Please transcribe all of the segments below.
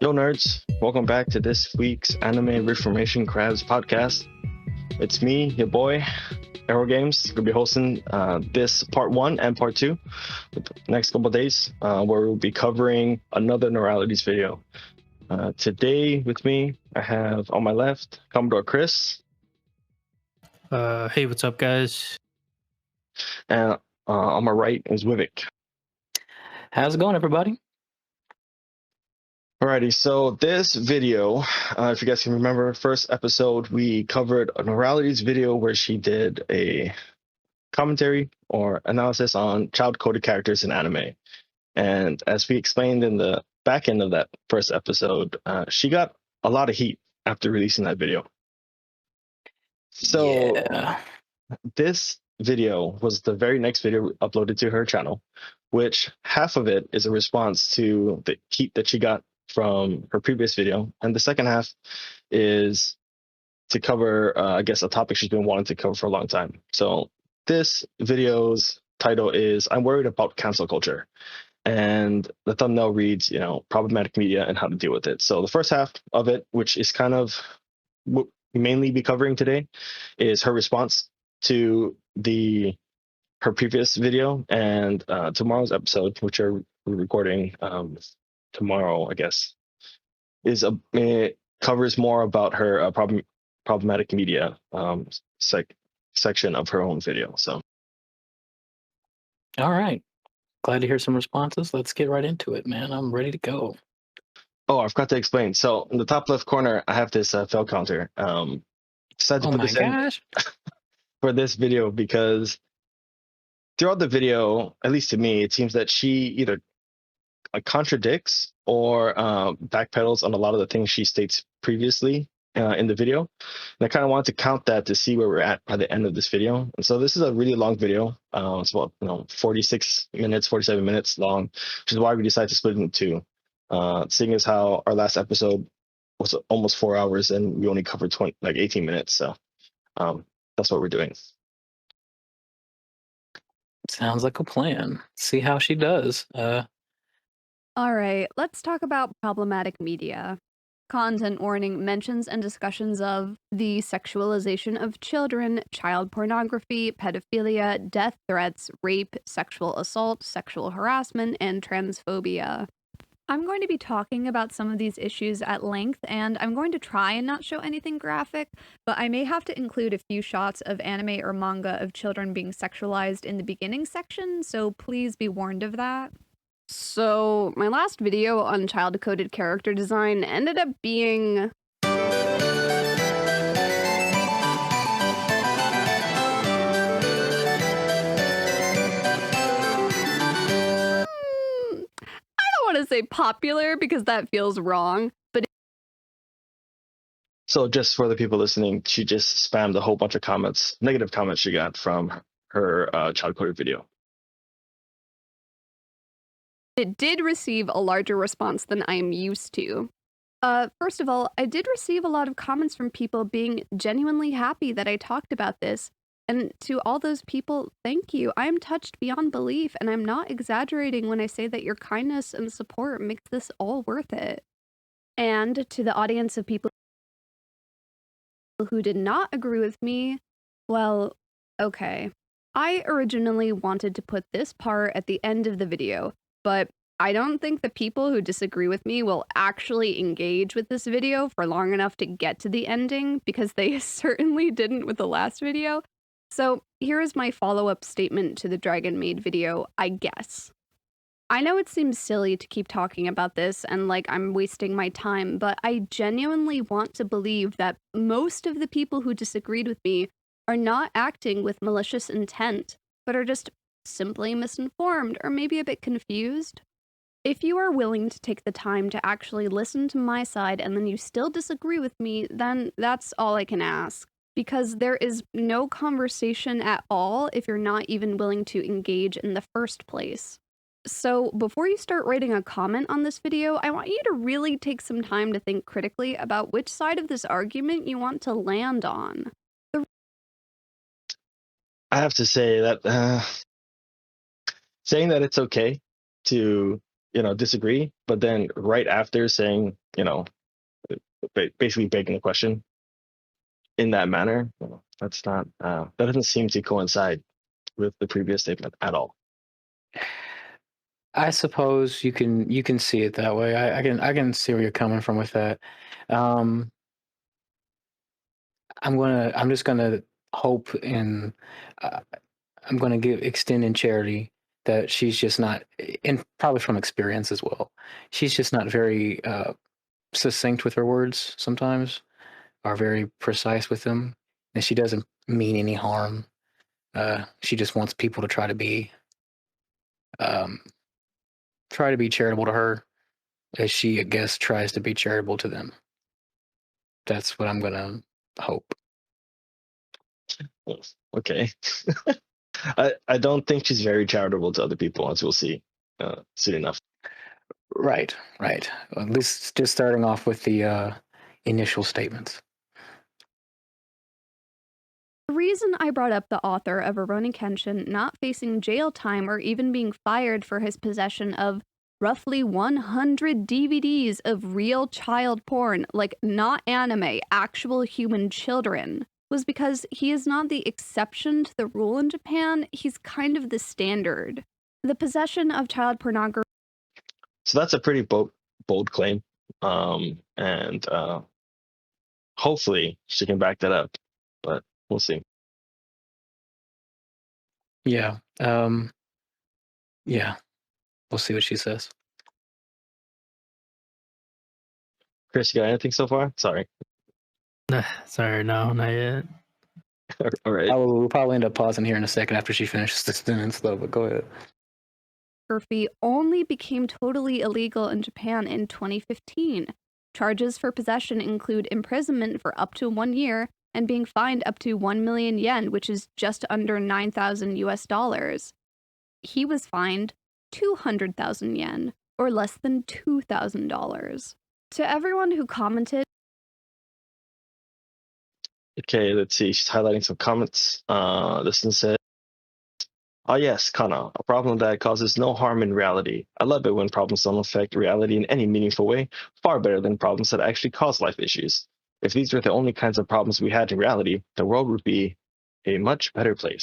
Yo, nerds, welcome back to this week's Anime Reformation Crabs podcast. It's me, your boy, Arrow Games. We'll be hosting this part 1 and part 2 the next couple of days, where we'll be covering another Noralities video. Today with me, I have on my left, Commodore Chris. Hey, what's up, guys? And on my right is Vivek. How's it going, everybody? Alrighty, so this video, if you guys can remember, first episode, we covered a Noralities video where she did a commentary or analysis on child-coded characters in anime. And as we explained in the back end of that first episode, she got a lot of heat after releasing that video. So this video was the very next video uploaded to her channel, which half of it is a response to the heat that she got from her previous video, and the second half is to cover, I guess, a topic she's been wanting to cover for a long time. So this video's title is "I'm Worried About Cancel Culture," and the thumbnail reads, problematic media and how to deal with it. So the first half of it, which is kind of what we mainly be covering today, is her response to her previous video, and tomorrow's episode, which we're recording tomorrow, I guess, it covers more about her problematic media section of her own video. So, all right, glad to hear some responses. Let's get right into it, man. I'm ready to go. Oh, I forgot to explain. So in the top left corner, I have this fail counter. Decided to put this in for this video because throughout the video, at least to me, it seems that she either contradicts or backpedals on a lot of the things she states previously in the video. And I kind of wanted to count that to see where we're at by the end of this video. And so this is a really long video. It's about 46 minutes, 47 minutes long, which is why we decided to split it into two. Seeing as how our last episode was almost 4 hours and we only covered 18 minutes. So that's what we're doing. Sounds like a plan. See how she does. All right, let's talk about problematic media. Content warning mentions and discussions of the sexualization of children, child pornography, pedophilia, death threats, rape, sexual assault, sexual harassment, and transphobia. I'm going to be talking about some of these issues at length, and I'm going to try and not show anything graphic, but I may have to include a few shots of anime or manga of children being sexualized in the beginning section, so please be warned of that. So, my last video on child-coded character design ended up being... I don't want to say popular because that feels wrong, but... So just for the people listening, she just spammed a whole bunch of comments, negative comments she got from her child-coded video. It did receive a larger response than I'm used to. First of all, I did receive a lot of comments from people being genuinely happy that I talked about this. And to all those people, thank you. I am touched beyond belief, and I'm not exaggerating when I say that your kindness and support makes this all worth it. And to the audience of people who did not agree with me, well, okay. I originally wanted to put this part at the end of the video, but I don't think the people who disagree with me will actually engage with this video for long enough to get to the ending, because they certainly didn't with the last video. So here is my follow-up statement to the Dragon Maid video, I guess. I know it seems silly to keep talking about this and like I'm wasting my time, but I genuinely want to believe that most of the people who disagreed with me are not acting with malicious intent, but are just simply misinformed or maybe a bit confused. If you are willing to take the time to actually listen to my side and then you still disagree with me, then that's all I can ask. Because there is no conversation at all if you're not even willing to engage in the first place. So before you start writing a comment on this video, I want you to really take some time to think critically about which side of this argument you want to land on. I have to say that saying that it's okay to disagree, but then right after saying, basically begging the question in that manner, that's not that doesn't seem to coincide with the previous statement at all. I suppose you can see it that way. I can see where you're coming from with that. Um, I'm just gonna hope and uh, I'm gonna extend in charity that she's just not, and probably from experience as well. She's just not very succinct with her words sometimes, are very precise with them, and she doesn't mean any harm. She just wants people to um, try to be charitable to her, as she, I guess, tries to be charitable to them. That's what I'm gonna hope. Okay. I don't think she's very charitable to other people, as we'll see soon enough. Right, right. At least just starting off with the initial statements. The reason I brought up the author of Rurouni Kenshin not facing jail time or even being fired for his possession of roughly 100 DVDs of real child porn, like not anime, actual human children, was because he is not the exception to the rule in Japan, he's kind of the standard. The possession of child pornography. So that's a pretty bold claim, and hopefully she can back that up, but we'll see. Yeah. Yeah. We'll see what she says. Chris, you got anything so far? Sorry. Sorry, no, not yet. All right. We'll probably end up pausing here in a second after she finishes the sentence, though. But go ahead. Pornography only became totally illegal in Japan in 2015. Charges for possession include imprisonment for up to 1 year and being fined up to 1 million yen, which is just under 9,000 US dollars. He was fined 200,000 yen, or less than $2,000. To everyone who commented. Okay, let's see. She's highlighting some comments. This one said, "Oh yes, Kana, a problem that causes no harm in reality. I love it when problems don't affect reality in any meaningful way, far better than problems that actually cause life issues. If these were the only kinds of problems we had in reality, the world would be a much better place."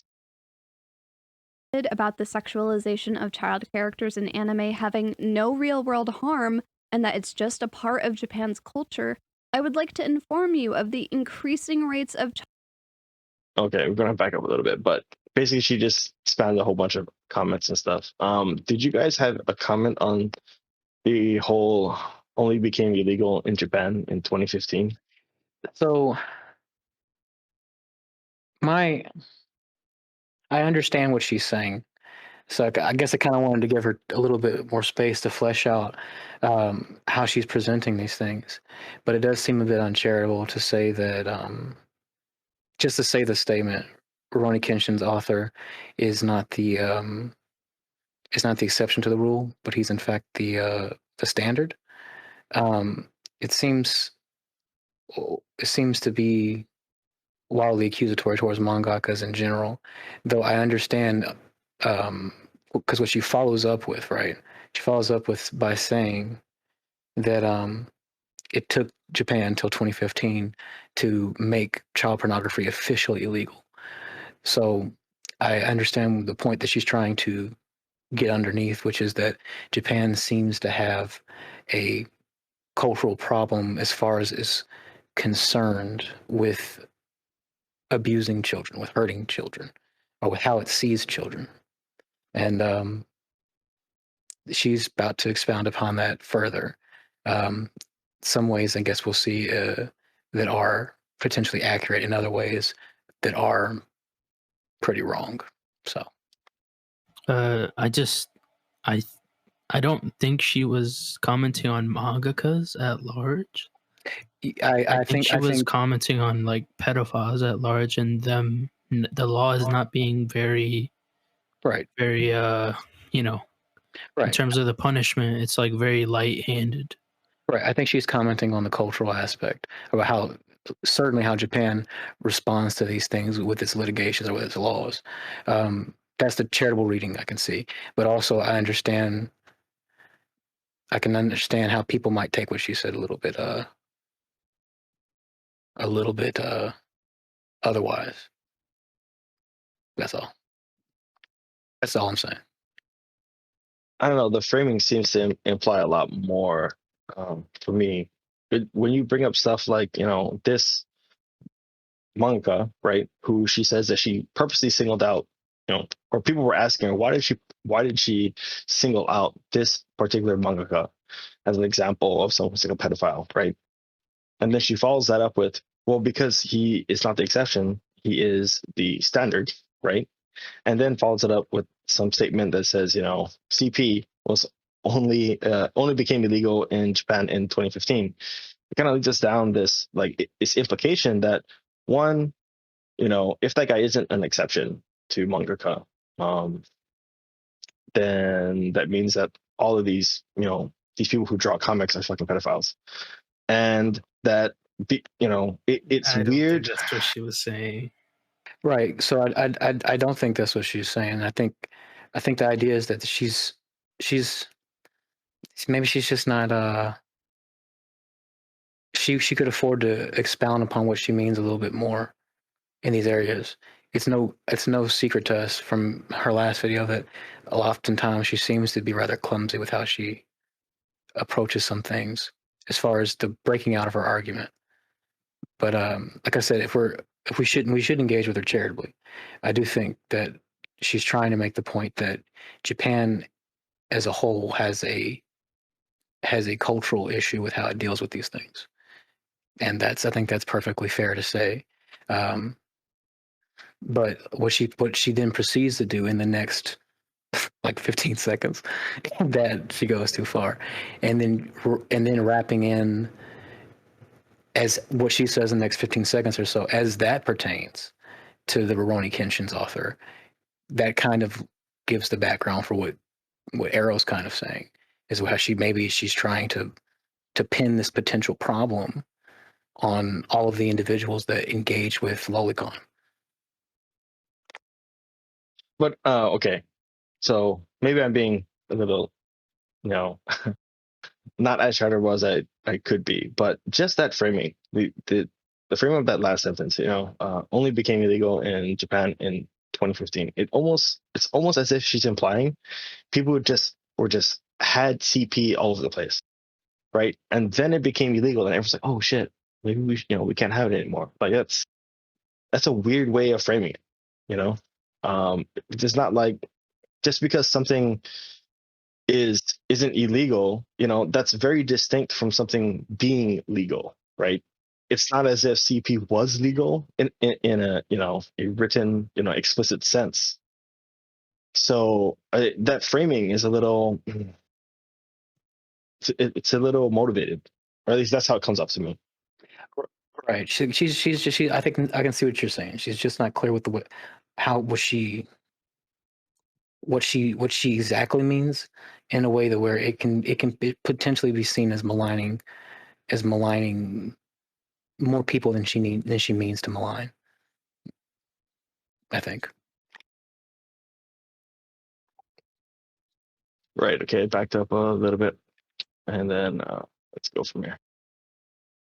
About the sexualization of child characters in anime having no real world harm and that it's just a part of Japan's culture, I would like to inform you of the increasing rates of. Okay, we're gonna back up a little bit, but basically she just spammed a whole bunch of comments and stuff. Did you guys have a comment on the whole only became illegal in Japan in 2015? So, I understand what she's saying. So I guess I kind of wanted to give her a little bit more space to flesh out how she's presenting these things. But it does seem a bit uncharitable to say that, just to say the statement, Rurouni Kenshin's author is not the exception to the rule, but he's in fact the standard. It seems to be wildly accusatory towards mangakas in general, though I understand, because what she follows up with, right? She follows up with by saying that it took Japan until 2015 to make child pornography officially illegal. So I understand the point that she's trying to get underneath, which is that Japan seems to have a cultural problem as far as is concerned with abusing children, with hurting children, or with how it sees children. And she's about to expound upon that further. Some ways, I guess, we'll see that are potentially accurate, in other ways that are pretty wrong. So, I don't think she was commenting on mangakas at large. I think she was commenting on like pedophiles at large, and them. The law is not being very, right, very in terms of the punishment, it's like very light-handed. Right. I think she's commenting on the cultural aspect about how certainly how Japan responds to these things with its litigations or with its laws. That's the charitable reading I can see. But also I understand I can understand how people might take what she said a little bit otherwise. That's all. That's all I'm saying. I don't know. The framing seems to imply a lot more for me. When you bring up stuff like, this manga, right? Who she says that she purposely singled out, or people were asking her, why did she single out this particular mangaka as an example of someone who's like a pedophile, right? And then she follows that up with, well, because he is not the exception, he is the standard, right? And then follows it up with some statement that says, CP was only became illegal in Japan in 2015. It kind of leads us down this implication that one, if that guy isn't an exception to mangaka, then that means that all of these people who draw comics are fucking pedophiles, and that it's I don't weird. think that's what she was saying. Right. So I don't think that's what she's saying. I think the idea is that she's maybe she's just not she could afford to expound upon what she means a little bit more in these areas. It's no secret to us from her last video that oftentimes she seems to be rather clumsy with how she approaches some things as far as the breaking out of her argument. But like I said, we should engage with her charitably. I do think that she's trying to make the point that Japan as a whole has a cultural issue with how it deals with these things, and I think that's perfectly fair to say. But what she then proceeds to do in the next like 15 seconds, that she goes too far, and then wrapping in as what she says in the next 15 seconds or so, as that pertains to the Rurouni Kenshin's author, that kind of gives the background for what Arrow's kind of saying, is how she's trying to pin this potential problem on all of the individuals that engage with lolicon. But okay, so maybe I'm being a little, not as charitable as I could be, but just that framing, the framing of that last sentence, only became illegal in Japan in 2015. It's almost as if she's implying people were just had CP all over the place, right? And then it became illegal, and everyone's like, oh shit, maybe we can't have it anymore. Like that's a weird way of framing it, it's just not like, just because something isn't illegal, that's very distinct from something being legal, right? It's not as if CP was legal in a a written explicit sense. So that framing is a little, it's a little motivated, or at least that's how it comes up to me. Right. I think I can see what you're saying. She's just not clear with what she exactly means, in a way that where it can potentially be seen as maligning more people than she means to malign, I think. Right. Okay. Backed up a little bit, and then let's go from here.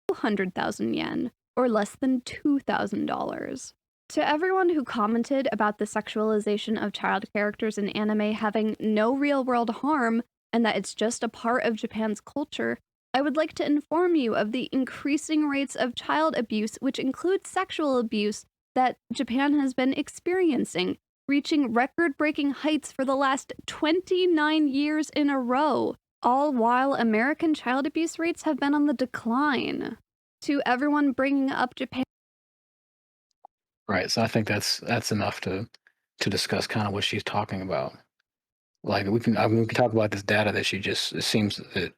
200,000 yen, or less than $2,000. To everyone who commented about the sexualization of child characters in anime having no real-world harm and that it's just a part of Japan's culture, I would like to inform you of the increasing rates of child abuse, which includes sexual abuse, that Japan has been experiencing, reaching record-breaking heights for the last 29 years in a row, all while American child abuse rates have been on the decline. To everyone bringing up Japan. Right. So I think that's enough to discuss kind of what she's talking about. Like we can talk about this data that it seems that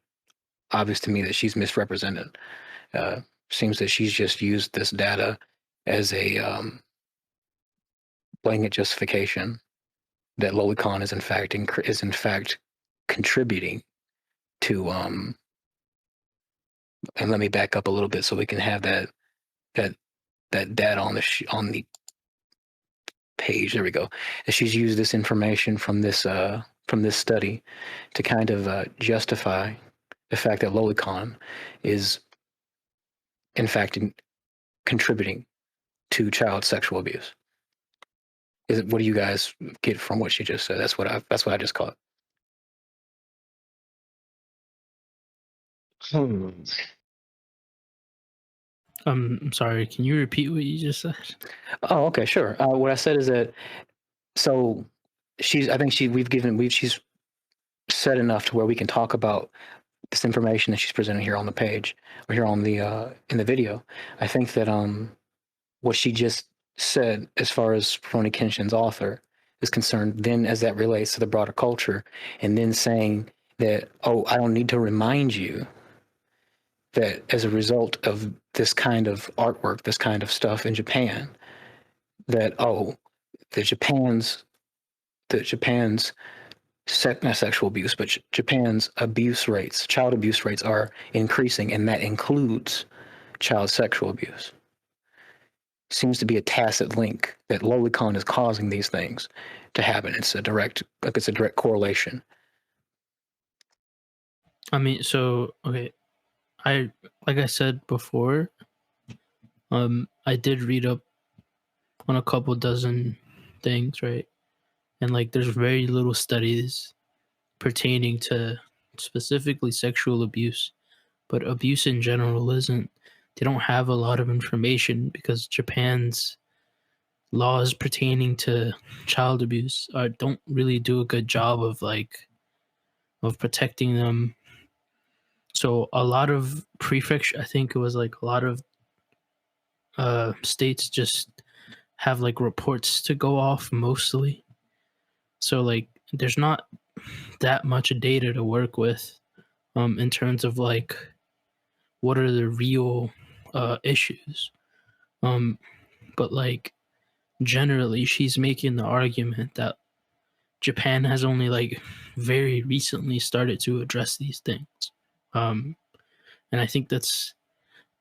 obvious to me that she's misrepresented. Seems that she's just used this data as a blanket justification that lolicon is in fact contributing to and let me back up a little bit so we can have that data on the page. There we go. And she's used this information from this study to kind of justify the fact that lolicon is, in fact, contributing to child sexual abuse. What do you guys get from what she just said? That's what I just caught. I'm sorry. Can you repeat what you just said? Oh, okay, sure. What I said is that so she's said enough to where we can talk about this information that she's presenting here on the page or here on the in the video. I think that what she just said as far as Rurouni Kenshin's author is concerned, then as that relates to the broader culture, and then saying that, oh, I don't need to remind you that as a result of this kind of artwork, this kind of stuff in Japan, that the Japan's not sexual abuse, but Japan's abuse rates, child abuse rates are increasing, and that includes child sexual abuse. Seems to be a tacit link that lolicon is causing these things to happen. It's a direct correlation. I mean, so okay, like I said before, I did read up on a couple dozen things, right? And like, there's very little studies pertaining to specifically sexual abuse, but abuse in general isn't. They don't have a lot of information because Japan's laws pertaining to child abuse don't really do a good job of protecting them. So a lot of prefecture, I think it was like a lot of states just have like reports to go off mostly. So like there's not that much data to work with in terms of like what are the real issues. But like generally she's making the argument that Japan has only like very recently started to address these things. And I think that's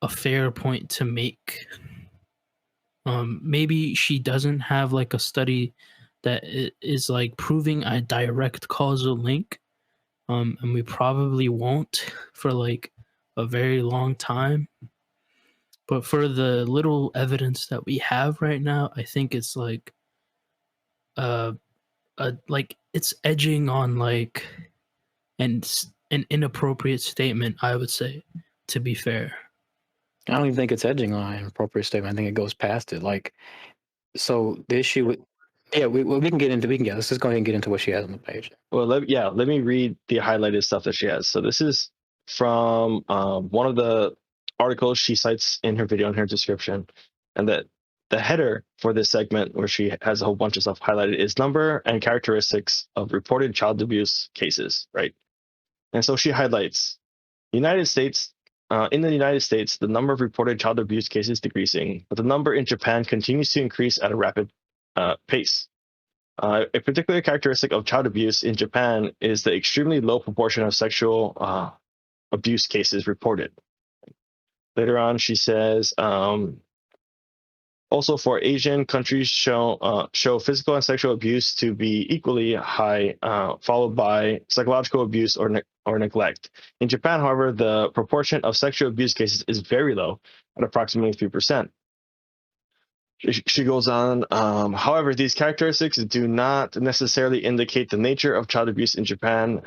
a fair point to make. Maybe she doesn't have like a study that is like proving a direct causal link. And we probably won't for like a very long time. But for the little evidence that we have right now, I think it's like like it's edging on like an inappropriate statement, I would say, to be fair. I don't even think it's edging on an appropriate statement. I think it goes past it. Like, so the issue with, we can get into, let's just go ahead and get into what she has on the page. Well, let me read the highlighted stuff that she has. So this is from one of the articles she cites in her video in her description, and that the header for this segment, where she has a whole bunch of stuff highlighted, is number and characteristics of reported child abuse cases, right? And so she highlights United States. In the United States, the number of reported child abuse cases is decreasing, but the number in Japan continues to increase at a rapid pace. A particular characteristic of child abuse in Japan is the extremely low proportion of sexual abuse cases reported. Later on, she says, also for Asian countries show physical and sexual abuse to be equally high, followed by psychological abuse or neglect. In Japan, however, the proportion of sexual abuse cases is very low, at approximately 3%. She goes on, however, these characteristics do not necessarily indicate the nature of child abuse in Japan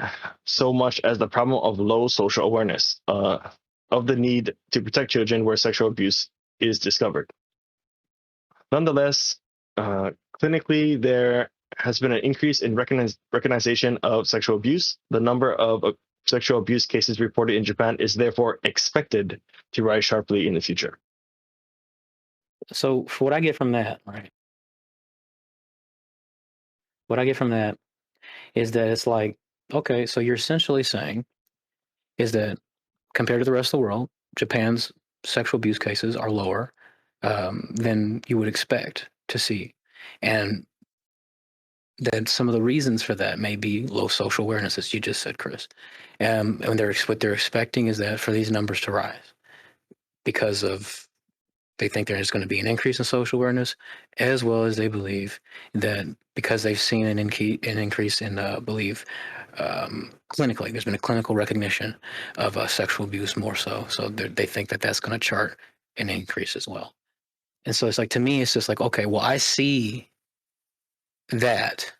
so much as the problem of low social awareness of the need to protect children where sexual abuse is discovered. Nonetheless, clinically, there has been an increase in recognition of sexual abuse. The number of sexual abuse cases reported in Japan is therefore expected to rise sharply in the future. So for what I get from that, right? What I get from that is that it's like, okay, so you're essentially saying is that compared to the rest of the world, Japan's sexual abuse cases are lower than you would expect to see. And that some of the reasons for that may be low social awareness, as you just said, Chris. And what they're expecting is that for these numbers to rise because of they think there's going to be an increase in social awareness, as well as they believe that because they've seen an increase in clinically. There's been a clinical recognition of sexual abuse more so. So they think that that's going to chart an increase as well. And so it's like, to me, it's just like, okay, well, I see that,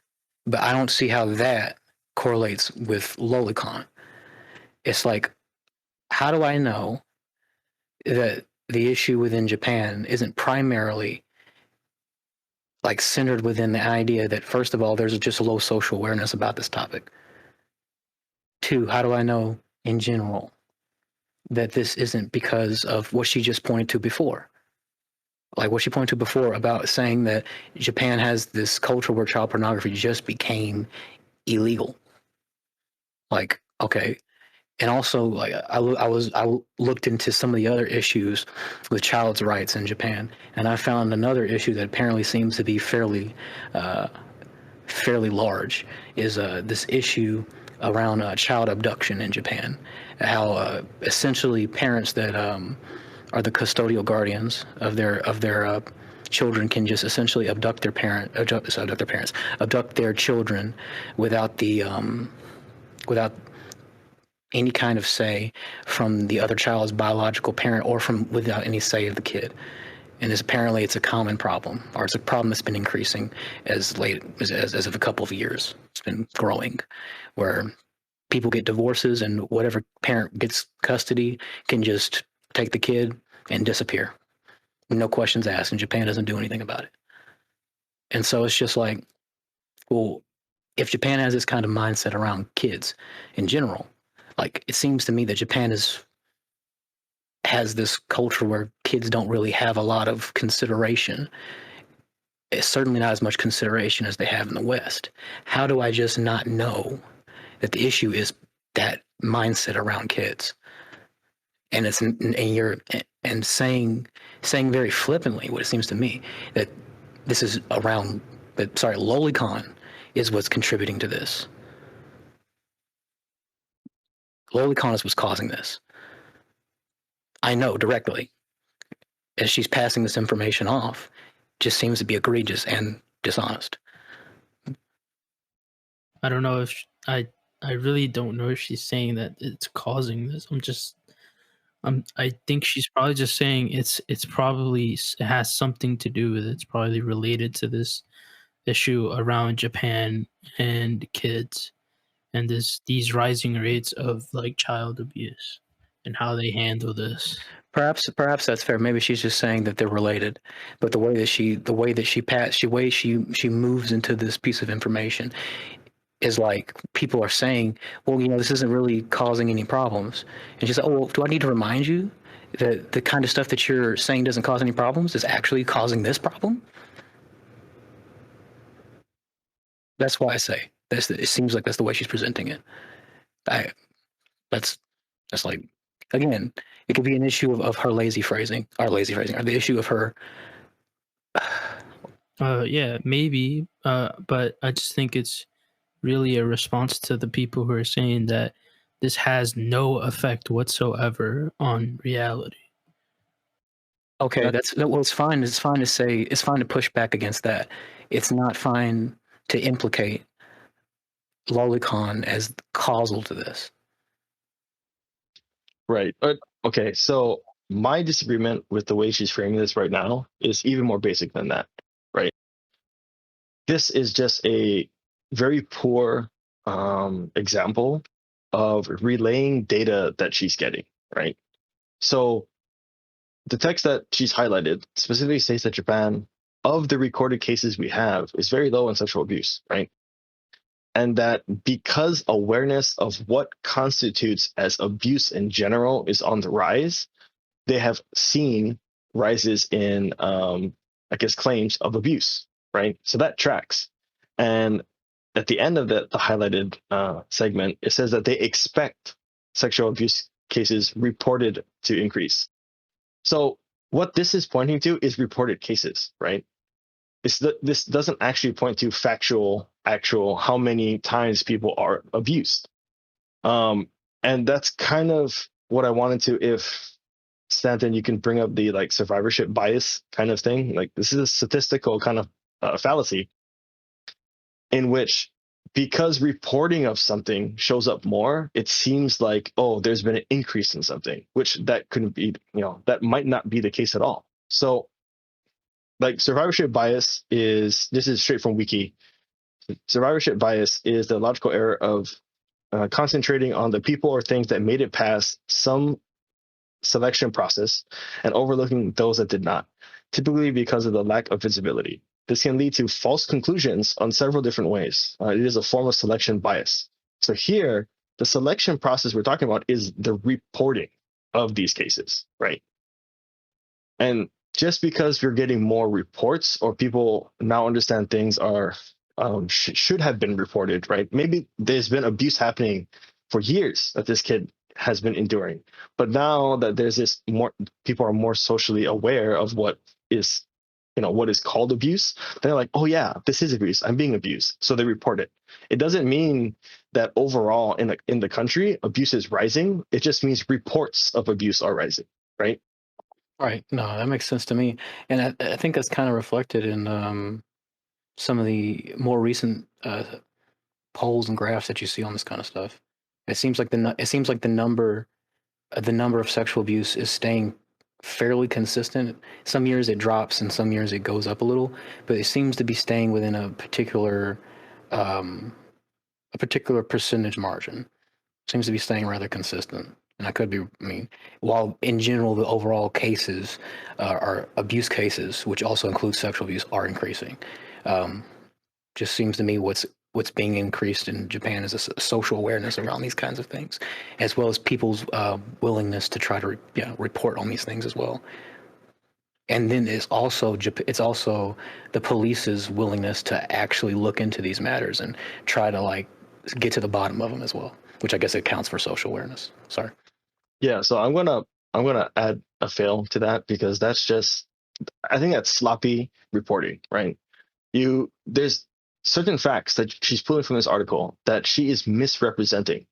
but I don't see how that correlates with lolicon. It's like, how do I know that the issue within Japan isn't primarily like centered within the idea that, first of all, there's just a low social awareness about this topic? Two, how do I know in general that this isn't because of what she just pointed to before? Like what she pointed to before about saying that Japan has this culture where child pornography just became illegal. Like, okay. And also, like, I looked into some of the other issues with child's rights in Japan, and I found another issue that apparently seems to be fairly large, is this issue around child abduction in Japan. How essentially parents that are the custodial guardians of their children can just essentially abduct their children without any kind of say from the other child's biological parent, or without any say of the kid. And apparently it's a common problem, or it's a problem that's been increasing as of a couple of years. It's been growing, where people get divorces and whatever parent gets custody can just take the kid and disappear. No questions asked, and Japan doesn't do anything about it. And so it's just like, well, if Japan has this kind of mindset around kids in general, like, it seems to me that Japan has this culture where kids don't really have a lot of consideration. It's certainly not as much consideration as they have in the West. How do I just not know that the issue is that mindset around kids? And it's saying very flippantly, what it seems to me, that this is around that. Sorry, lolicon is what's contributing to this. Lolicon is what's causing this. I know directly, as she's passing this information off, just seems to be egregious and dishonest. I don't know if I really don't know if she's saying that it's causing this. I think she's probably just saying it has something to do with it. It's probably related to this issue around Japan and kids, and these rising rates of like child abuse and how they handle this. Perhaps that's fair. Maybe she's just saying that they're related, but the way that she moves into this piece of information is like, people are saying, well, this isn't really causing any problems, and she's like, oh, well, do I need to remind you that the kind of stuff that you're saying doesn't cause any problems is actually causing this problem? That's why I say it seems like that's the way she's presenting it. That's like, again, it could be an issue of her lazy phrasing, or the issue of her. Yeah, maybe. But I just think it's really a response to the people who are saying that this has no effect whatsoever on reality. Okay, it's fine. It's fine to say. It's fine to push back against that. It's not fine to implicate lolicon as causal to this. Right. But okay, so my disagreement with the way she's framing this right now is even more basic than that, right? This is just a very poor example of relaying data that she's getting, right? So the text that she's highlighted specifically states that Japan, of the recorded cases we have, is very low in sexual abuse, right? And that because awareness of what constitutes as abuse in general is on the rise, they have seen rises in, claims of abuse, right? So that tracks. And at the end of the highlighted segment, it says that they expect sexual abuse cases reported to increase. So what this is pointing to is reported cases, right? This doesn't actually point to actual how many times people are abused. And that's kind of what I wanted to, if Stanton, you can bring up the like survivorship bias kind of thing. Like, this is a statistical kind of fallacy in which because reporting of something shows up more, it seems like, oh, there's been an increase in something, which that couldn't be, that might not be the case at all. So like survivorship bias this is straight from Wiki. Survivorship bias is the logical error of concentrating on the people or things that made it past some selection process and overlooking those that did not, typically because of the lack of visibility. This can lead to false conclusions on several different ways. It is a form of selection bias. So here, the selection process we're talking about is the reporting of these cases, right? And just because you're getting more reports or people now understand things are should have been reported, right? Maybe there's been abuse happening for years that this kid has been enduring, but now that there's this more people are more socially aware of what is what is called abuse, they're like, oh yeah, this is abuse, I'm being abused, so they report it. It doesn't mean that overall in the country abuse is rising. It just means reports of abuse are rising, right? Right. No, that makes sense to me, and I think that's kind of reflected in some of the more recent polls and graphs that you see on this kind of stuff. It seems like the number of sexual abuse is staying fairly consistent. Some years it drops, and some years it goes up a little, but it seems to be staying within a particular percentage margin. Seems to be staying rather consistent. And I could be, while in general the overall cases are abuse cases, which also includes sexual abuse, are increasing. Just seems to me what's being increased in Japan is a social awareness around these kinds of things, as well as people's willingness to try to report on these things as well. And then it's also the police's willingness to actually look into these matters and try to get to the bottom of them as well, which I guess it counts for social awareness. Sorry. Yeah, so I'm gonna add a fail to that, because I think that's sloppy reporting, right? There's certain facts that she's pulling from this article that she is misrepresenting,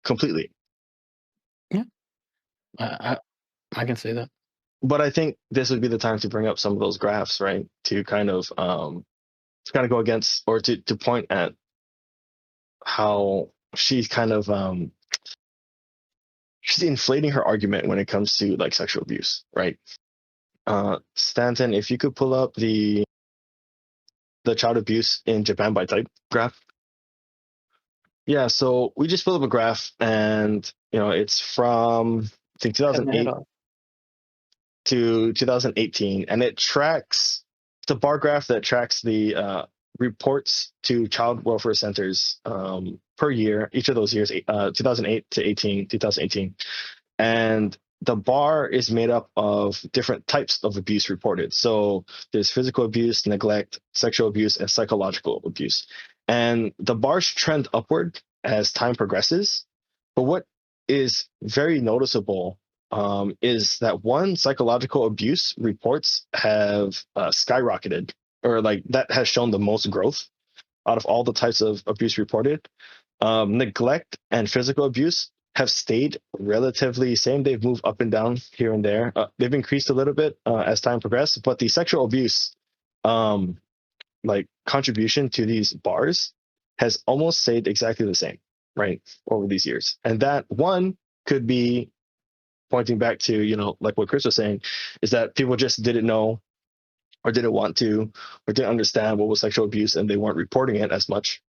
completely. Yeah, I can say that. But I think this would be the time to bring up some of those graphs, right? To kind of go against, or to point at how she's kind of she's inflating her argument when it comes to like sexual abuse, right? Stanton, if you could pull up the child abuse in Japan by type graph. Yeah, so we just pulled up a graph, and it's from I think 2008 to 2018, and it's a bar graph that tracks the reports to child welfare centers per year, each of those years, 2008 to 2018. And the bar is made up of different types of abuse reported. So there's physical abuse, neglect, sexual abuse, and psychological abuse. And the bars trend upward as time progresses. But what is very noticeable is that psychological abuse reports have skyrocketed, or like that has shown the most growth out of all the types of abuse reported. Neglect and physical abuse have stayed relatively same. They've moved up and down here and there. They've increased a little bit as time progressed, but the sexual abuse contribution to these bars has almost stayed exactly the same, right, over these years. And that one could be pointing back to, like what Chris was saying, is that people just didn't know or didn't want to or didn't understand what was sexual abuse, and they weren't reporting it as much.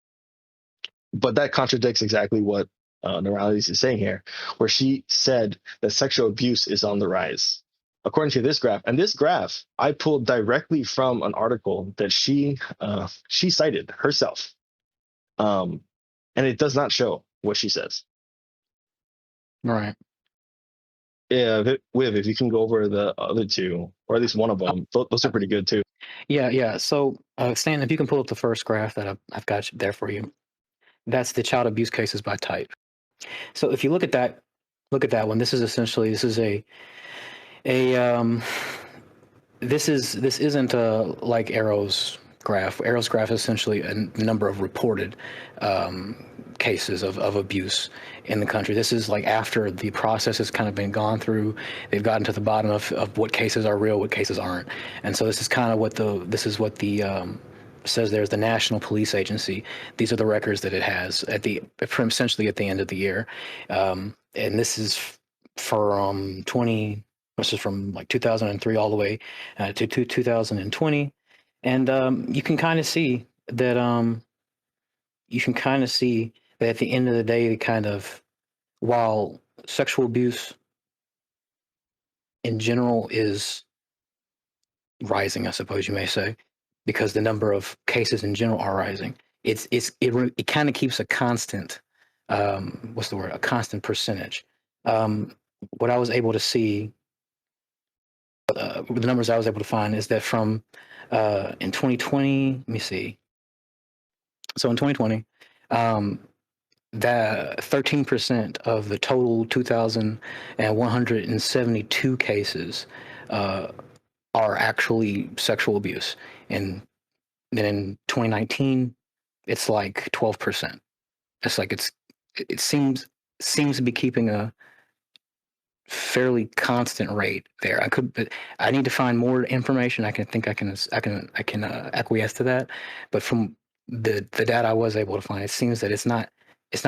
But that contradicts exactly what Noralities is saying here, where she said that sexual abuse is on the rise. According to this graph, and this graph I pulled directly from an article that she cited herself, and it does not show what she says. Right. Yeah, Viv, if you can go over the other two, or at least one of them, those are pretty good too. Yeah. So, Stan, if you can pull up the first graph that I've got there for you, that's the child abuse cases by type. So, if you look at that one. This is this isn't like Arrow's graph. Arrow's graph is essentially a number of reported cases of abuse in the country. This is like after the process has kind of been gone through. They've gotten to the bottom of what cases are real, what cases aren't. And so this is kind of what the says there's the National Police Agency. These are the records that it has from essentially at the end of the year, and this is from this is from like 2003 all the way to 2020, and you can kind of see that at the end of the day, while sexual abuse in general is rising, I suppose you may say, because the number of cases in general are rising. It kind of keeps a constant, what's the word? A constant percentage. What I was able to see, the numbers I was able to find is that from in 2020, let me see. So in 2020, that 13% of the total 2,172 cases are actually sexual abuse, and then in 2019, it's like 12%. It's like it seems to be keeping a fairly constant rate there. I need to find more information. I can acquiesce to that, but from the data I was able to find, it seems that it's not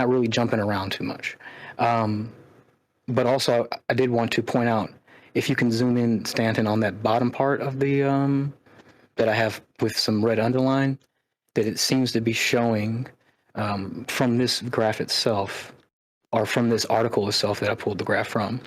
really jumping around too much. But also, I did want to point out, if you can zoom in, Stanton, on that bottom part of the that I have with some red underline, that it seems to be showing from this graph itself, or from this article itself that I pulled the graph from,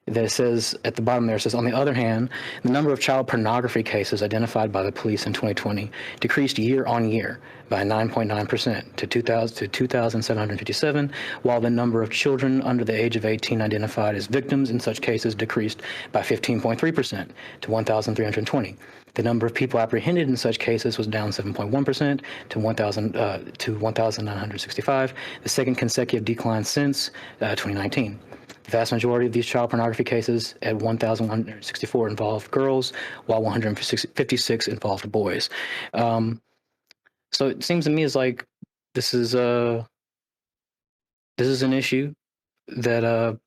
that it says at the bottom there, it says, on the other hand, the number of child pornography cases identified by the police in 2020 decreased year on year by 9.9% to 2,757, while the number of children under the age of 18 identified as victims in such cases decreased by 15.3% to 1,320. The number of people apprehended in such cases was down 7.1% to 1,965, the second consecutive decline since 2019. The vast majority of these child pornography cases, at 1,164, involved girls, while 156 involved boys. So it seems to me as like this is an issue that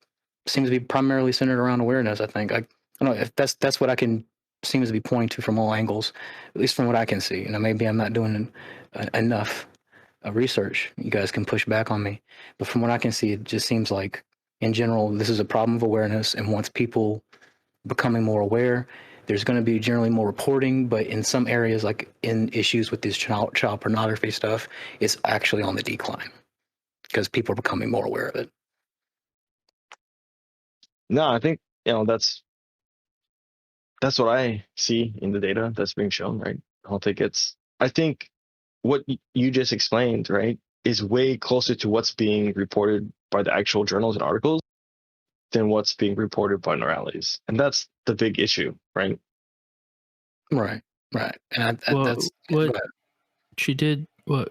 seems to be primarily centered around awareness. I think I don't know if that's what I can seems to be pointing to from all angles, at least from what I can see. Maybe I'm not doing enough research. You guys can push back on me, but from what I can see, it just seems like, in general, this is a problem of awareness, and once people becoming more aware, there's going to be generally more reporting, but in some areas, like in issues with this child pornography stuff, it's actually on the decline because people are becoming more aware of it. No, I think that's what I see in the data that's being shown, right? I think what you just explained, right, is way closer to what's being reported by the actual journals and articles than what's being reported by Noralities. And that's the big issue, right? Right. And that's what she did, all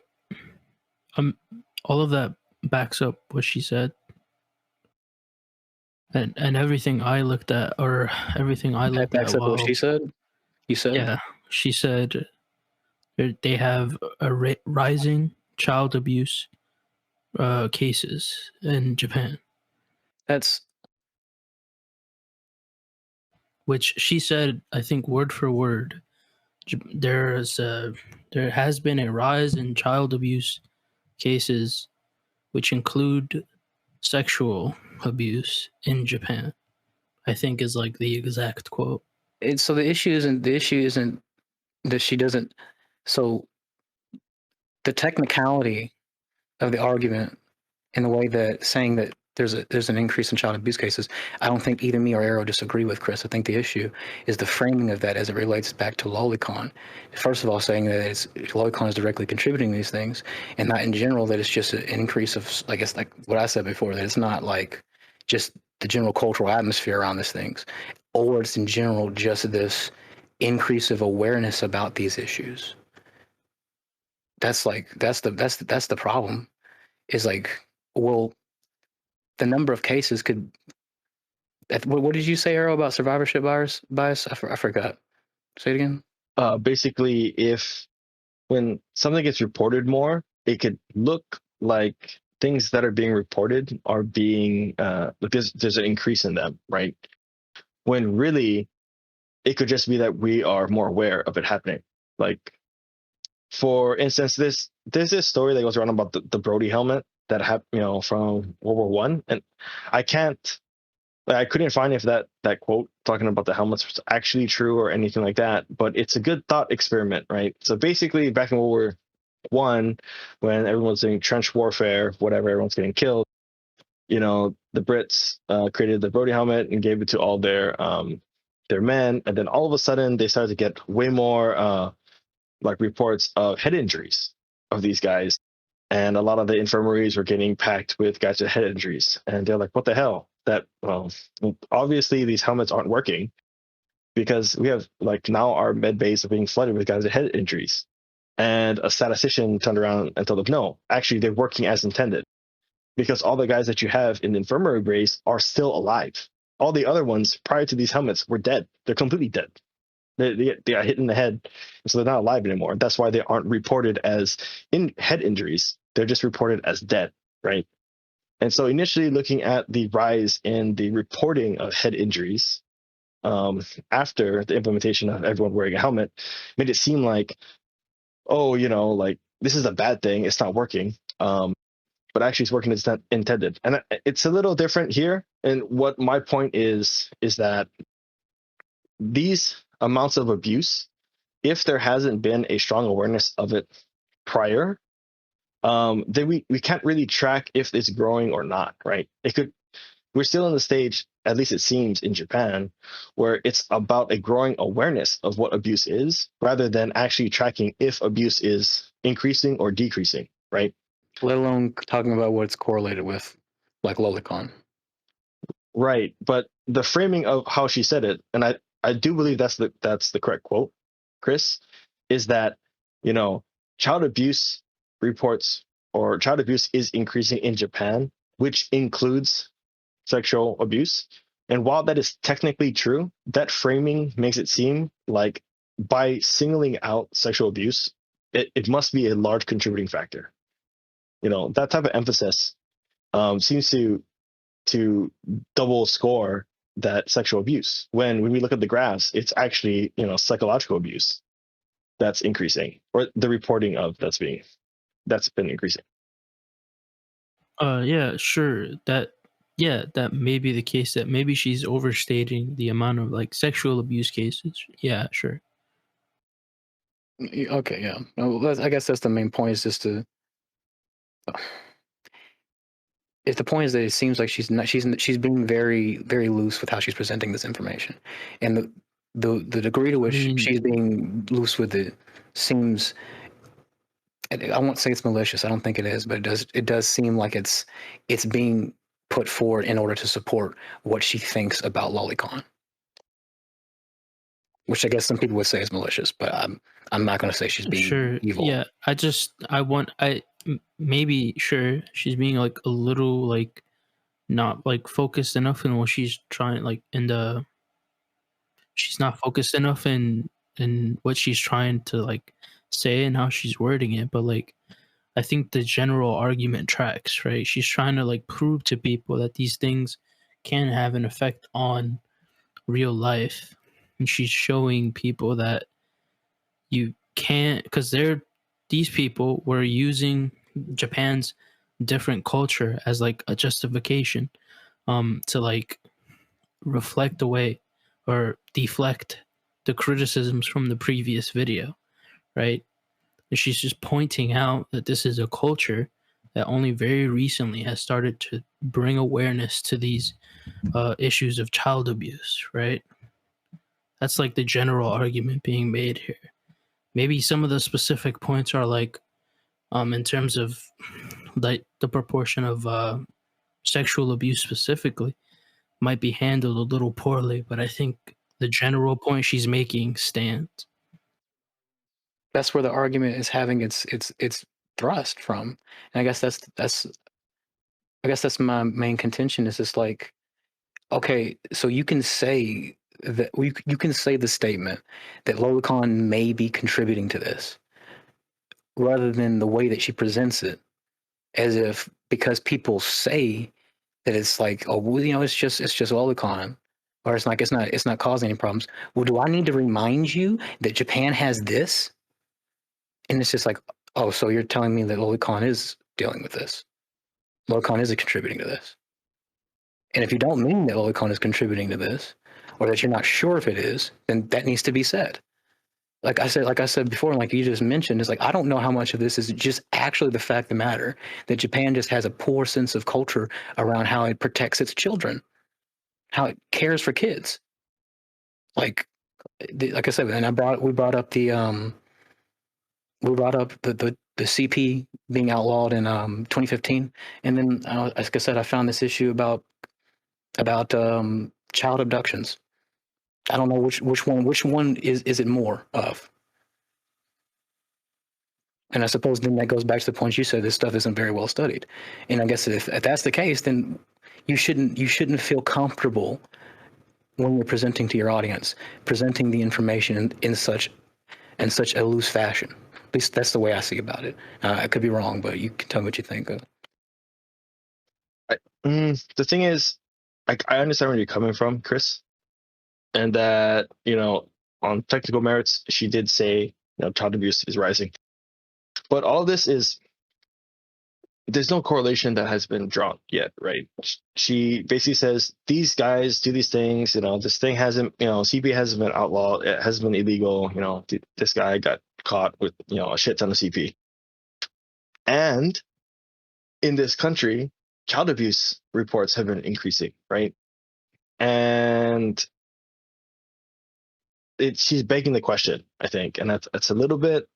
of that backs up what she said. And everything I looked at, that backs up what she said. You said, yeah, she said they have a rising child abuse cases in Japan. That's which she said, I think word for word, there has been a rise in child abuse cases, which include sexual abuse in Japan, I think is like the exact quote. So the issue isn't that she doesn't. So the technicality of the argument, in the way that saying that there's an increase in child abuse cases, I don't think either me or Arrow disagree with Chris. I think the issue is the framing of that as it relates back to Lolicon. First of all, saying that Lolicon is directly contributing these things, and not in general that it's just an increase of, I guess, like what I said before, that it's not like just the general cultural atmosphere around these things, or it's in general just this increase of awareness about these issues. That's the problem. Is like, well, the number of cases could. What did you say, Arrow, about survivorship bias? I forgot. Say it again. Basically, when something gets reported more, it could look like things that are being reported are being because there's an increase in them, right? When really, it could just be that we are more aware of it happening. Like, for instance, there's this story that goes around about the Brody helmet that happened, from World War One, and I can't, I couldn't find if that quote talking about the helmets was actually true or anything like that. But it's a good thought experiment, right? So basically, back in World War One, when everyone's doing trench warfare, whatever, everyone's getting killed. The Brits created the Brody helmet and gave it to all their men, and then all of a sudden they started to get way more like reports of head injuries of these guys, and a lot of the infirmaries were getting packed with guys with head injuries, and they're like, "What the hell? Obviously these helmets aren't working because we have like now our med bays are being flooded with guys with head injuries." And a statistician turned around and told them, "No, actually they're working as intended." Because all the guys that you have in the infirmary brace are still alive. All the other ones prior to these helmets were dead. They're completely dead. They got hit in the head, so they're not alive anymore. That's why they aren't reported as head injuries. They're just reported as dead, right? And so initially looking at the rise in the reporting of head injuries after the implementation of everyone wearing a helmet made it seem like, oh, like this is a bad thing. It's not working. But actually it's working as intended. And it's a little different here. And what my point is that these amounts of abuse, if there hasn't been a strong awareness of it prior, then we can't really track if it's growing or not, right? We're still in the stage, at least it seems in Japan, where it's about a growing awareness of what abuse is rather than actually tracking if abuse is increasing or decreasing, right? Let alone talking about what it's correlated with, like lolicon. Right, but the framing of how she said it, and I do believe that's the correct quote, Chris, is that child abuse reports or child abuse is increasing in Japan, which includes sexual abuse. And while that is technically true, that framing makes it seem like by singling out sexual abuse, it must be a large contributing factor. That type of emphasis seems to double score that sexual abuse. When we look at the graphs, it's actually psychological abuse that's increasing, or the reporting of that's been increasing. Yeah, sure. That may be the case. That maybe she's overstating the amount of like sexual abuse cases. Yeah, sure. Okay, yeah. Well, I guess that's the main point. Is just to. If the point is that it seems like she's being very, very loose with how she's presenting this information, and the degree to which she's being loose with it seems. I won't say it's malicious. I don't think it is, but it does seem like it's being put forward in order to support what she thinks about lolicon, which I guess some people would say is malicious, but I'm not going to say she's being evil. Yeah, maybe sure she's being like a little like not like focused enough in what she's trying, like she's not focused enough in what she's trying to like say and how she's wording it. But like I think the general argument tracks, right? She's trying to like prove to people that these things can have an effect on real life, and she's showing people that you can't, because these people were using Japan's different culture as like a justification to like reflect away or deflect the criticisms from the previous video, right? And she's just pointing out that this is a culture that only very recently has started to bring awareness to these issues of child abuse, right? That's like the general argument being made here. Maybe some of the specific points are like in terms of like the proportion of sexual abuse specifically might be handled a little poorly, but I think the general point she's making stands. That's where the argument is having its thrust from, and I guess that's my main contention. Is just like, okay, so you can say that you can say the statement that lolicon may be contributing to this, rather than the way that she presents it, as if because people say that it's like, oh, well, it's just lolicon, or it's not causing any problems. Well, do I need to remind you that Japan has this? And it's just like, oh, so you're telling me that Lolicon is dealing with this. Lolicon is contributing to this. And if you don't mean that Lolicon is contributing to this, or that you're not sure if it is, then that needs to be said. Like I said before, and like you just mentioned, is like, I don't know how much of this is just actually the fact of the matter that Japan just has a poor sense of culture around how it protects its children, how it cares for kids. Like I said, and we brought up the CP being outlawed in 2015, and then like I said, I found this issue about child abductions. I don't know which one is it more of. And I suppose then that goes back to the point you said, this stuff isn't very well studied. And I guess if that's the case, then you shouldn't feel comfortable when you're presenting to your audience, presenting the information in such a loose fashion. At least that's the way I see about it. I could be wrong, but you can tell me what you think. The thing is, I understand where you're coming from, Chris, and that, on technical merits, she did say, child abuse is rising. But all this there's no correlation that has been drawn yet, right? She basically says these guys do these things, this thing hasn't, CP hasn't been outlawed, it hasn't been illegal, this guy got caught with, a shit ton of CP. And in this country, child abuse reports have been increasing, right? And she's begging the question, I think, and that's a little bit.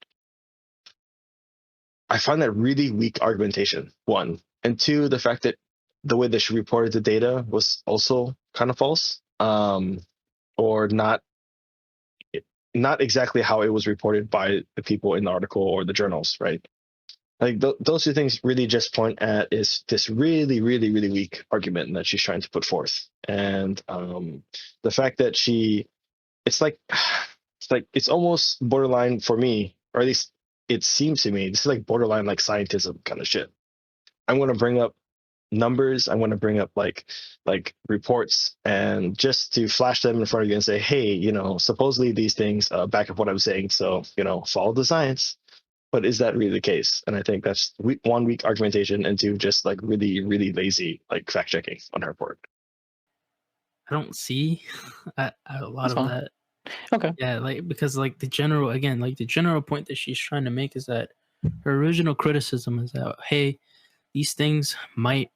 I find that really weak argumentation, one. And two, the fact that the way that she reported the data was also kind of false, or not exactly how it was reported by the people in the article or the journals, right? Like those two things really just point at is this really, really, really weak argument that she's trying to put forth. And the fact that it's almost borderline for me, or at least it seems to me, this is like borderline like scientism kind of shit. I'm going to bring up numbers. I'm going to bring up like reports, and just to flash them in front of you and say, hey, supposedly these things back up what I'm saying. So, follow the science. But is that really the case? And I think that's one weak argumentation, and two, just like really, really lazy like fact checking on her part. I don't see a lot That's of fine. that. Okay. Yeah, because the general point that she's trying to make is that her original criticism is that, hey, these things might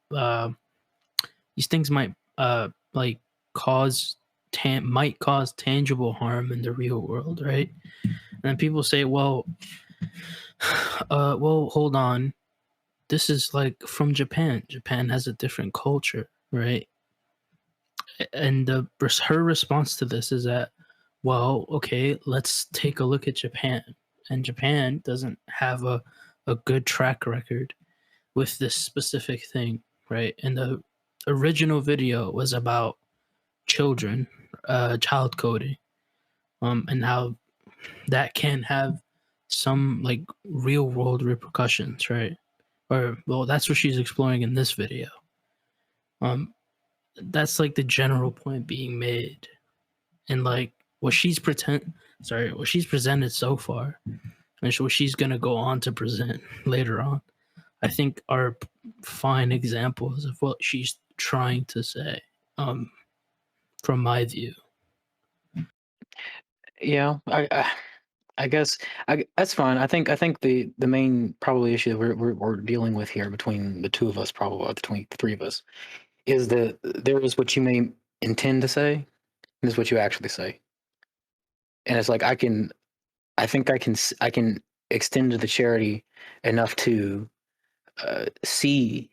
like cause tangible harm in the real world, right? And then people say, well, hold on, this is like from Japan. Japan has a different culture, right? And her response to this is that, well, okay, let's take a look at Japan. And Japan doesn't have a good track record with this specific thing, right? And the original video was about children, child coding, and how that can have some like real world repercussions, right? Or, well, that's what she's exploring in this video. That's like the general point being made, and like what she's presented so far, and what she's gonna go on to present later on, I think are fine examples of what she's trying to say, from my view. Yeah, I guess that's fine. I think the main probably issue that we're dealing with here between the two of us, probably between the three of us, is that there is what you may intend to say, and there's what you actually say. And it's like I think I can extend to the charity enough to see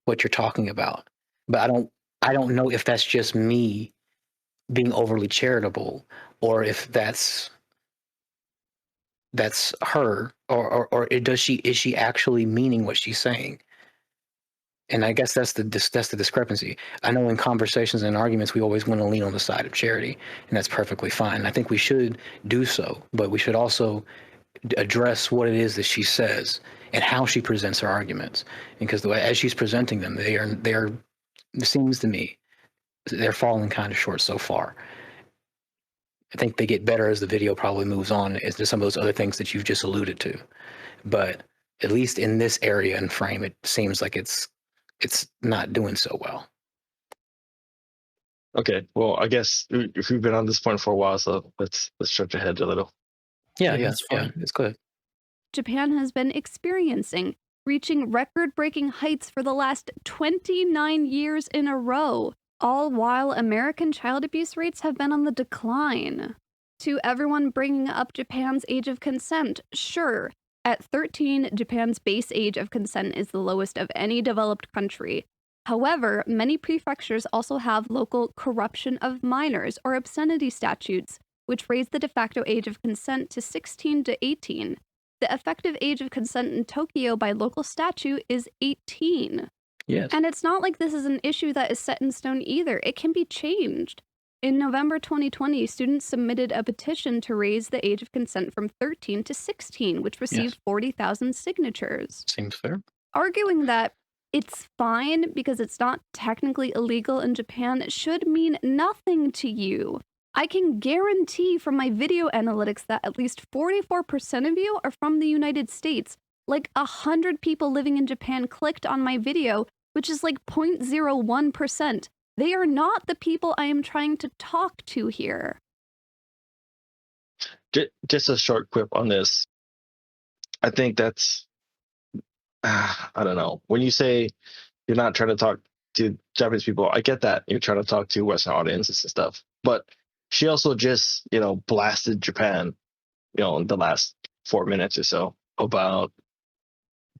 what you're talking about, but I don't know if that's just me being overly charitable, or if that's her, or is she actually meaning what she's saying? And I guess that's the discrepancy. I know in conversations and arguments we always want to lean on the side of charity, and that's perfectly fine. I think we should do so, but we should also address what it is that she says and how she presents her arguments, because the way as she's presenting them, they are it seems to me they're falling kind of short so far. I think they get better as the video probably moves on as to some of those other things that you've just alluded to. But at least in this area and frame, it seems like it's not doing so well. Okay, well, I guess we've been on this point for a while, so let's jump ahead a little. Yeah, that's fine. it's good. Japan has been experiencing, reaching record breaking heights for the last 29 years in a row, all while American child abuse rates have been on the decline. To everyone bringing up Japan's age of consent, sure. At 13, Japan's base age of consent is the lowest of any developed country. However, many prefectures also have local corruption of minors or obscenity statutes, which raise the de facto age of consent to 16 to 18. The effective age of consent in Tokyo by local statute is 18. Yes. And it's not like this is an issue that is set in stone either. It can be changed. In November 2020, students submitted a petition to raise the age of consent from 13 to 16, which received 40,000 signatures. Seems fair. Arguing that it's fine because it's not technically illegal in Japan should mean nothing to you. I can guarantee from my video analytics that at least 44% of you are from the United States. Like 100 people living in Japan clicked on my video, which is like 0.01%. They are not the people I am trying to talk to here. Just a short quip on this. I think that's, I don't know. When you say you're not trying to talk to Japanese people, I get that. You're trying to talk to Western audiences and stuff. But she also just, blasted Japan, in the last 4 minutes or so about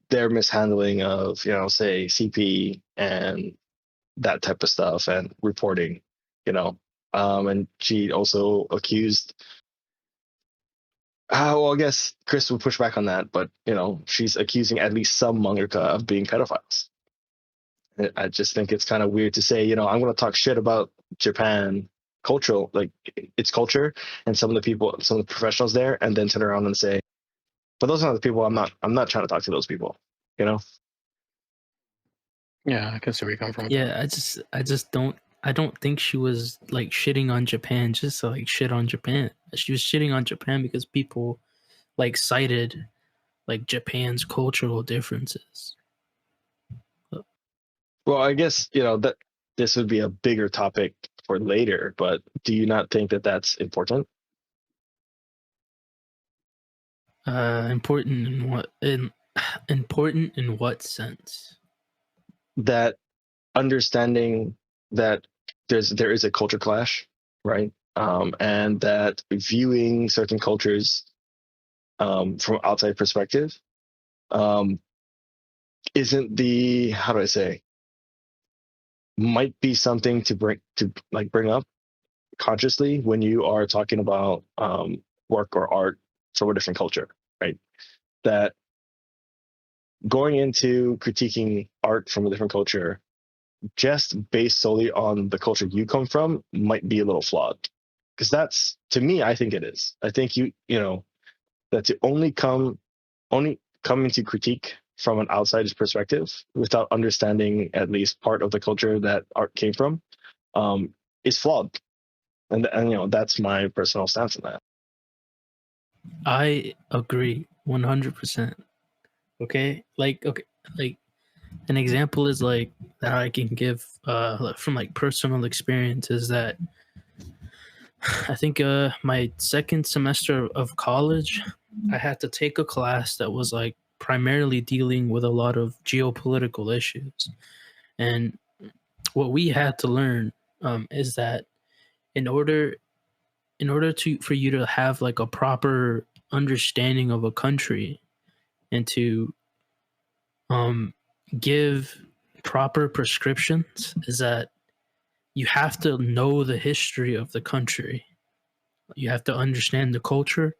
their mishandling of, say, CP and that type of stuff and reporting, and she also accused, well, I guess Chris would push back on that, but, she's accusing at least some mangaka of being pedophiles. I just think it's kind of weird to say, I'm going to talk shit about Japan cultural, like its culture and some of the professionals there, and then turn around and say, but those are not the people I'm not trying to talk to those people, Yeah, I can see where you're coming from. Yeah, I don't think she was like shitting on Japan just to like shit on Japan. She was shitting on Japan because people like cited like Japan's cultural differences. Well, I guess, that this would be a bigger topic for later, but do you not think that that's important? Important in what sense? That understanding that there is a culture clash, right? And that viewing certain cultures from outside perspective isn't the, how do I say, might be something to bring up consciously when you are talking about work or art from a different culture, right? That going into critiquing art from a different culture just based solely on the culture you come from might be a little flawed, because that's, to me, I think it is. I think that to only come into critique from an outsider's perspective without understanding at least part of the culture that art came from is flawed, and that's my personal stance on that. I agree 100%. Okay, like an example is like that I can give from like personal experience is that I think my second semester of college, I had to take a class that was like primarily dealing with a lot of geopolitical issues, and what we had to learn is that in order for you to have like a proper understanding of a country and to give proper prescriptions, is that you have to know the history of the country. You have to understand the culture.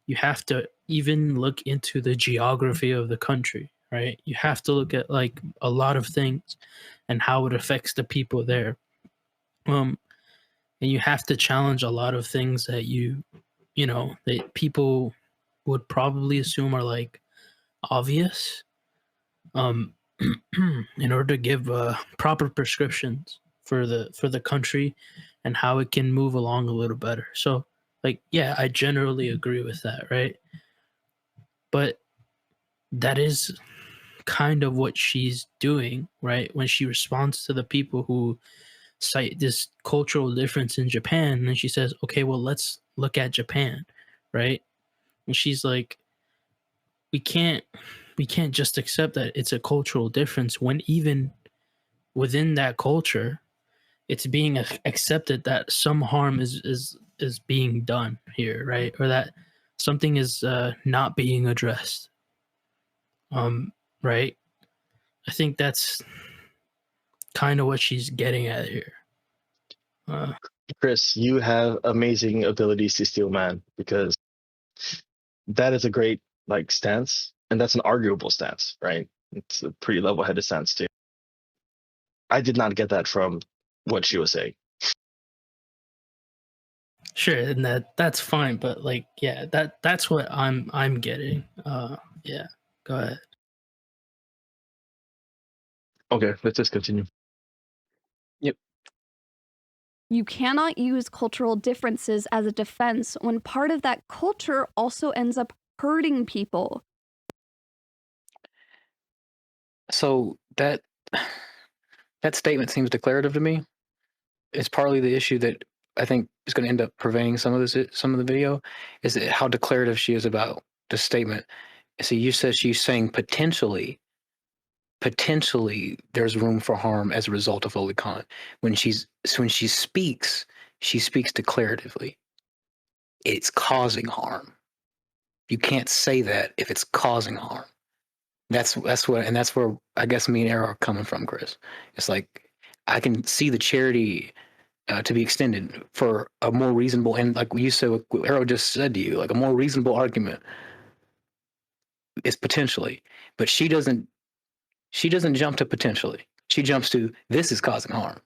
You have to even look into the geography of the country, right? You have to look at like a lot of things and how it affects the people there. And you have to challenge a lot of things that that people would probably assume are like obvious. In order to give proper prescriptions for the country and how it can move along a little better. So Like, yeah, I generally agree with that, right? But that is kind of what she's doing, right? When she responds to the people who cite this cultural difference in Japan, and she says, okay, well, let's look at Japan, right? And she's like, we can't just accept that it's a cultural difference when even within that culture it's being accepted that some harm is being done here, right? Or that something is not being addressed. Right? I think that's kind of what she's getting at here. Chris, you have amazing abilities to steal man, because that is a great like stance, and that's an arguable stance, right? It's a pretty level-headed stance too. I did not get that from what she was saying. Sure, and that's fine, but like, yeah, that's what I'm getting. Yeah, go ahead. Okay, let's just continue. You cannot use cultural differences as a defense when part of that culture also ends up hurting people. So that statement seems declarative to me. It's partly the issue that I think is going to end up pervading some of the video, is that how declarative she is about the statement. So you said she's saying potentially there's room for harm as a result of holy con. When she speaks declaratively. It's causing harm. You can't say that if it's causing harm. That's where I guess me and Arrow are coming from, Chris. It's like I can see the charity to be extended for a more reasonable, and like you said, what Arrow just said to you, like a more reasonable argument is potentially, but she doesn't jump to potentially. She jumps to this is causing harm.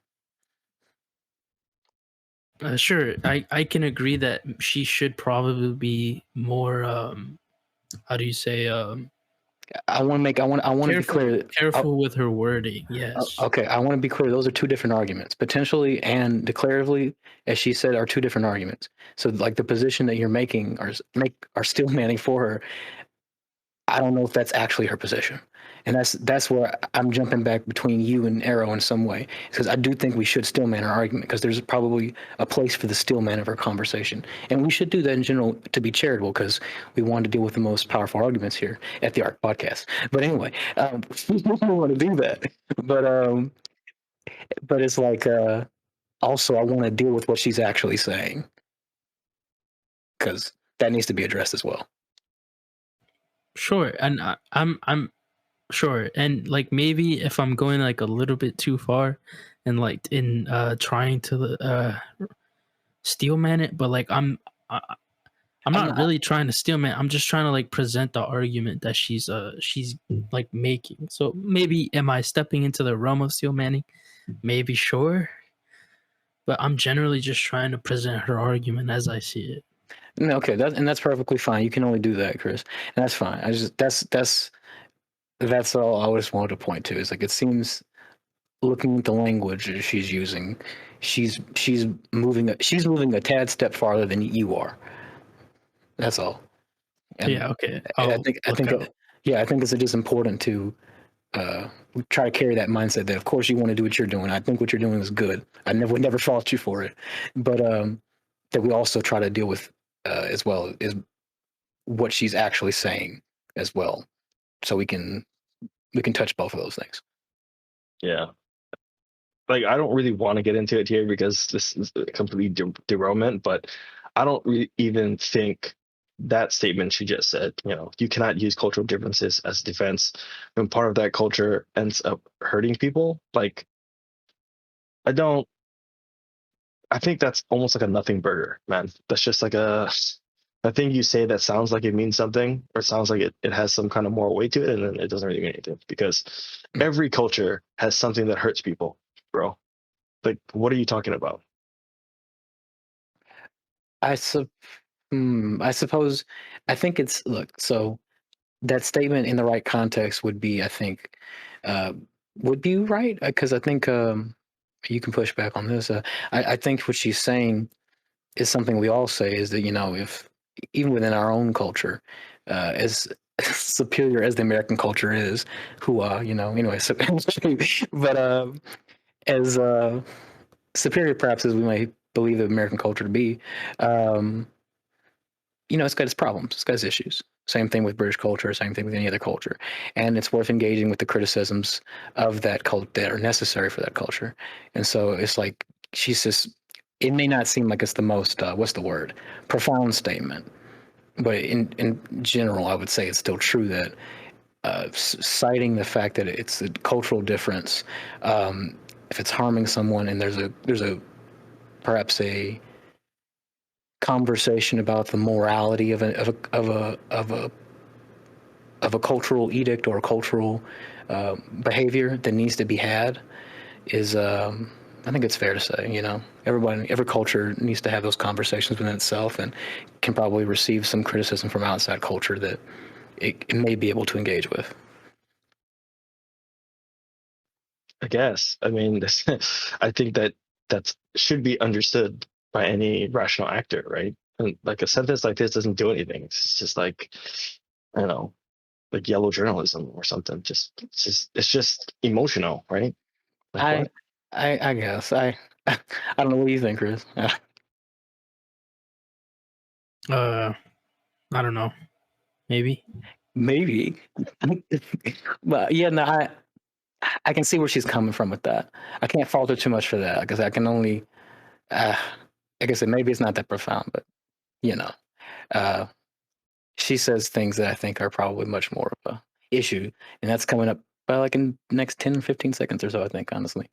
Sure, I can agree that she should probably be more. How do you say? I want to be clear. Careful with her wording. Yes. Okay, I want to be clear. Those are two different arguments. Potentially and declaratively, as she said, are two different arguments. So, like the position that you're making are still manning for her. I don't know if that's actually her position, and that's where I'm jumping back between you and Arrow in some way, because I do think we should still man our argument, because there's probably a place for the still man of our conversation, and we should do that in general to be charitable, because we want to deal with the most powerful arguments here at the ARC podcast. But anyway, we want to do that, but it's like also I want to deal with what she's actually saying, because that needs to be addressed as well. Sure, and I'm sure, and like maybe if I'm going like a little bit too far, and like in trying to steel man it, but like I'm not really trying to steel man. I'm just trying to like present the argument that she's like making. So maybe am I stepping into the realm of steel manning? Maybe, sure, but I'm generally just trying to present her argument as I see it. No, okay, that's perfectly fine. You can only do that, Chris, and that's fine. I just that's all I just wanted to point to. Is like it seems, looking at the language she's using, she's moving a tad step farther than you are. That's all. And, yeah. Okay. I think it's just important to try to carry that mindset that of course you want to do what you're doing. I think what you're doing is good. I would never fault you for it, but that we also try to deal with as well is what she's actually saying as well, so we can touch both of those things. Yeah. Like, I don't really want to get into it here because this is a complete derailment, but I don't even think that statement she just said, you cannot use cultural differences as defense when part of that culture ends up hurting people. Like, I think that's almost like a nothing burger, man. That's just like a thing you say that sounds like it means something, or sounds like it has some kind of moral weight to it, and then it doesn't really mean anything, because every culture has something that hurts people, bro. Like, what are you talking about? I suppose, I think it's, look, so that statement in the right context would be, I think, would be right, because I think you can push back on this. I think what she's saying is something we all say, is that, if even within our own culture, as superior as the American culture is, anyway, so, but as superior perhaps as we may believe the American culture to be, um, it's got its problems, it's got its issues. Same thing with British culture, same thing with any other culture. And it's worth engaging with the criticisms of that cult that are necessary for that culture. And so it's like, she's just, it may not seem like it's the most, what's the word, profound statement, but in general, I would say it's still true that citing the fact that it's a cultural difference, if it's harming someone and there's a perhaps a conversation about the morality of a cultural edict or a cultural behavior that needs to be had, is I think it's fair to say, every culture needs to have those conversations within itself, and can probably receive some criticism from outside culture that it may be able to engage with. I guess. I mean, I think that should be understood by any rational actor, right? And like a sentence like this doesn't do anything. It's just like, I don't know, like yellow journalism or something. It's just emotional, right? Like what? I guess I don't know. What do you think, Chris? I don't know. Maybe. Maybe, but yeah, no, I can see where she's coming from with that. I can't fault her too much for that, because I can only, like I said, maybe it's not that profound, but uh, she says things that I think are probably much more of a issue, and that's coming up by like in the next 10, 15 seconds or so, I think, honestly.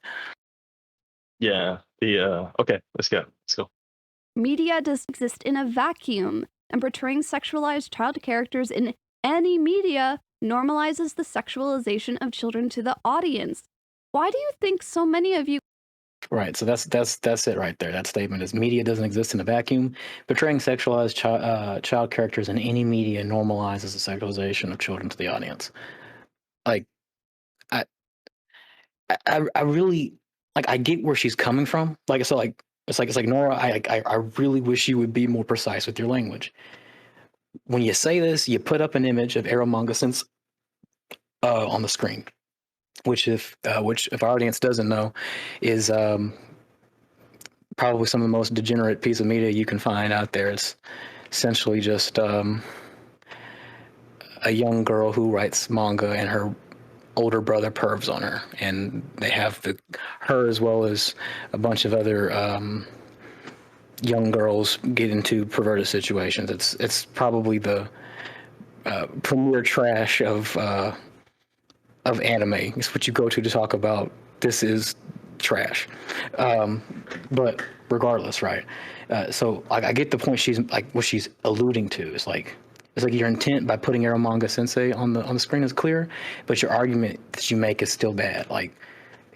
Yeah. Okay, let's go. Media does exist in a vacuum, and portraying sexualized child characters in any media normalizes the sexualization of children to the audience. Why do you think so many of you? Right. So that's it right there. That statement is: media doesn't exist in a vacuum. Portraying sexualized child characters in any media normalizes the sexualization of children to the audience. Like, I I really, like, I get where she's coming from. Like, so like it's like Nora, I really wish you would be more precise with your language. When you say this, you put up an image of Eromanga Sense on the screen, which if our audience doesn't know, is probably some of the most degenerate piece of media you can find out there. It's essentially just a young girl who writes manga, and her older brother pervs on her, and they have her as well as a bunch of other young girls get into perverted situations. It's probably the premier trash of anime. It's what you go to talk about. This is trash. But regardless, right? So I get the point. She's like, what she's alluding to is like, it's like your intent by putting Eromanga Sensei on the screen is clear, but your argument that you make is still bad. Like,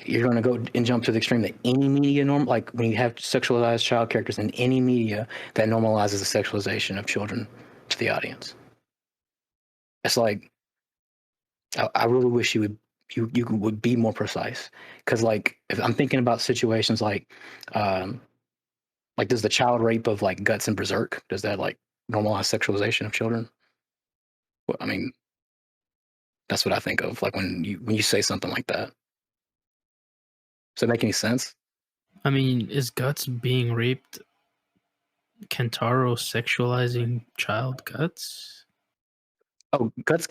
you're going to go and jump to the extreme that any media like when you have sexualized child characters in any media, that normalizes the sexualization of children to the audience. It's like, I really wish you would be more precise, because like, if I'm thinking about situations like does the child rape of like Guts and Berserk, does that like normalize sexualization of children? Well, I mean, that's what I think of, like when you say something like that. Does that make any sense? I mean, is Guts being raped Kentaro sexualizing child Guts? Oh, Guts.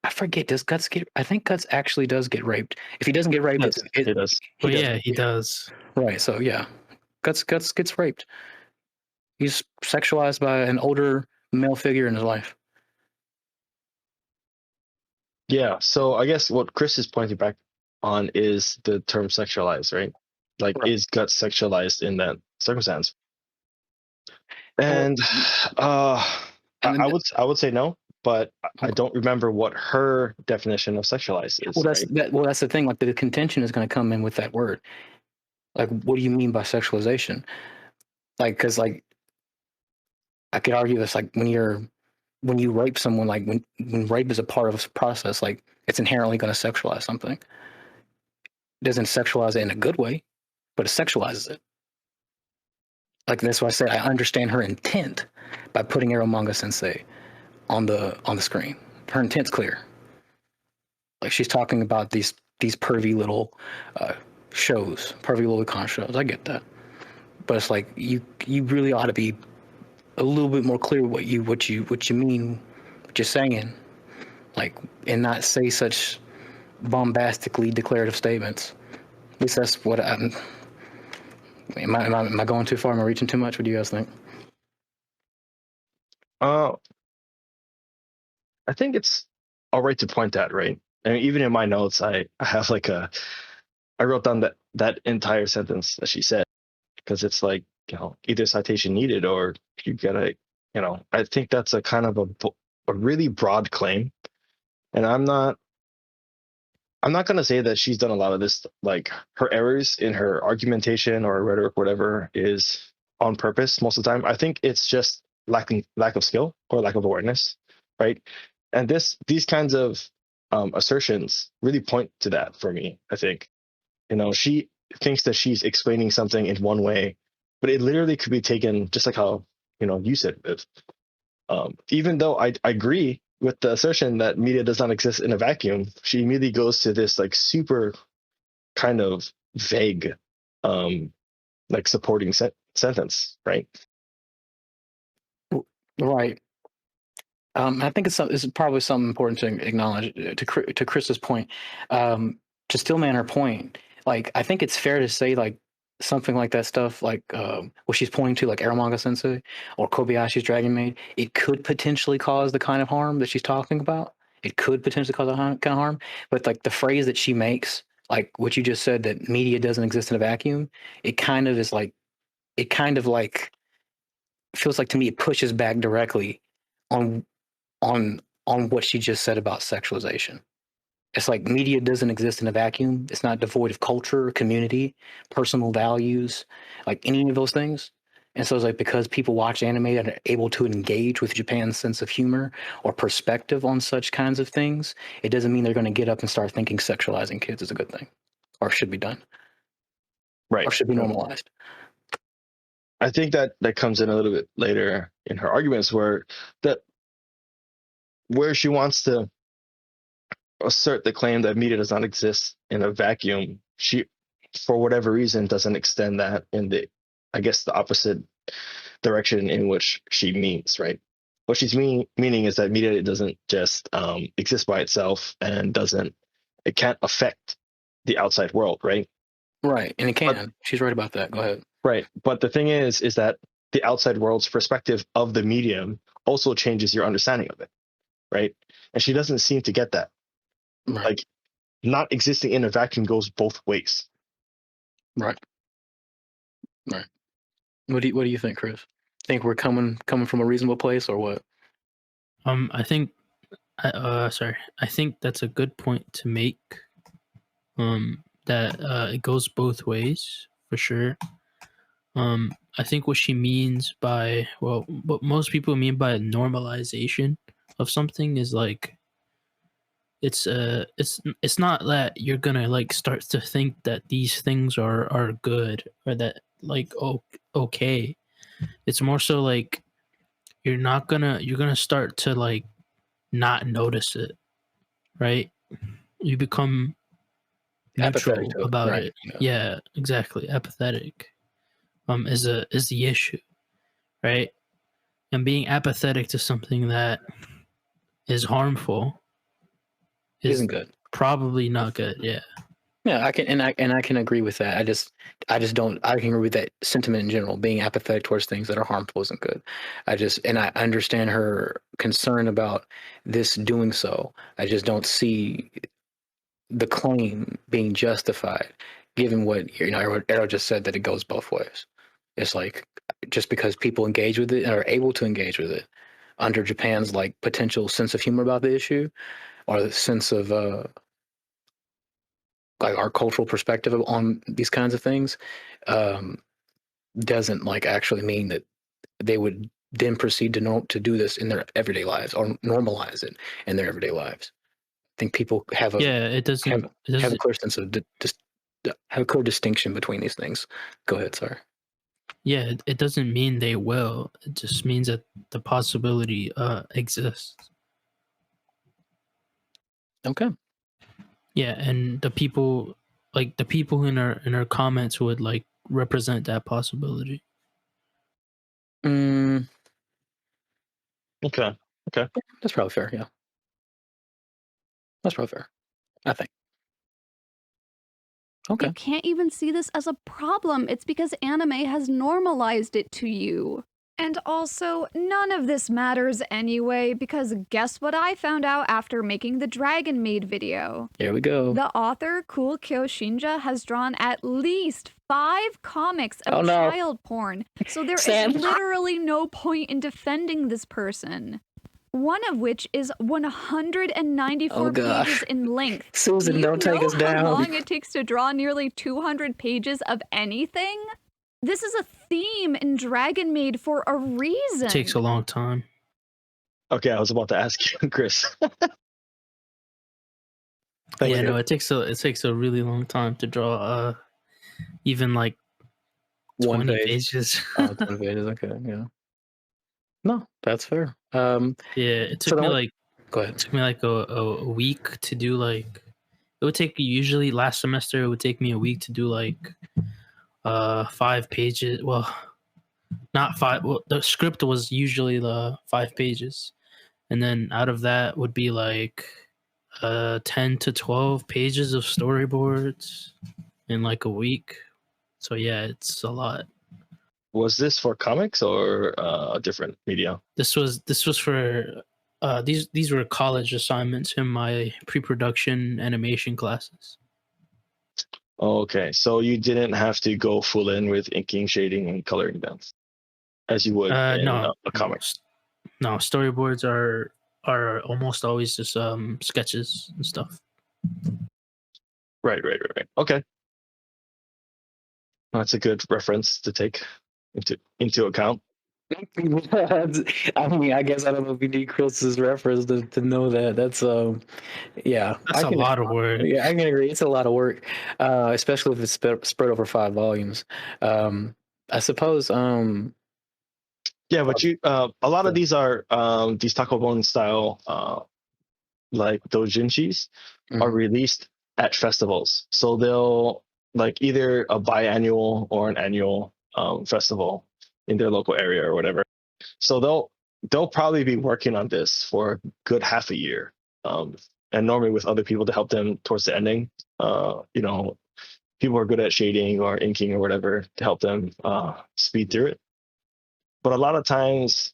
I forget. Does Guts get? I think Guts actually does get raped. If he doesn't get raped, Yes, he does. He does. Right. So yeah, Guts gets raped. He's sexualized by an older male figure in his life. Yeah. So I guess what Chris is pointing back on is the term sexualized, right? Like, Right. is Guts sexualized in that circumstance? And I would say no, but I don't remember what her definition of sexualized is. Well, that's the thing. Like, the contention is going to come in with that word. Like, what do you mean by sexualization? Like, because like, I could argue this, like, when you rape someone, like when rape is a part of a process, like, it's inherently going to sexualize something. It doesn't sexualize it in a good way. but it sexualizes it. Like that's why I said I understand her intent by putting Eromanga Sensei on the screen. Her intent's clear. Like she's talking about these pervy little shows, pervy little con shows. I get that, but it's like you really ought to be a little bit more clear what you mean, what you're saying, like, and not say such bombastically declarative statements. At least that's what I'm. Am I going too far? Am I reaching too much? What do you guys think? I think it's all right to point that, right? I mean, even in my notes, I have like I wrote down that entire sentence that she said, because it's like, either citation needed or you gotta, I think that's a kind of a really broad claim, and I'm not going to say that she's done a lot of this, like her errors in her argumentation or rhetoric, whatever, is on purpose most of the time. I think it's just lack of skill or lack of awareness, right? And these kinds of assertions really point to that for me. I think, she thinks that she's explaining something in one way, but it literally could be taken just like how, you said, Viv. Even though I agree with the assertion that media does not exist in a vacuum, she immediately goes to this like super kind of vague, like supporting sentence, right? Right. I think it's probably something important to acknowledge. To Chris's point, to Stillman her point, like I think it's fair to say like something like that stuff, like what she's pointing to, like Eromanga Sensei or Kobayashi's Dragon Maid, it could potentially cause the kind of harm that she's talking about. It could potentially cause a kind of harm, but like the phrase that she makes, like what you just said, that media doesn't exist in a vacuum, it kind of is like, it kind of like feels like to me it pushes back directly on what she just said about sexualization. It's like media doesn't exist in a vacuum. It's not devoid of culture, community, personal values, like any of those things. And so it's like because people watch anime and are able to engage with Japan's sense of humor or perspective on such kinds of things, it doesn't mean they're going to get up and start thinking sexualizing kids is a good thing or should be done. Right. Or should be normalized. I think that comes in a little bit later in her arguments where she wants to assert the claim that media does not exist in a vacuum. She, for whatever reason, doesn't extend that in the opposite direction in which she means, right? What she's meaning is that media doesn't just exist by itself and it can't affect the outside world, right? Right, and it can. She's right about that. Go ahead. Right, but the thing is that the outside world's perspective of the medium also changes your understanding of it, right? And she doesn't seem to get that. Right. Like, not existing in a vacuum goes both ways. Right. What do you think, Chris? Think we're coming from a reasonable place or what? I think that's a good point to make. That it goes both ways for sure. I think what she means by, what most people mean by normalization of something is like it's not that you're gonna like start to think that these things are good or that like okay. It's more so like you're gonna start to like not notice it, right? You become neutral Apathetic to it, about right, it. yeah. Yeah, exactly. Apathetic is the issue, right? And being apathetic to something that is harmful Isn't good. Probably not good. Yeah. Yeah, I can agree with that. I just don't. I can agree with that sentiment in general. Being apathetic towards things that are harmful isn't good. I understand her concern about this doing so. I just don't see the claim being justified, given what Arrow just said, that it goes both ways. It's like just because people engage with it and are able to engage with it under Japan's like potential sense of humor about the issue, or the sense of like our cultural perspective on these kinds of things, doesn't like actually mean that they would then proceed to do this in their everyday lives or normalize it in their everyday lives. I think people have a it doesn't have a clear sense of have a clear distinction between these things. Go ahead, sorry. Yeah, it doesn't mean they will. It just means that the possibility exists. Okay. Yeah, and the people in our comments would like represent that possibility. Mm, Okay. that's probably fair. Yeah, that's probably fair, I think. Okay. You can't even see this as a problem. It's because anime has normalized it to you. And also, none of this matters anyway, because guess what I found out after making the Dragon Maid video? Here we go. The author, Cool Kyo Shinja, has drawn at least 5 comics of Oh, no. child porn, so there is Sam. literally no point in defending this person. One of which is 194 Oh, gosh. pages in length. Susan, Do you don't take know us down. how long it takes to draw nearly 200 pages of anything? This is a theme in Dragon Maid for a reason. It takes a long time. Okay, I was about to ask you, Chris. Thank Yeah, you. no, it takes a really long time to draw even like 20 pages. 20 pages. Okay, yeah. No, that's fair. Yeah, it took me like Go ahead. it took me like a week to do like. It would take usually last semester. It would take me a week to do like 5 pages. Well, not 5. Well, the script was usually the 5 pages, and then out of that would be like 10 to 12 pages of storyboards in like a week. So yeah, it's a lot. Was this for comics or a different media? This was for these were college assignments in my pre-production animation classes. Okay, so you didn't have to go full in with inking, shading, and coloring them, as you would in a comic. No, storyboards are almost always just sketches and stuff. Right. Okay, that's a good reference to take into account. I mean, I guess I don't know if you need Chris's reference to know that. That's yeah. That's a lot of work. Yeah, I can agree. It's a lot of work, especially if it's spread over 5 volumes. I suppose. Yeah, but a lot of these are these Takobon style like doujinshis are released at festivals, so they'll like either a biannual or an annual festival in their local area or whatever. So they'll probably be working on this for a good half a year, and normally with other people to help them towards the ending. You know, people are good at shading or inking or whatever to help them speed through it. But a lot of times,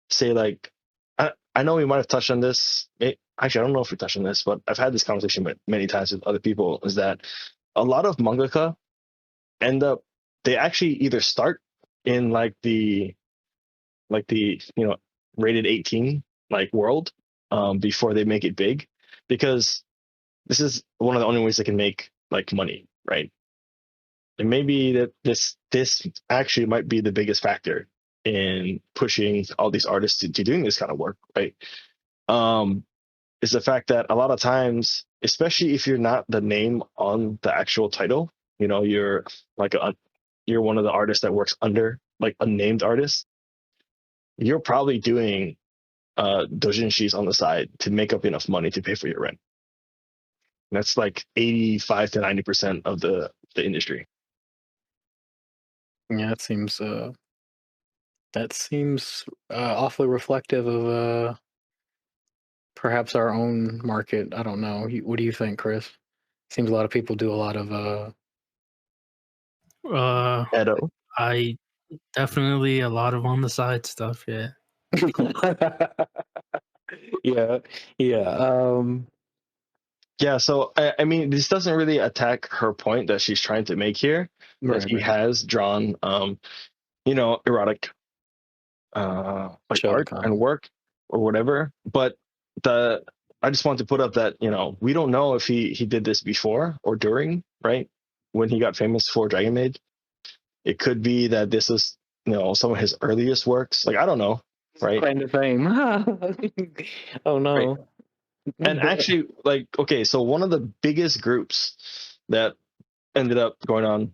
say like, I know we might have touched on this. Actually, I don't know if we touched on this, but I've had this conversation many times with other people. Is that a lot of mangaka they actually either start in like the rated 18 like world before they make it big, because this is one of the only ways they can make like money, right? And maybe that this actually might be the biggest factor in pushing all these artists to doing this kind of work, right? Is the fact that a lot of times, especially if you're not the name on the actual title, you're like you're one of the artists that works under like unnamed artists, you're probably doing doujinshis on the side to make up enough money to pay for your rent. And that's like 85 to 90% of the industry. Yeah, that seems awfully reflective of perhaps our own market. I don't know. What do you think, Chris? Seems a lot of people do a lot of Edo. I definitely a lot of on the side stuff. Yeah. yeah. Yeah, so I mean, this doesn't really attack her point that she's trying to make here. That he has drawn, erotic, like art and work or whatever. But I just want to put up that we don't know if he did this before or during, right, when he got famous for Dragon Maid. It could be that this is some of his earliest works. Like, I don't know, right? Claim to fame. Oh no. Right. And actually, like, okay, so one of the biggest groups that ended up going on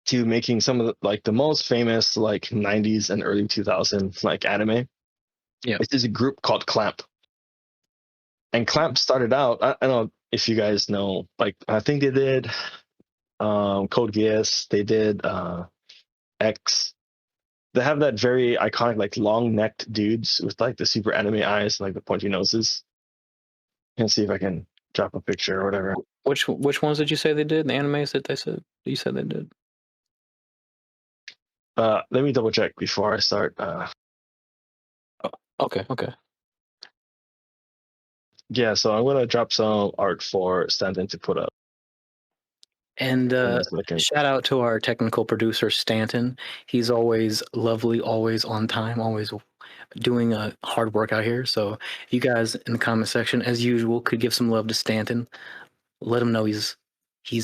to making some of the most famous 90s and early 2000s anime. Yeah. It's this group called Clamp. And Clamp started out, I don't know if you guys know, I think they did Code Geass, they did X. They have that very iconic long-necked dudes with the super anime eyes and the pointy noses. Let's see if I can drop a picture or whatever. Which ones did you say they did? The animes that you said they did? Let me double check before I start. Okay. Yeah, so I'm gonna drop some art for Stanton to put up. And shout out to our technical producer Stanton. He's always lovely, always on time, always doing hard work out here. So if you guys in the comment section, as usual, could give some love to Stanton, let him know he's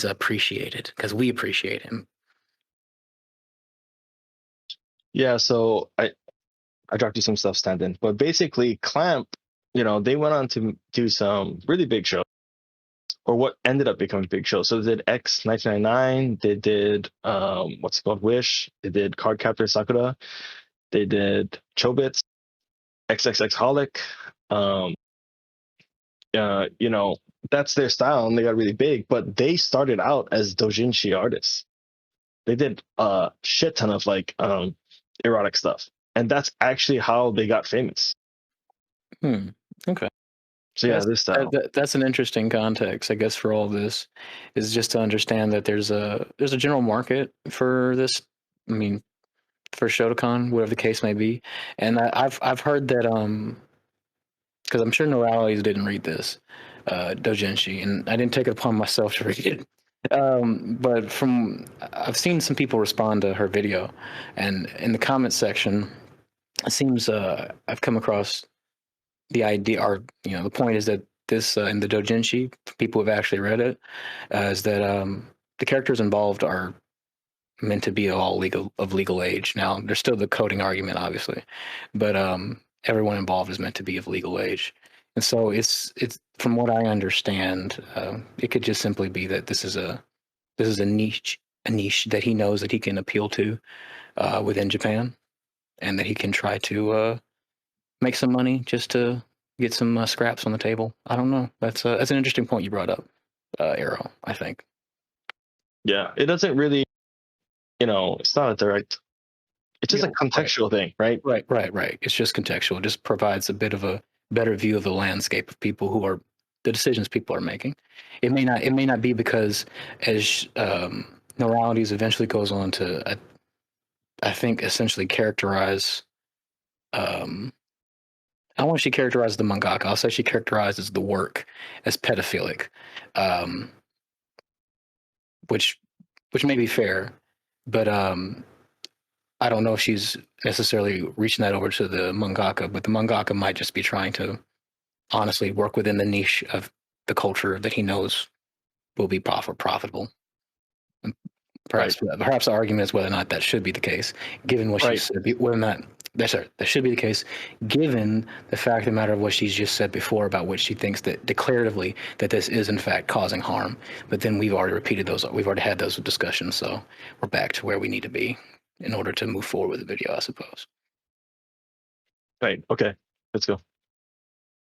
appreciated, because we appreciate him. Yeah, so I dropped you some stuff, Stanton. But basically, Clamp, they went on to do some really big shows, or what ended up becoming big shows. So they did X 1999. They did what's it called, Wish. They did Cardcaptor Sakura. They did Chobits, XXX Holic. That's their style, and they got really big. But they started out as doujinshi artists. They did a shit ton of erotic stuff, and that's actually how they got famous. Okay. So yeah, this style. That's an interesting context, I guess, for all this, is just to understand that there's a general market for this. I mean, for Shotokan, whatever the case may be, and I've heard that because I'm sure Noralities didn't read this doujinshi, and I didn't take it upon myself to read it. But I've seen some people respond to her video, and in the comment section, it seems I've come across the idea, or the point is that this in the doujinshi, people who have actually read it, is that the characters involved are meant to be all legal age. Now, there's still the coding argument, obviously, but everyone involved is meant to be of legal age. And so it's from what I understand, it could just simply be that this is a niche that he knows that he can appeal to within Japan, and that he can try to make some money just to get some scraps on the table. I don't know. That's an interesting point you brought up, Arrow, I think. Yeah, it doesn't really, it's not a direct. It's just a contextual thing, right? Right. It's just contextual. It just provides a bit of a better view of the landscape of people who are the decisions people are making. It may not be because, as Noralities eventually goes on to, I think, essentially characterize. I don't want she characterizes the mangaka. I'll say she characterizes the work as pedophilic, which may be fair, but I don't know if she's necessarily reaching that over to the mangaka, but the mangaka might just be trying to honestly work within the niche of the culture that he knows will be profitable. And perhaps the argument is whether or not that should be the case, given what she said. Whether or not that should be the case, given the fact of the matter of what she's just said before about what she thinks that declaratively that this is in fact causing harm. But then we've already repeated those. We've already had those discussions, so we're back to where we need to be in order to move forward with the video, I suppose. Right. Okay. Let's go.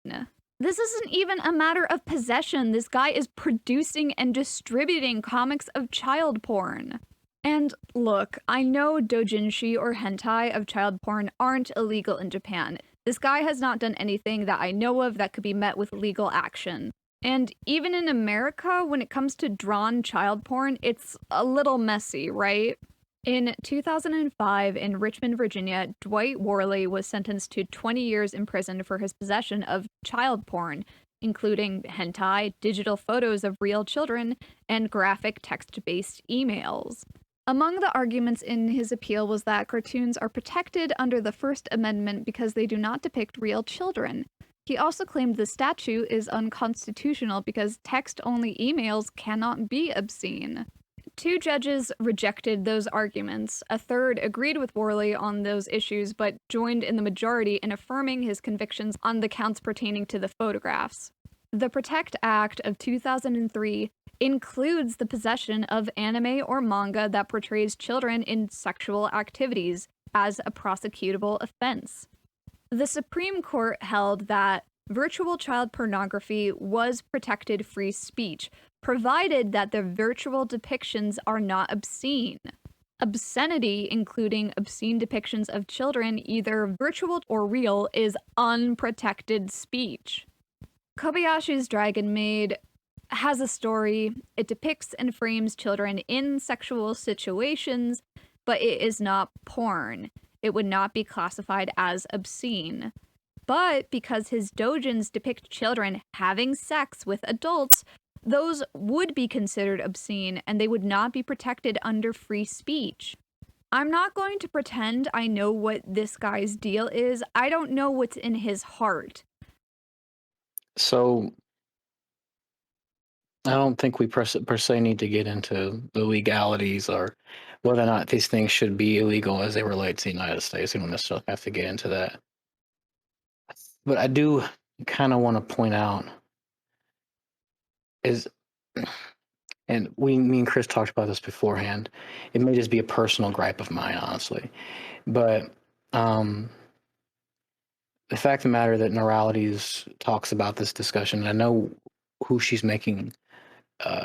No. This isn't even a matter of possession. This guy is producing and distributing comics of child porn. And look, I know doujinshi or hentai of child porn aren't illegal in Japan. This guy has not done anything that I know of that could be met with legal action. And even in America, when it comes to drawn child porn, it's a little messy, right? In 2005, in Richmond, Virginia, Dwight Worley was sentenced to 20 years in prison for his possession of child porn, including hentai, digital photos of real children, and graphic text-based emails. Among the arguments in his appeal was that cartoons are protected under the First Amendment because they do not depict real children. He also claimed the statute is unconstitutional because text-only emails cannot be obscene. 2 judges rejected those arguments. A third agreed with Worley on those issues, but joined in the majority in affirming his convictions on the counts pertaining to the photographs. The Protect Act of 2003 includes the possession of anime or manga that portrays children in sexual activities as a prosecutable offense. The Supreme Court held that virtual child pornography was protected free speech, provided that the virtual depictions are not obscene. Obscenity, including obscene depictions of children, either virtual or real, is unprotected speech. Kobayashi's Dragon Maid has a story. It depicts and frames children in sexual situations, but it is not porn. It would not be classified as obscene. But because his doujins depict children having sex with adults, those would be considered obscene and they would not be protected under free speech. I'm not going to pretend I know what this guy's deal is. I don't know what's in his heart. So I don't think we per se need to get into the legalities or whether or not these things should be illegal as they relate to the United States. We don't necessarily have to get into that. But I do kind of want to point out is, and me and Chris talked about this beforehand. It may just be a personal gripe of mine, honestly, but the fact of the matter that Noralities talks about this discussion, and I know who she's making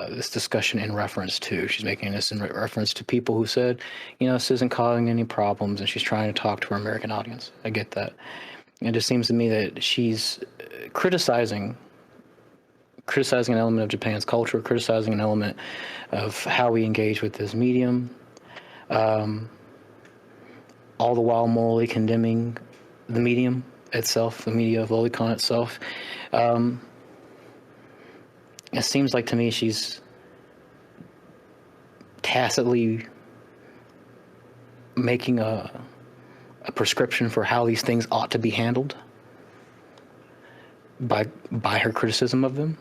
this discussion in reference to. She's making this in reference to people who said, this isn't causing any problems, and she's trying to talk to her American audience. I get that. It just seems to me that she's criticizing an element of Japan's culture, criticizing an element of how we engage with this medium, all the while morally condemning the medium itself, the media of lolicon itself. It seems like to me she's tacitly making a prescription for how these things ought to be handled by her criticism of them.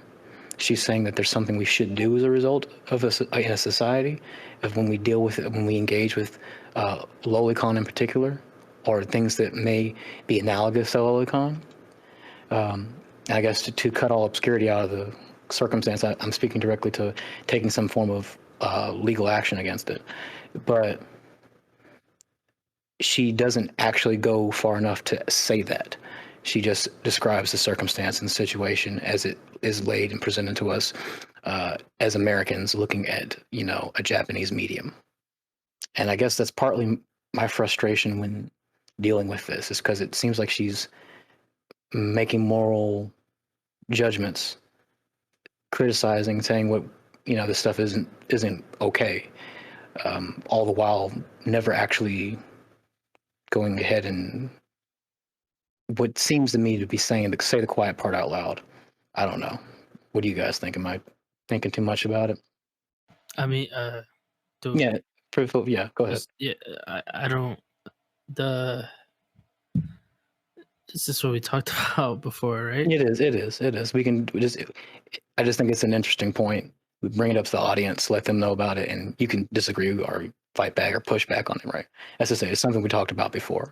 She's saying that there's something we should do as a result of in a society, of when we deal with it, when we engage with lolicon in particular, or things that may be analogous to lolicon. I guess to cut all obscurity out of the circumstance, I'm speaking directly to taking some form of legal action against it. But she doesn't actually go far enough to say that. She just describes the circumstance and the situation as it is laid and presented to us as Americans looking at, a Japanese medium. And I guess that's partly my frustration when dealing with this, is because it seems like she's making moral judgments, criticizing, saying what, this stuff isn't okay, all the while never actually going ahead and what seems to me to be saying, say the quiet part out loud. I don't know. What do you guys think? Am I thinking too much about it? I mean, Go ahead. Yeah, I don't. This is what we talked about before, right? It is. I just think it's an interesting point. We bring it up to the audience, let them know about it, and you can disagree or fight back or push back on it, right? As I say, it's something we talked about before,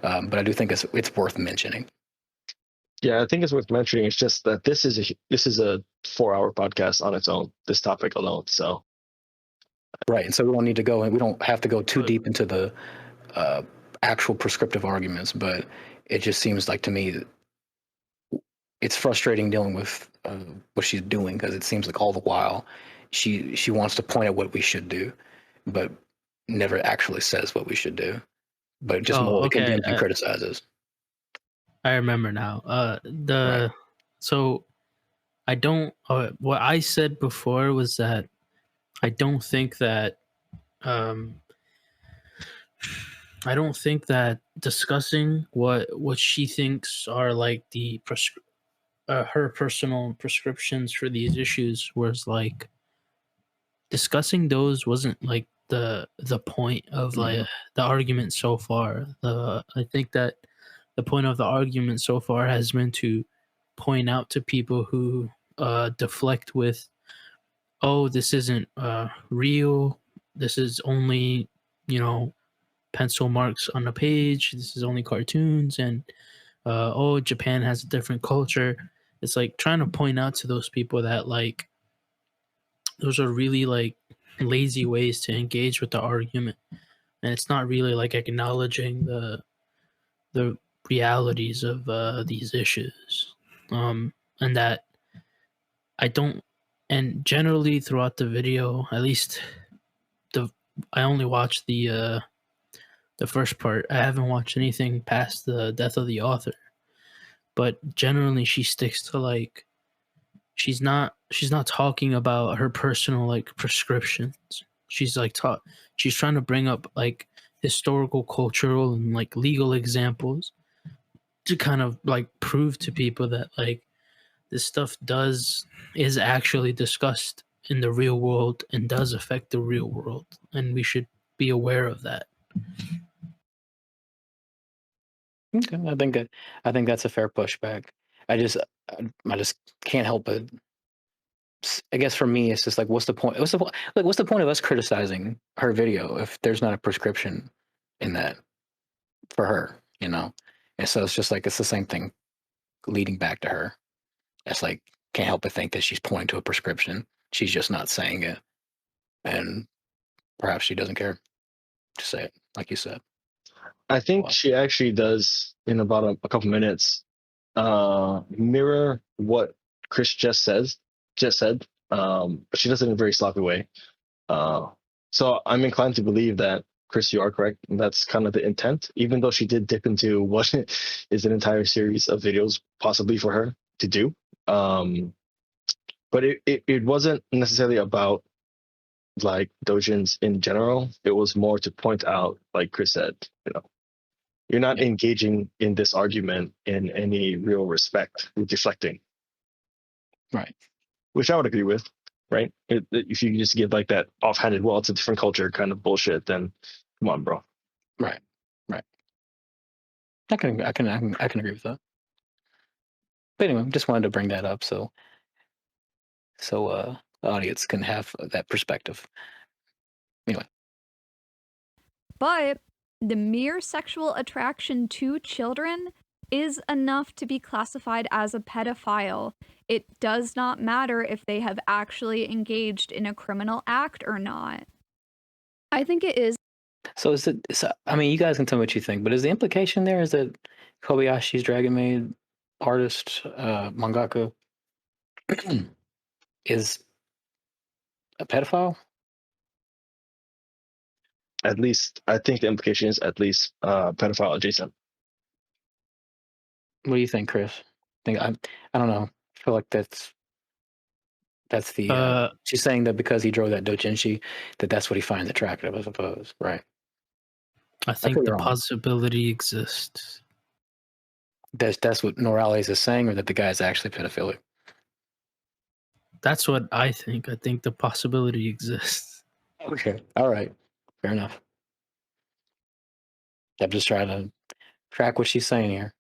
but I do think it's worth mentioning. Yeah, I think it's worth mentioning. It's just that this is a 4-hour podcast on its own, this topic alone. So, right, and so we don't need to go, and we don't have to go too deep into the actual prescriptive arguments, but it just seems like to me it's frustrating dealing with what she's doing, because it seems like all the while she wants to point out what we should do, but never actually says what we should do, but just more condemns and criticizes. I remember now. Right. So I don't. What I said before was that I don't think that discussing what she thinks are like the her personal prescriptions for these issues was like discussing those wasn't like the point of like the argument so far. I think that the point of the argument so far has been to point out to people who deflect with, oh, this isn't real, this is only pencil marks on a page, this is only cartoons, and oh, Japan has a different culture. it's like trying to point out to those people that like those are really like lazy ways to engage with the argument, and it's not really like acknowledging the realities of these issues, and that I don't. And generally throughout the video, at least the I only watched the first part. I haven't watched anything past the death of the author. But generally she sticks to like she's not talking about her personal like prescriptions. She's like she's trying to bring up like historical, cultural, and like legal examples to kind of like prove to people that like this stuff is actually discussed in the real world and does affect the real world, and we should be aware of that. Okay, I think that's a fair pushback. I just can't help but. I guess for me, it's just like, what's the point? What's the point of us criticizing her video if there's not a prescription in that for her, you know? And so it's just like it's the same thing leading back to her. It's like can't help but think that she's pointing to a prescription. She's just not saying it, and perhaps she doesn't care to say it, like you said. I think she actually does in about a couple minutes mirror what Chris just said, but she does it in a very sloppy way. So I'm inclined to believe that, Chris, you are correct. That's kind of the intent, even though she did dip into what is an entire series of videos possibly for her to do. But it wasn't necessarily about like doujins in general. It was more to point out, like Chris said, you're not engaging in this argument in any real respect. You're deflecting. Right. Which I would agree with, right? If you just give like that offhanded, well, it's a different culture kind of bullshit, then come on, bro. Right. I can agree with that. But anyway, just wanted to bring that up so the audience can have that perspective. Anyway. But the mere sexual attraction to children is enough to be classified as a pedophile. It does not matter if they have actually engaged in a criminal act or not. I think it is. So I mean, you guys can tell me what you think, but is the implication there is that Kobayashi's Dragon Maid artist, mangaka, is a pedophile? At least, I think the implication is at least pedophile adjacent. What do you think, Chris? I don't know. I feel like that's the she's saying that because he drew that doujinshi, that's what he finds attractive, I suppose, right? I think the possibility exists. That's what Noralities is saying, or that the guy is actually pedophilic? That's what I think. I think the possibility exists. Okay. All right. Fair enough. I'm just trying to track what she's saying here.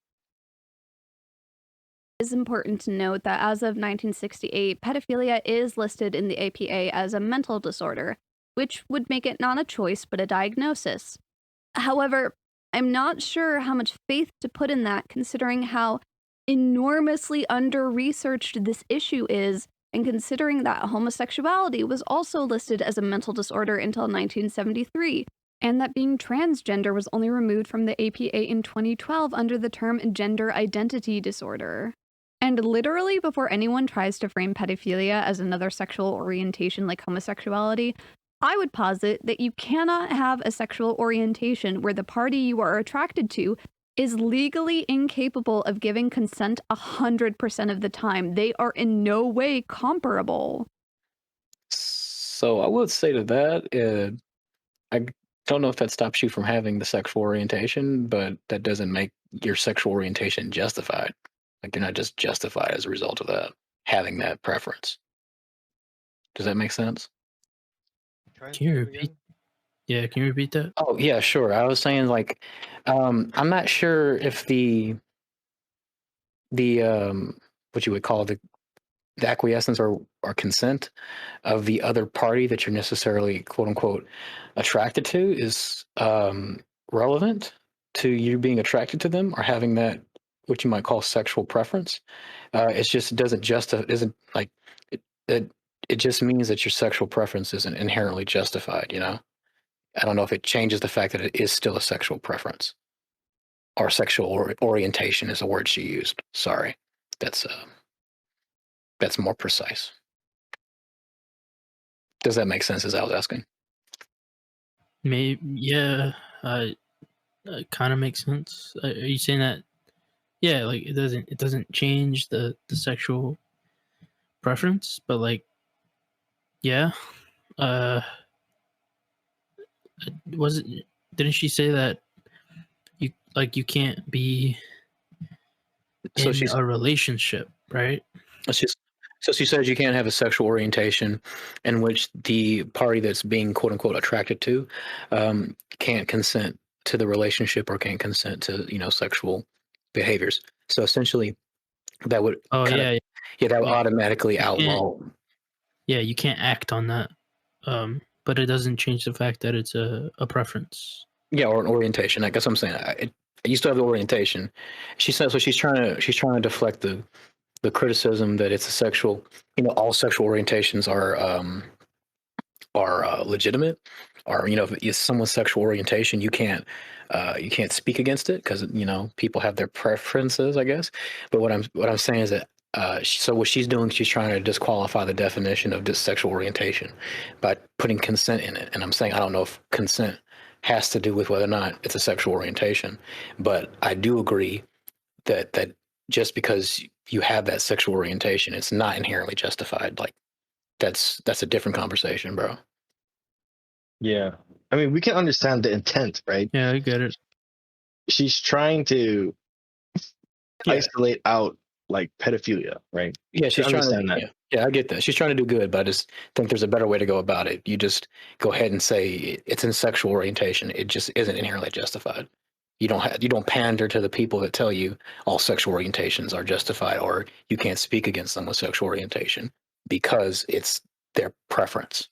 It is important to note that as of 1968, pedophilia is listed in the APA as a mental disorder, which would make it not a choice but a diagnosis. However, I'm not sure how much faith to put in that, considering how enormously under-researched this issue is, and considering that homosexuality was also listed as a mental disorder until 1973, and that being transgender was only removed from the APA in 2012 under the term gender identity disorder. And literally before anyone tries to frame pedophilia as another sexual orientation like homosexuality, I would posit that you cannot have a sexual orientation where the party you are attracted to is legally incapable of giving consent 100% of the time. They are in no way comparable. So I would say to that, I don't know if that stops you from having the sexual orientation, but that doesn't make your sexual orientation justified. Like, you're not just justified as a result of that, having that preference. Does that make sense? Can you repeat? Yeah, can you repeat that? Oh, yeah, sure. I was saying, like, I'm not sure if the what you would call the acquiescence or consent of the other party that you're necessarily, quote unquote, attracted to is relevant to you being attracted to them or having that what you might call sexual preference. It's just it doesn't isn't like it, it. It just means that your sexual preference isn't inherently justified. You know, I don't know if it changes the fact that it is still a sexual preference or sexual orientation is a word she used. Sorry, that's more precise. Does that make sense? As I was asking. Maybe, yeah. It kind of makes sense. Are you saying that? Yeah, like it doesn't change the sexual preference, but like, yeah. Uh, was it? Didn't she say that you can't be So in she's a relationship, right? she's so she says you can't have a sexual orientation in which the party that's being quote unquote attracted to can't consent to the relationship or can't consent to sexual behaviors. So essentially, that would Oh kind of yeah, that would you, automatically you can't. outlaw. Yeah, you can't act on that. But it doesn't change the fact that it's a preference. Yeah, or an orientation. I guess I'm saying I used to have the orientation. She says so. She's trying to deflect the criticism that it's a sexual. All sexual orientations are legitimate, or if it's someone's sexual orientation, you can't speak against it because people have their preferences, I guess. But what I'm saying is that so what she's doing, she's trying to disqualify the definition of sexual orientation by putting consent in it. And I'm saying I don't know if consent has to do with whether or not it's a sexual orientation, but I do agree that just because you have that sexual orientation, it's not inherently justified. Like that's a different conversation, bro. Yeah. I mean, we can understand the intent, right? Yeah, I get it. She's trying to Yeah. isolate out like pedophilia, right? Yeah, I she's trying to. understand that. Yeah, I get that. She's trying to do good, but I just think there's a better way to go about it. You just go ahead and say it's in sexual orientation. It just isn't inherently justified. You don't pander to the people that tell you all sexual orientations are justified, or you can't speak against someone's sexual orientation because it's their preference.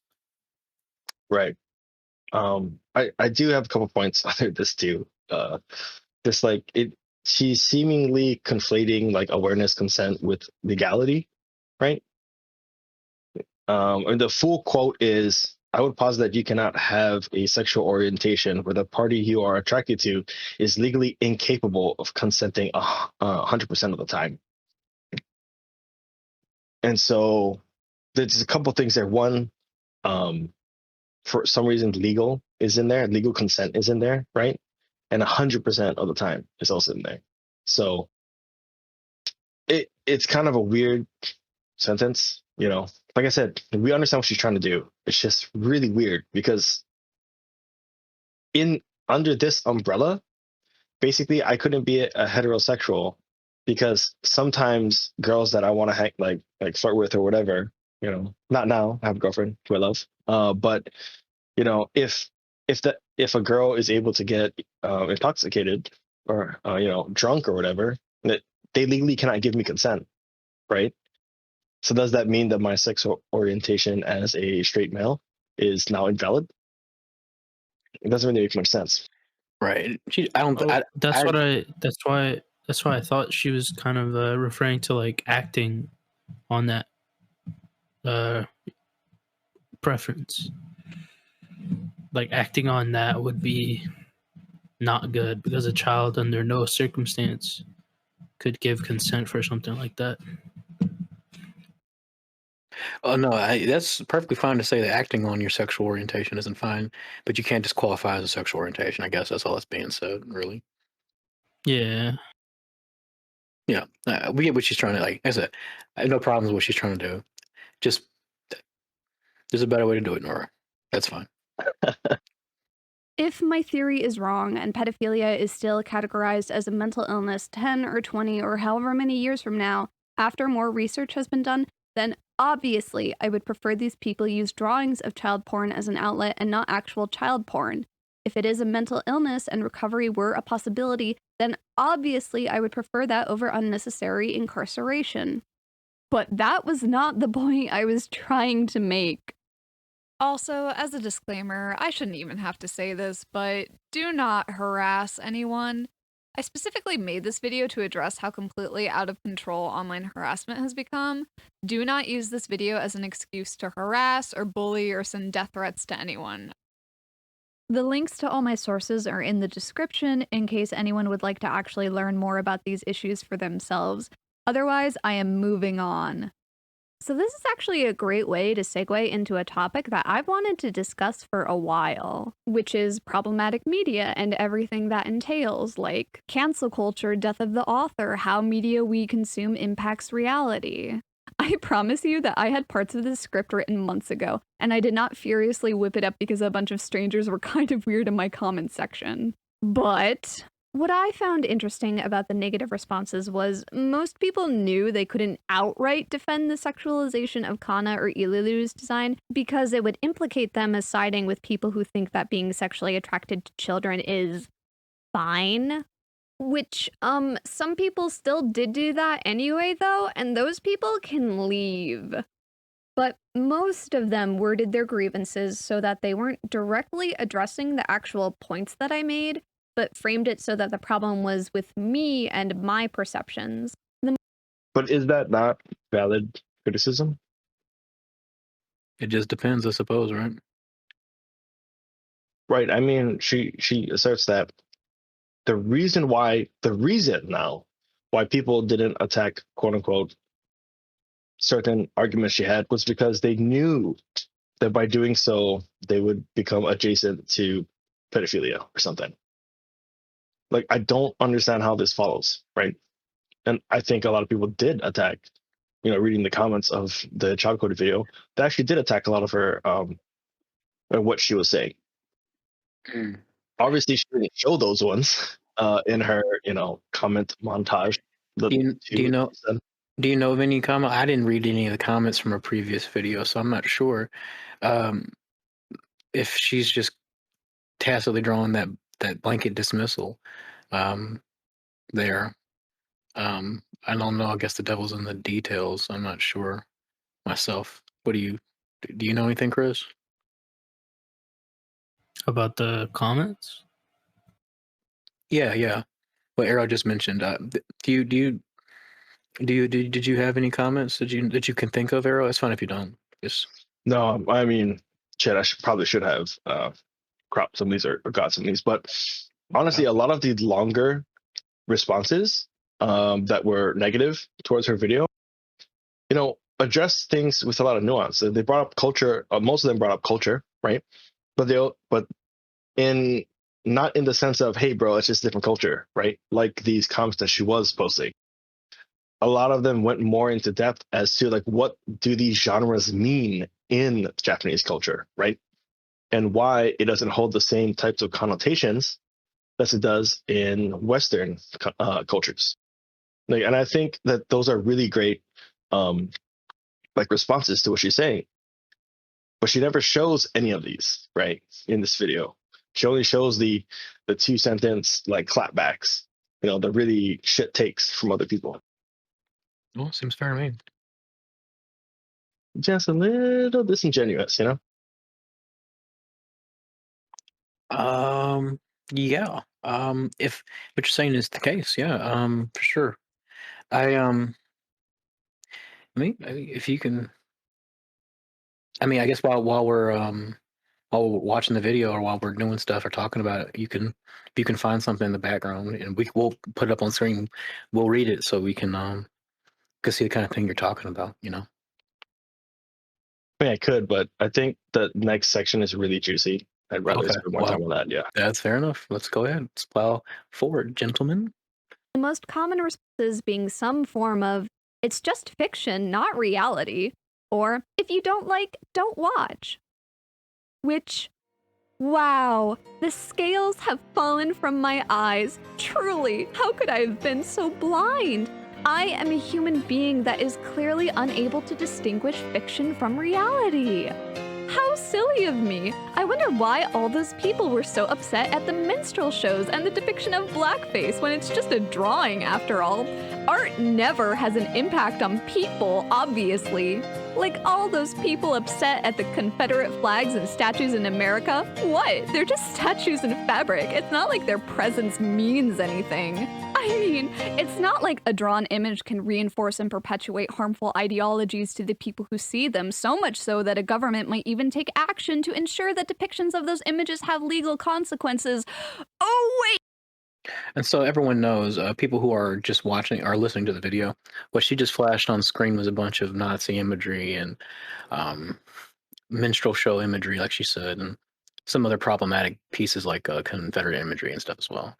Right. I do have a couple points under this too. Just like it, she's seemingly conflating like awareness consent with legality, right? And the full quote is, I would posit that you cannot have a sexual orientation where the party you are attracted to is legally incapable of consenting 100% of the time. And so there's a couple things there. One, for some reason, legal is in there, legal consent is in there, right? And 100% of the time is also in there. So it's kind of a weird sentence, you know. Like I said, we understand what she's trying to do. It's just really weird because in under this umbrella, basically I couldn't be a heterosexual because sometimes girls that I want to like flirt with or whatever, not now, I have a girlfriend who I love. But if a girl is able to get intoxicated or drunk or whatever, that they legally cannot give me consent, right? So does that mean that my sexual orientation as a straight male is now invalid? It doesn't really make much sense. Right. I don't. Oh, that's I what I. That's why I thought she was kind of referring to like acting on that uh, preference. Like acting on that would be not good because a child under no circumstance could give consent for something like that. Oh no, that's perfectly fine to say that acting on your sexual orientation isn't fine, but you can't disqualify as a sexual orientation. I guess that's all that's being said, really. Yeah. Yeah, we get what she's trying to like. I said, I have no problems with what she's trying to do. Just there's a better way to do it, Nora. That's fine. If my theory is wrong and pedophilia is still categorized as a mental illness 10 or 20 or however many years from now, after more research has been done, then obviously I would prefer these people use drawings of child porn as an outlet and not actual child porn. If it is a mental illness and recovery were a possibility, then obviously I would prefer that over unnecessary incarceration. But that was not the point I was trying to make. Also, as a disclaimer, I shouldn't even have to say this, but do not harass anyone. I specifically made this video to address how completely out of control online harassment has become. Do not use this video as an excuse to harass or bully or send death threats to anyone. The links to all my sources are in the description in case anyone would like to actually learn more about these issues for themselves. Otherwise, I am moving on. So this is actually a great way to segue into a topic that I've wanted to discuss for a while, which is problematic media and everything that entails, like cancel culture, death of the author, how media we consume impacts reality. I promise you that I had parts of this script written months ago, and I did not furiously whip it up because a bunch of strangers were kind of weird in my comment section. But what I found interesting about the negative responses was most people knew they couldn't outright defend the sexualization of Kana or Ilulu's design because it would implicate them as siding with people who think that being sexually attracted to children is fine. Which, some people still did do that anyway, though, and those people can leave. But most of them worded their grievances so that they weren't directly addressing the actual points that I made, but framed it so that the problem was with me and my perceptions. But is that not valid criticism? It just depends, I suppose, right? Right. I mean, she asserts that the reason now why people didn't attack, quote unquote, certain arguments she had was because they knew that by doing so they would become adjacent to pedophilia or something. Like, I don't understand how this follows, right? And I think a lot of people did attack, reading the comments of the child coded video, they actually did attack a lot of her what she was saying. Obviously she didn't show those ones in her comment montage. Do you know of any comment? I didn't read any of the comments from her previous video, so I'm not sure if she's just tacitly drawing that blanket dismissal there. I don't know. I guess the devil's in the details. I'm not sure myself. What do you know anything, Chris? About the comments? Yeah. What Arrow just mentioned. Did you have any comments that you can think of, Arrow? It's fine if you don't. No, I mean, Chad, I probably should have cropped some of these or got some of these, but honestly, a lot of the longer responses that were negative towards her video, address things with a lot of nuance. They brought up culture. Most of them brought up culture, right? But not in the sense of, hey, bro, it's just different culture, right? Like these comments that she was posting. A lot of them went more into depth as to like, what do these genres mean in Japanese culture, right? And why it doesn't hold the same types of connotations as it does in Western cultures. And I think that those are really great responses to what she's saying. But she never shows any of these, right, in this video. She only shows the 2-sentence clapbacks, the really shit takes from other people. Well, seems fair to me. Just a little disingenuous, Yeah. If what you're saying is the case, yeah, for sure. If you can, I guess while we're watching the video or while we're doing stuff or talking about it, if you can find something in the background and we'll put it up on screen, we'll read it so we can see the kind of thing you're talking about, I mean, I could, but I think the next section is really juicy. I'd rather spend more time on that. Yeah, that's fair enough. Let's go ahead. Let's plow forward, gentlemen. The most common responses being some form of, it's just fiction, not reality, or if you don't like, don't watch. Which, wow, the scales have fallen from my eyes. Truly, how could I have been so blind? I am a human being that is clearly unable to distinguish fiction from reality. How silly of me! I wonder why all those people were so upset at the minstrel shows and the depiction of blackface when it's just a drawing after all. Art never has an impact on people, obviously. Like all those people upset at the Confederate flags and statues in America? What? They're just statues in fabric. It's not like their presence means anything. I mean, it's not like a drawn image can reinforce and perpetuate harmful ideologies to the people who see them, so much so that a government might even take action to ensure that depictions of those images have legal consequences. Oh, wait! And so everyone knows, people who are just watching or listening to the video, what she just flashed on screen was a bunch of Nazi imagery and minstrel show imagery, like she said, and some other problematic pieces like Confederate imagery and stuff as well.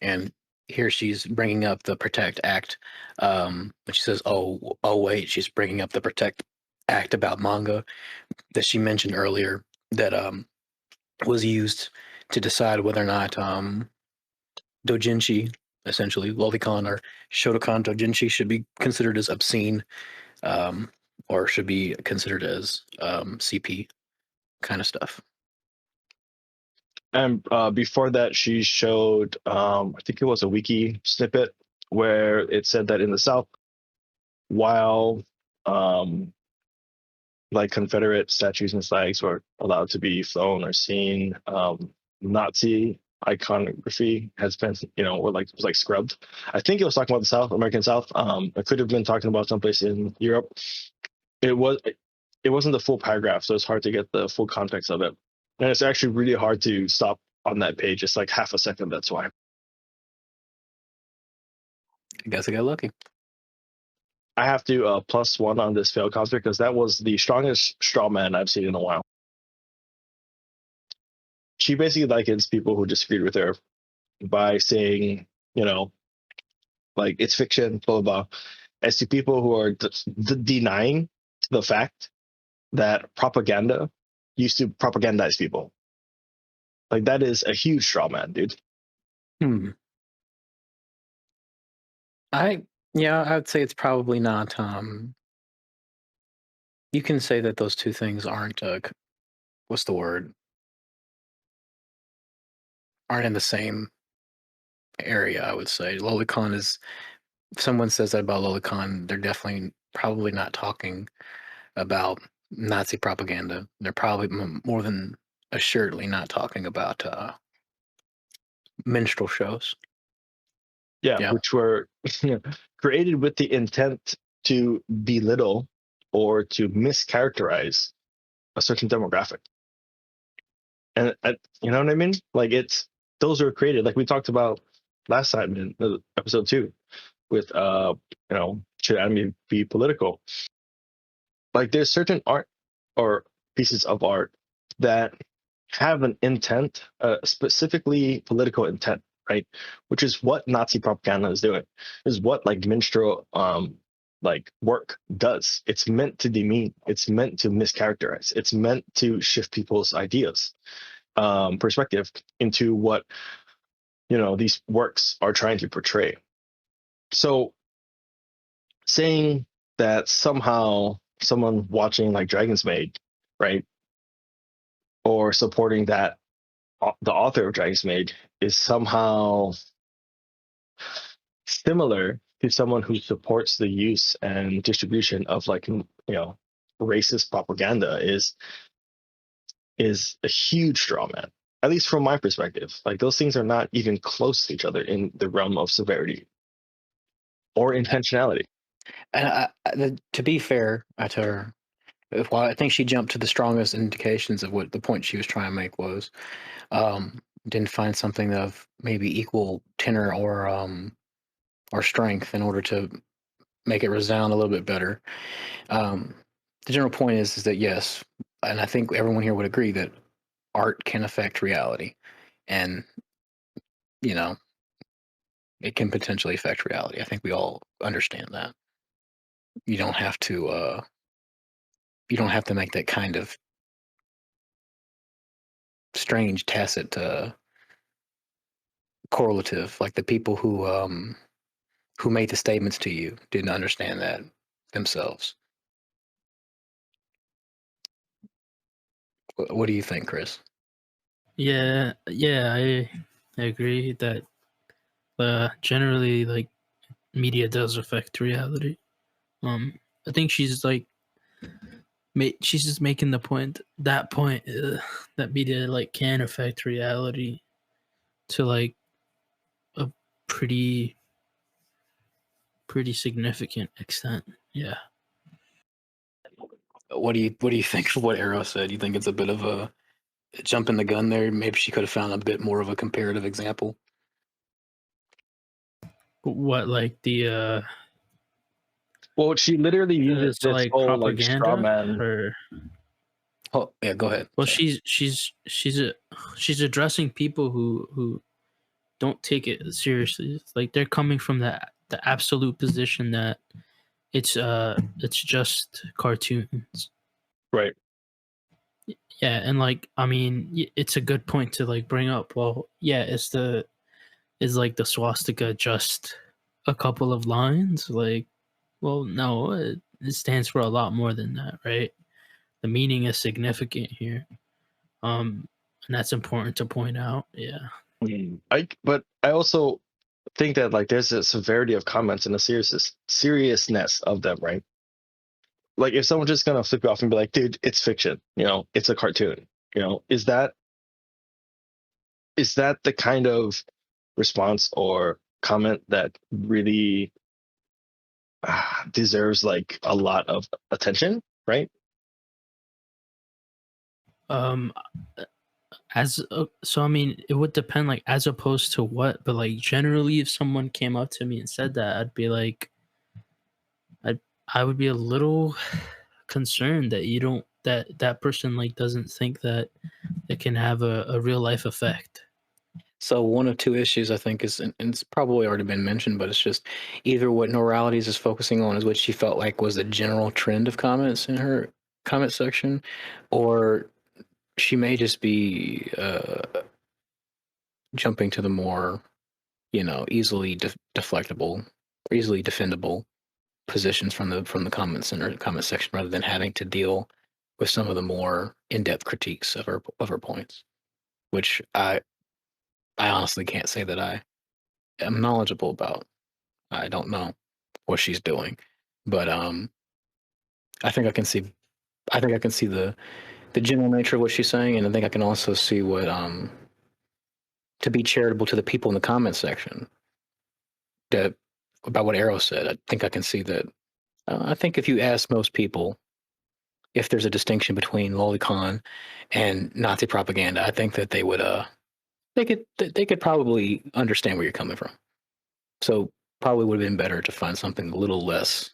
And here she's bringing up the Protect Act. And she says, "Oh, wait," she's bringing up the Protect Act about manga that she mentioned earlier that was used to decide whether or not doujinshi, essentially lolicon or shotokan doujinshi, should be considered as obscene, or should be considered as CP kind of stuff. And before that, she showed, I think it was a wiki snippet where it said that in the South, while like Confederate statues and flags were allowed to be flown or seen, Nazi iconography has been, or like was like scrubbed. I think it was talking about the South, American South. It could have been talking about someplace in Europe. It wasn't the full paragraph, so it's hard to get the full context of it. And it's actually really hard to stop on that page. It's like half a second. That's why. I guess I got lucky. I have to +1 on this fail concert because that was the strongest straw man I've seen in a while. She basically likens people who disagreed with her by saying, like it's fiction, blah, blah, blah, as to people who are denying the fact that propaganda used to propagandize people. Like that is a huge straw man, dude. I would say it's probably not. You can say that those two things aren't. What's the word? Aren't in the same area. I would say lolicon is. If someone says that about lolicon, they're definitely probably not talking about Nazi propaganda. They're probably more than assuredly not talking about minstrel shows. Yeah, which were created with the intent to belittle or to mischaracterize a certain demographic. And you know what I mean? Like those are created, like we talked about last time in episode 2 with should anime be political? Like there's certain art or pieces of art that have an intent, specifically political intent, right? Which is what Nazi propaganda is doing. Is what like minstrel like work does. It's meant to demean. It's meant to mischaracterize. It's meant to shift people's ideas, perspective into what these works are trying to portray. So saying that somehow someone watching like Dragon's Maid, right, or supporting that the author of Dragon's Maid is somehow similar to someone who supports the use and distribution of like racist propaganda is a huge straw man, at least from my perspective. Like those things are not even close to each other in the realm of severity or intentionality. And to be fair to her, while I think she jumped to the strongest indications of what the point she was trying to make was, didn't find something of maybe equal tenor or strength in order to make it resound a little bit better. The general point is that yes, and I think everyone here would agree that art can affect reality, and it can potentially affect reality. I think we all understand that. You don't have to make that kind of strange tacit correlative, like the people who made the statements to you didn't understand that themselves. What do you think, Chris? Yeah, I agree that generally like media does affect reality. I think she's like she's just making the point that media like can affect reality to like a pretty significant extent. Yeah. What do you think of what Arrow said? You think it's a bit of a jump in the gun there? Maybe she could have found a bit more of a comparative example. What, like the Well, she literally uses to this like whole like straw propaganda man. or Oh yeah, go ahead. well, Sorry. she's addressing people who don't take it seriously. It's like they're coming from the absolute position that it's just cartoons. Right. Yeah, and like I mean, it's a good point to like bring up. Well, yeah, is like the swastika just a couple of lines? Like, well, no, it stands for a lot more than that, right? The meaning is significant here, and that's important to point out. Yeah. But I also think that like there's a severity of comments and a seriousness of them, right? Like if someone's just gonna flip you off and be like, dude, it's fiction, it's a cartoon, is that the kind of response or comment that really deserves like a lot of attention, right? So I mean, it would depend, like, as opposed to what, but like generally, if someone came up to me and said that, I'd be like, I would be a little concerned that you don't that person like doesn't think that it can have a real life effect. So one of two issues I think is, and it's probably already been mentioned, but it's just either what Noralities is focusing on is what she felt like was the general trend of comments in her comment section, or she may just be jumping to the more, easily deflectable or easily defendable positions from the comment section, rather than having to deal with some of the more in-depth critiques of her points, which I honestly can't say that I am knowledgeable about. I don't know what she's doing, but I think I can see the general nature of what she's saying, and I think I can also see what to be charitable to the people in the comment section that about what Arrow said. I think I can see that. I think if you ask most people if there's a distinction between lolicon and Nazi propaganda, I think that they would they could probably understand where you're coming from. So probably would have been better to find something a little less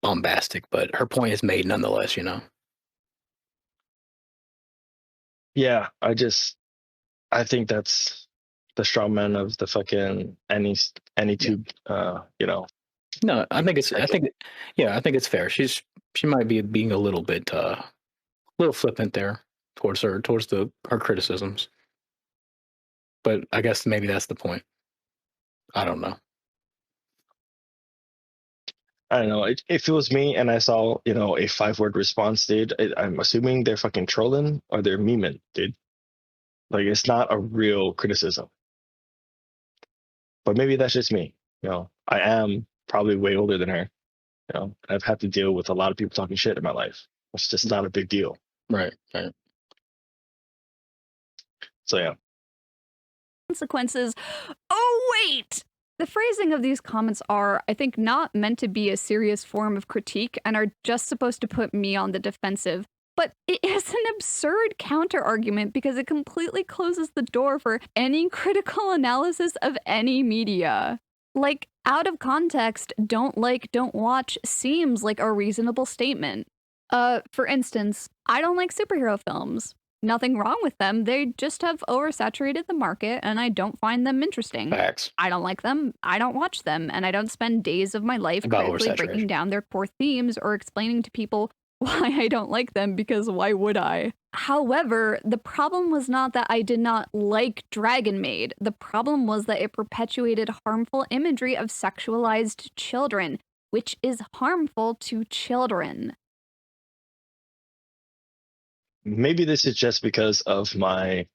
bombastic, but her point is made nonetheless, Yeah, I think that's the straw man of the fucking any tube, No, I think it's fair. She might be being a little bit little flippant there towards her criticisms. But I guess maybe that's the point. I don't know. I don't know. If it was me and I saw, a 5-word response, dude, I'm assuming they're fucking trolling or they're memeing, dude. Like, it's not a real criticism. But maybe that's just me. I am probably way older than her. I've had to deal with a lot of people talking shit in my life. It's just not a big deal. Right. So, yeah. Consequences. Oh, wait! The phrasing of these comments are, I think, not meant to be a serious form of critique and are just supposed to put me on the defensive. But it is an absurd counter-argument because it completely closes the door for any critical analysis of any media. Like, out of context, don't watch seems like a reasonable statement. For instance, I don't like superhero films. Nothing wrong with them, they just have oversaturated the market and I don't find them interesting. Facts. I don't like them, I don't watch them, and I don't spend days of my life About critically breaking oversaturation. down their core themes or explaining to people why I don't like them, because why would I? However, the problem was not that I did not like Dragon Maid. The problem was that it perpetuated harmful imagery of sexualized children, which is harmful to children. maybe this is just because of my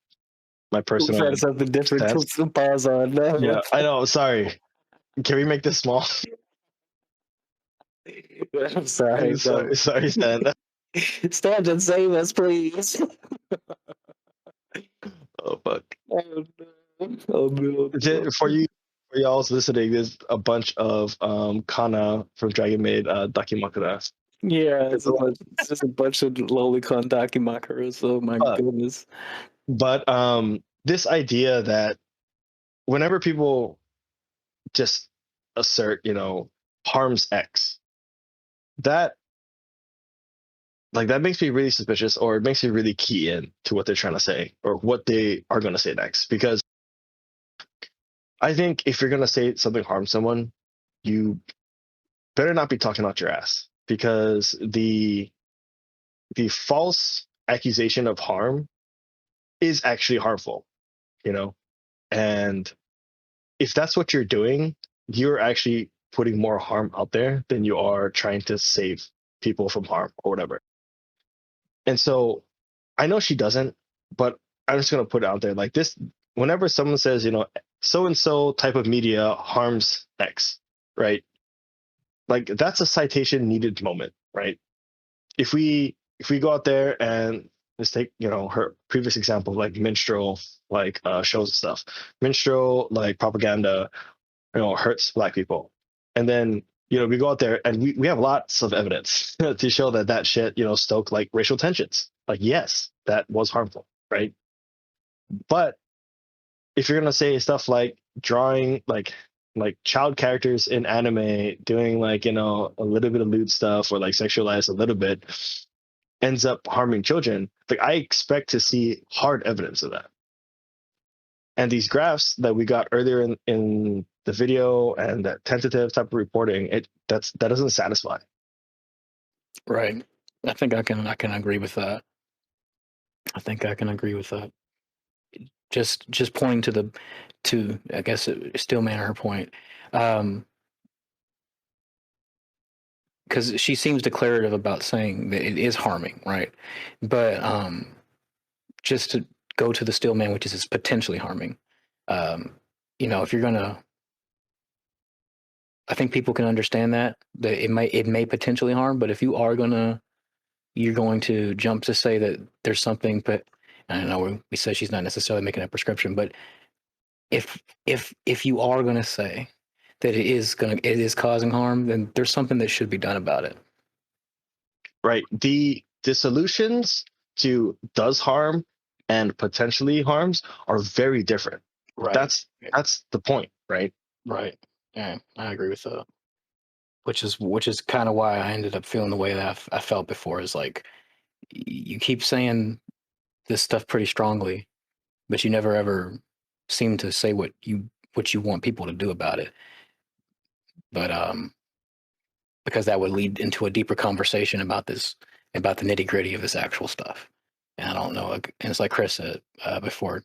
personal Trying something different to stance. some pause on. No. Yeah, I know. Sorry. Can we make this small? I'm sorry. Sorry, Stan. Stand and save us, please. Oh fuck. Oh no. Oh no. For y'all listening, there's a bunch of kana from Dragon Maid Dakimakura. Yeah, it's just a bunch of lolicon dakimakuras. Oh my goodness. But this idea that whenever people just assert, harms X, that that makes me really suspicious, or it makes me really key in to what they're trying to say or what they are going to say next. Because I think if you're going to say something harms someone, you better not be talking out your ass, because the false accusation of harm is actually harmful, and if that's what you're doing, you're actually putting more harm out there than you are trying to save people from harm or whatever. And so I know she doesn't, but I'm just going to put it out there like this. Whenever someone says, so and so type of media harms X, right? Like that's a citation needed moment, right? If we go out there and let's take, her previous example, like minstrel, shows and stuff, minstrel, propaganda, hurts Black people. And then, we go out there and we have lots of evidence to show that shit, stoke racial tensions. Yes, that was harmful, right? But if you're gonna say stuff like drawing like child characters in anime doing a little bit of lewd stuff or sexualize a little bit ends up harming children, I expect to see hard evidence of that. And these graphs that we got earlier in the video and that tentative type of reporting, that doesn't satisfy. Right. I think I can agree with that. I think I can agree with that. Just pointing to I guess Stillman her point, because she seems declarative about saying that it is harming, right? But just to go to the Stillman, which is potentially harming. If you're gonna, I think people can understand that it may potentially harm, but if you're going to jump to say that there's something, but I know we said she's not necessarily making a prescription, but if you are going to say that it is causing harm, then there's something that should be done about it. Right. The solutions to does harm and potentially harms are very different. Right. That's the point, right? Right. Yeah, I agree with that. Which is kind of why I ended up feeling the way that I felt before. Is you keep saying this stuff pretty strongly, but you never ever seem to say what you want people to do about it. But because that would lead into a deeper conversation about the nitty gritty of this actual stuff. And I don't know. And it's like Chris said before,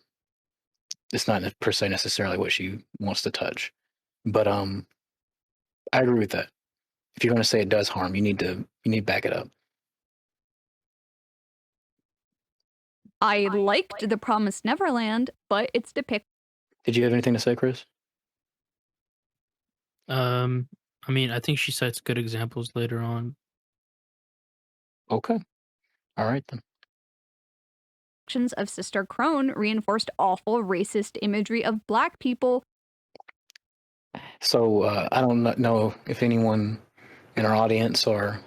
it's not per se necessarily what she wants to touch. But I agree with that. If you're going to say it does harm, you need to back it up. I liked The Promised Neverland, but it's depicted. Did you have anything to say, Chris? I mean, I think she cites good examples later on. Okay. All right then. Actions of Sister Crone reinforced awful racist imagery of Black people. So I don't know if anyone in our audience or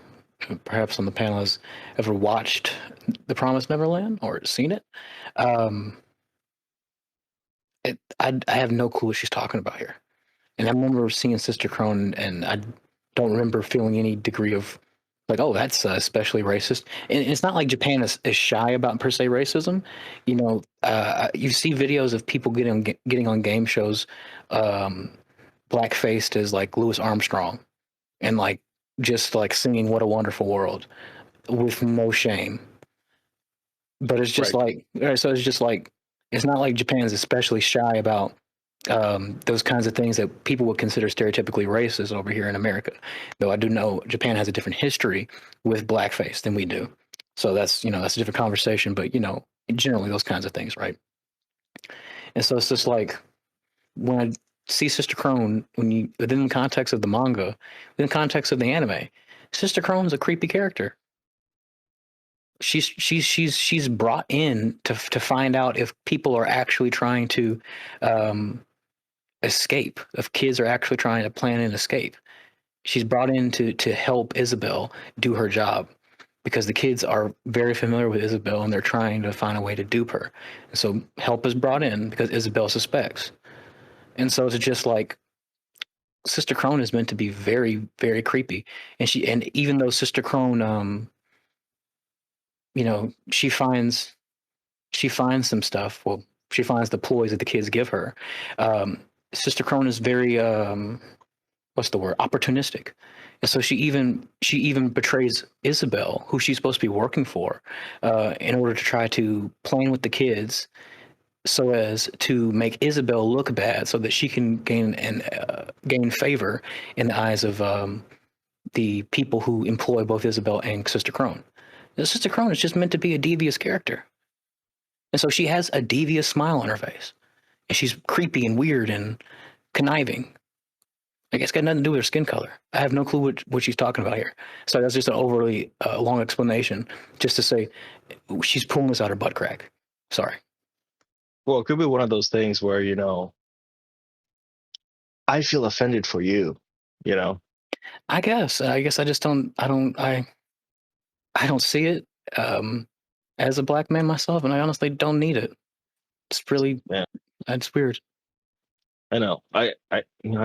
perhaps on the panel has ever watched The Promised Neverland or seen it. I have no clue what she's talking about here. And I remember seeing Sister Crone, and I don't remember feeling any degree of oh, that's especially racist. And it's not like Japan is shy about per se racism. You see videos of people getting on game shows, black-faced as Louis Armstrong, and just singing "What a Wonderful World" with no shame. But it's just Right. so it's just it's not like Japan is especially shy about those kinds of things that people would consider stereotypically racist over here in America. Though I do know Japan has a different history with blackface than we do. So that's that's a different conversation. But generally those kinds of things, right? And so it's just like when I see Sister Crone, within the context of the manga, within the context of the anime, Sister Crone's a creepy character. She's brought in to find out if people are actually trying to escape, if kids are actually trying to plan an escape. She's brought in to help Isabel do her job because the kids are very familiar with Isabel and they're trying to find a way to dupe her. So help is brought in because Isabel suspects. And so it's just like Sister Crone is meant to be very, very creepy. And even though Sister Crone she finds some stuff. Well, she finds the ploys that the kids give her. Sister Crone is very what's the word? Opportunistic. And so she even betrays Isabel, who she's supposed to be working for, in order to try to plan with the kids so as to make Isabel look bad so that she can gain favor in the eyes of the people who employ both Isabel and Sister Crone. Now, Sister Crone is just meant to be a devious character. And so she has a devious smile on her face. And she's creepy and weird and conniving. I guess it's got nothing to do with her skin color. I have no clue what she's talking about here. So that's just an overly long explanation just to say she's pulling this out her butt crack. Sorry. Well, it could be one of those things where, I feel offended for you, I guess I just I don't see it as a black man myself, and I honestly don't need it. It's really, Yeah. It's weird. I know. I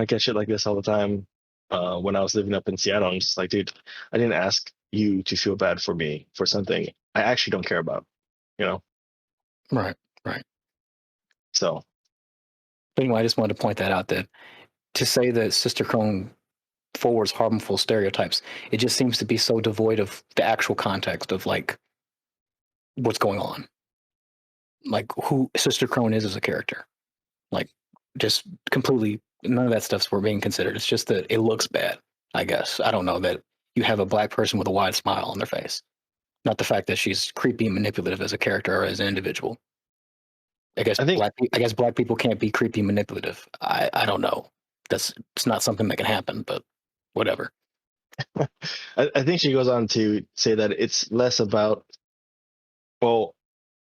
get shit like this all the time. When I was living up in Seattle, I'm just like, dude, I didn't ask you to feel bad for me for something I actually don't care about, Right. So Anyway, I just wanted to point that out, that to say that Sister Crone forwards harmful stereotypes, it just seems to be so devoid of the actual context of like what's going on, like who Sister Crone is as a character. Like just completely none of that stuff's we're being considered. It's just that it looks bad, I guess. I don't know, that you have a black person with a wide smile on their face. Not the fact that she's creepy and manipulative as a character or as an individual. I guess black people can't be creepy and manipulative. I don't know. It's not something that can happen, but whatever. I think she goes on to say that it's less about, well,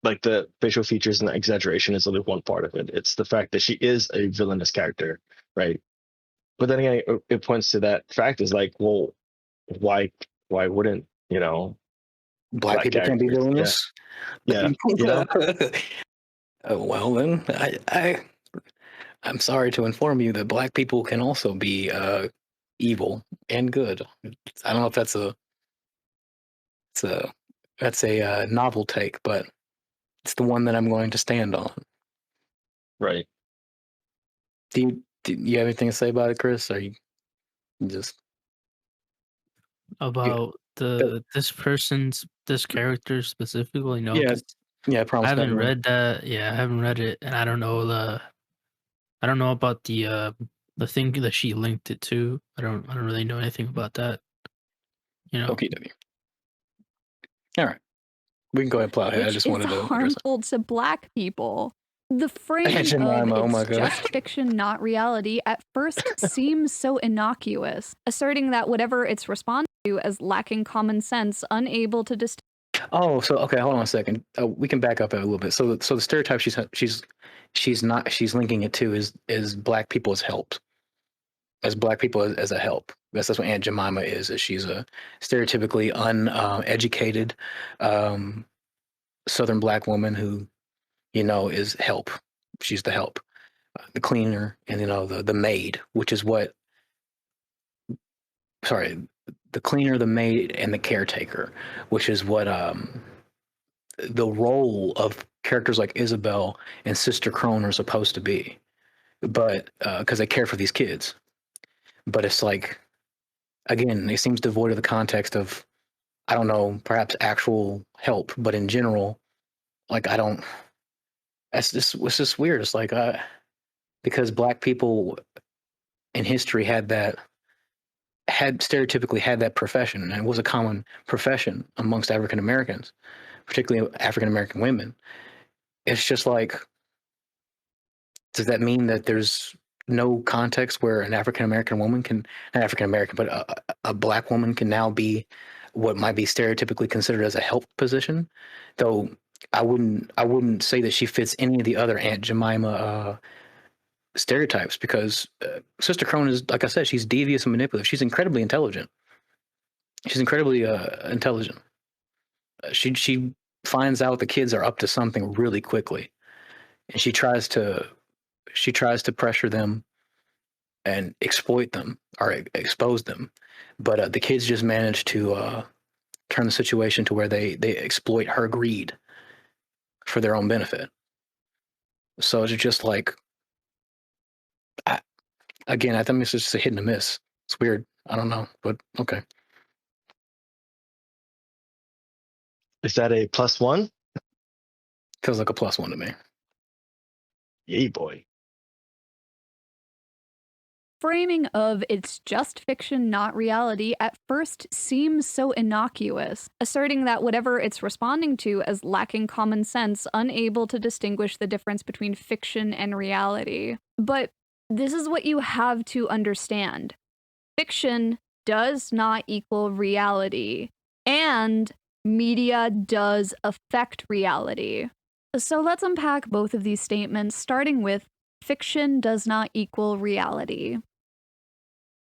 like the facial features and the exaggeration is only one part of it. It's the fact that she is a villainous character, right? But then again, it points to that fact is like, well, why wouldn't Black people can't be villainous? Yeah. Oh, well, then I'm sorry to inform you that black people can also be evil and good. I don't know if that's a novel take, but it's the one that I'm going to stand on. Right. Do you have anything to say about it, Chris? Or you just about this character specifically? No, yeah, 'cause I promise. I haven't read that. Yeah, I haven't read it, and I don't know about the thing that she linked it to. I don't really know anything about that. Okay. All right, we can go ahead and plow ahead. I just wanted to harmful to black people. The phrase of oh my it's God. just fiction, not reality, at first seems so innocuous, asserting that whatever it's responding to as lacking common sense, unable to distinguish. Oh, so okay, hold on a second. We can back up a little bit. So the stereotype she's linking it to is black people as help, as black people as a help. That's what Aunt Jemima is she's a stereotypically uneducated Southern black woman who is help. She's the help, the cleaner, and the maid, which is what. Sorry, the cleaner, the maid, and the caretaker, which is what the role of characters like Isabel and Sister Crone are supposed to be, but because they care for these kids. But it's like, again, it seems devoid of the context of, I don't know, perhaps actual help, but in general, like it's just weird. It's like because black people in history had stereotypically had that profession, and it was a common profession amongst African Americans, particularly African American women. It's just like, does that mean that there's no context where an African American woman can, not African American, but a black woman can now be what might be stereotypically considered as a help position? Though I wouldn't say that she fits any of the other Aunt Jemima stereotypes, because Sister Crone is, like I said, she's devious and manipulative. She's incredibly intelligent. She's incredibly intelligent. She finds out the kids are up to something really quickly, and she tries to pressure them and exploit them or expose them, but the kids just manage to turn the situation to where they exploit her greed for their own benefit. So it's just like, I think it's just a hit and a miss. It's weird. I don't know, but okay. Is that a +1? Feels like a +1 to me. Yay, boy. Framing of "it's just fiction, not reality" at first seems so innocuous, asserting that whatever it's responding to as lacking common sense, unable to distinguish the difference between fiction and reality. But this is what you have to understand. Fiction does not equal reality, and media does affect reality. So let's unpack both of these statements, starting with fiction does not equal reality.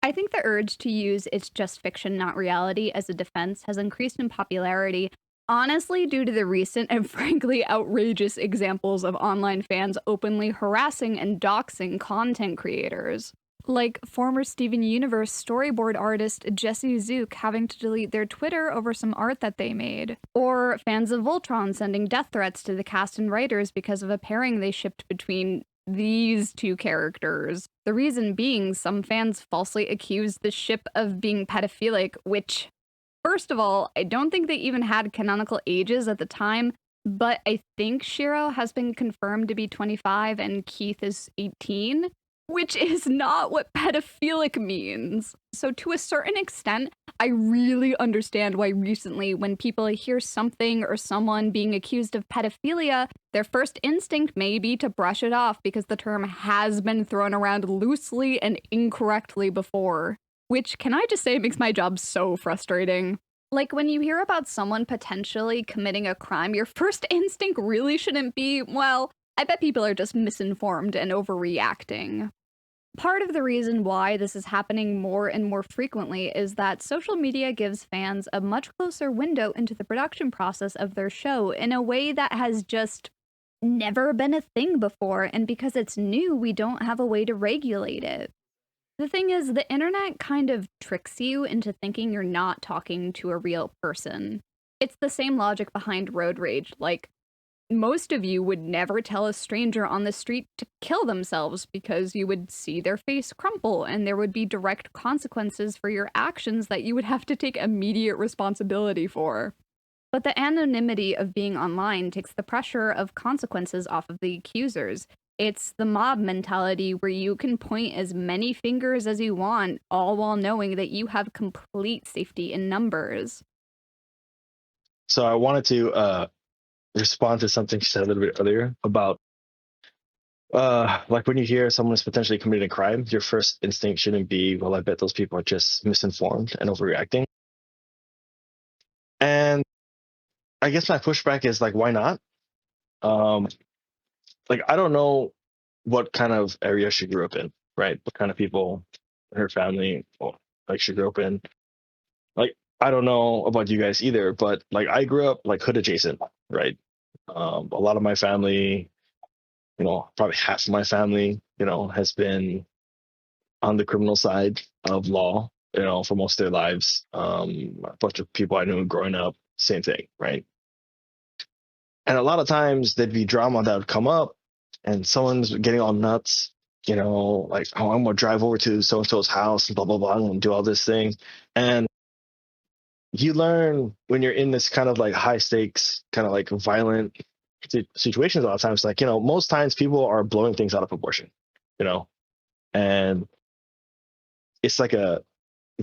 I think the urge to use "it's just fiction, not reality" as a defense has increased in popularity, honestly due to the recent and frankly outrageous examples of online fans openly harassing and doxing content creators. Like former Steven Universe storyboard artist Jesse Zook having to delete their Twitter over some art that they made. Or fans of Voltron sending death threats to the cast and writers because of a pairing they shipped between these two characters. The reason being, some fans falsely accused the ship of being pedophilic, which, first of all, I don't think they even had canonical ages at the time, but I think Shiro has been confirmed to be 25 and Keith is 18, which is not what pedophilic means. So to a certain extent, I really understand why recently when people hear something or someone being accused of pedophilia, their first instinct may be to brush it off because the term has been thrown around loosely and incorrectly before. Which, can I just say, makes my job so frustrating. Like, when you hear about someone potentially committing a crime, your first instinct really shouldn't be, well, I bet people are just misinformed and overreacting. Part of the reason why this is happening more and more frequently is that social media gives fans a much closer window into the production process of their show in a way that has just never been a thing before, and because it's new, we don't have a way to regulate it. The thing is, the internet kind of tricks you into thinking you're not talking to a real person. It's the same logic behind road rage. Like, most of you would never tell a stranger on the street to kill themselves because you would see their face crumple and there would be direct consequences for your actions that you would have to take immediate responsibility for. But the anonymity of being online takes the pressure of consequences off of the accusers. It's the mob mentality where you can point as many fingers as you want, all while knowing that you have complete safety in numbers. So I wanted to respond to something she said a little bit earlier about like when you hear someone's potentially committed a crime, your first instinct shouldn't be, well, I bet those people are just misinformed and overreacting. And I guess my pushback is like, why not? Like, I don't know what kind of area she grew up in, right? What kind of people in her family, well, like she grew up in. Like, I don't know about you guys either, but like I grew up like hood adjacent, right? A lot of my family, probably half of my family, has been on the criminal side of law, for most of their lives. A bunch of people I knew growing up, same thing, right? And a lot of times there'd be drama that would come up and someone's getting all nuts, like, oh, I'm going to drive over to so-and-so's house and blah, blah, blah, I'm going to do all this thing. And you learn when you're in this kind of like high stakes, kind of like violent situations a lot of times, like, most times people are blowing things out of proportion, and it's like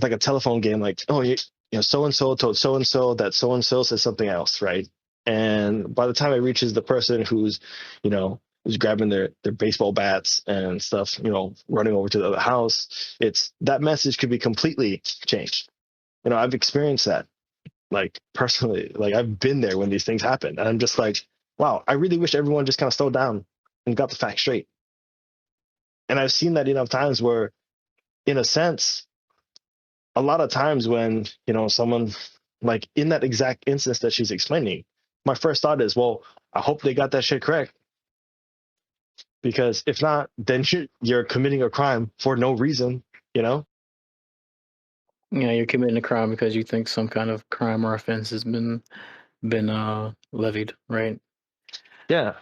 like a telephone game, like, oh, you know, so and so told so and so that so and so said something else, right? And by the time it reaches the person who's, you know, who's grabbing their baseball bats and stuff, you know, running over to the other house, it's that message could be completely changed. You know, I've experienced that, like personally, like I've been there when these things happen, and I'm just like, wow, I really wish everyone just kind of slowed down and got the facts straight. And I've seen that enough times where, in a sense, a lot of times when, you know, someone, like in that exact instance that she's explaining, my first thought is, well, I hope they got that shit correct, because if not, then you're committing a crime for no reason, you know? You know, you're committing a crime because you think some kind of crime or offense has been levied, right? Yeah.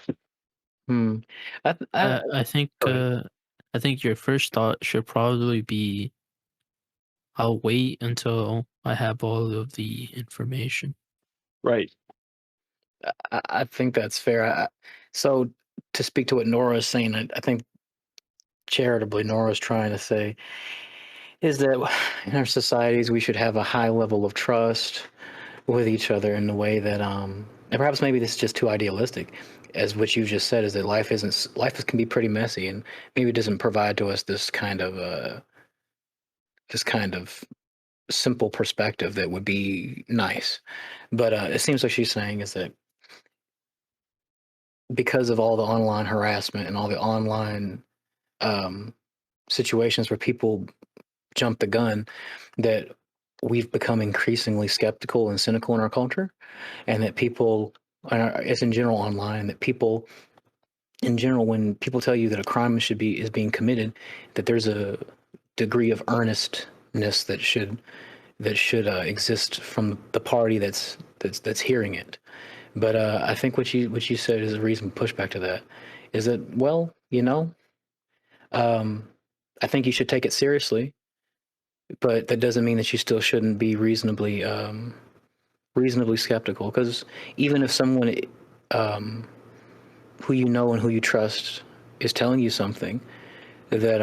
Hmm. I think Go ahead. I think your first thought should probably be, I'll wait until I have all of the information. Right. I think that's fair. So to speak to what Nora is saying, I think charitably Nora's trying to say is that in our societies we should have a high level of trust with each other in the way that and perhaps maybe this is just too idealistic, as what you just said, is that life can be pretty messy, and maybe it doesn't provide to us this kind of simple perspective that would be nice. But it seems like she's saying is that because of all the online harassment and all the online um, situations where people jump the gun, that we've become increasingly skeptical and cynical in our culture, and that people, it's in general online, that people in general, when people tell you that a crime is being committed, that there's a degree of earnestness that should exist from the party that's hearing it. But I think what you said is a reasonable pushback to that. Is that, well, you know, um, I think you should take it seriously, but that doesn't mean that you still shouldn't be reasonably skeptical. Because even if someone who you know and who you trust is telling you something that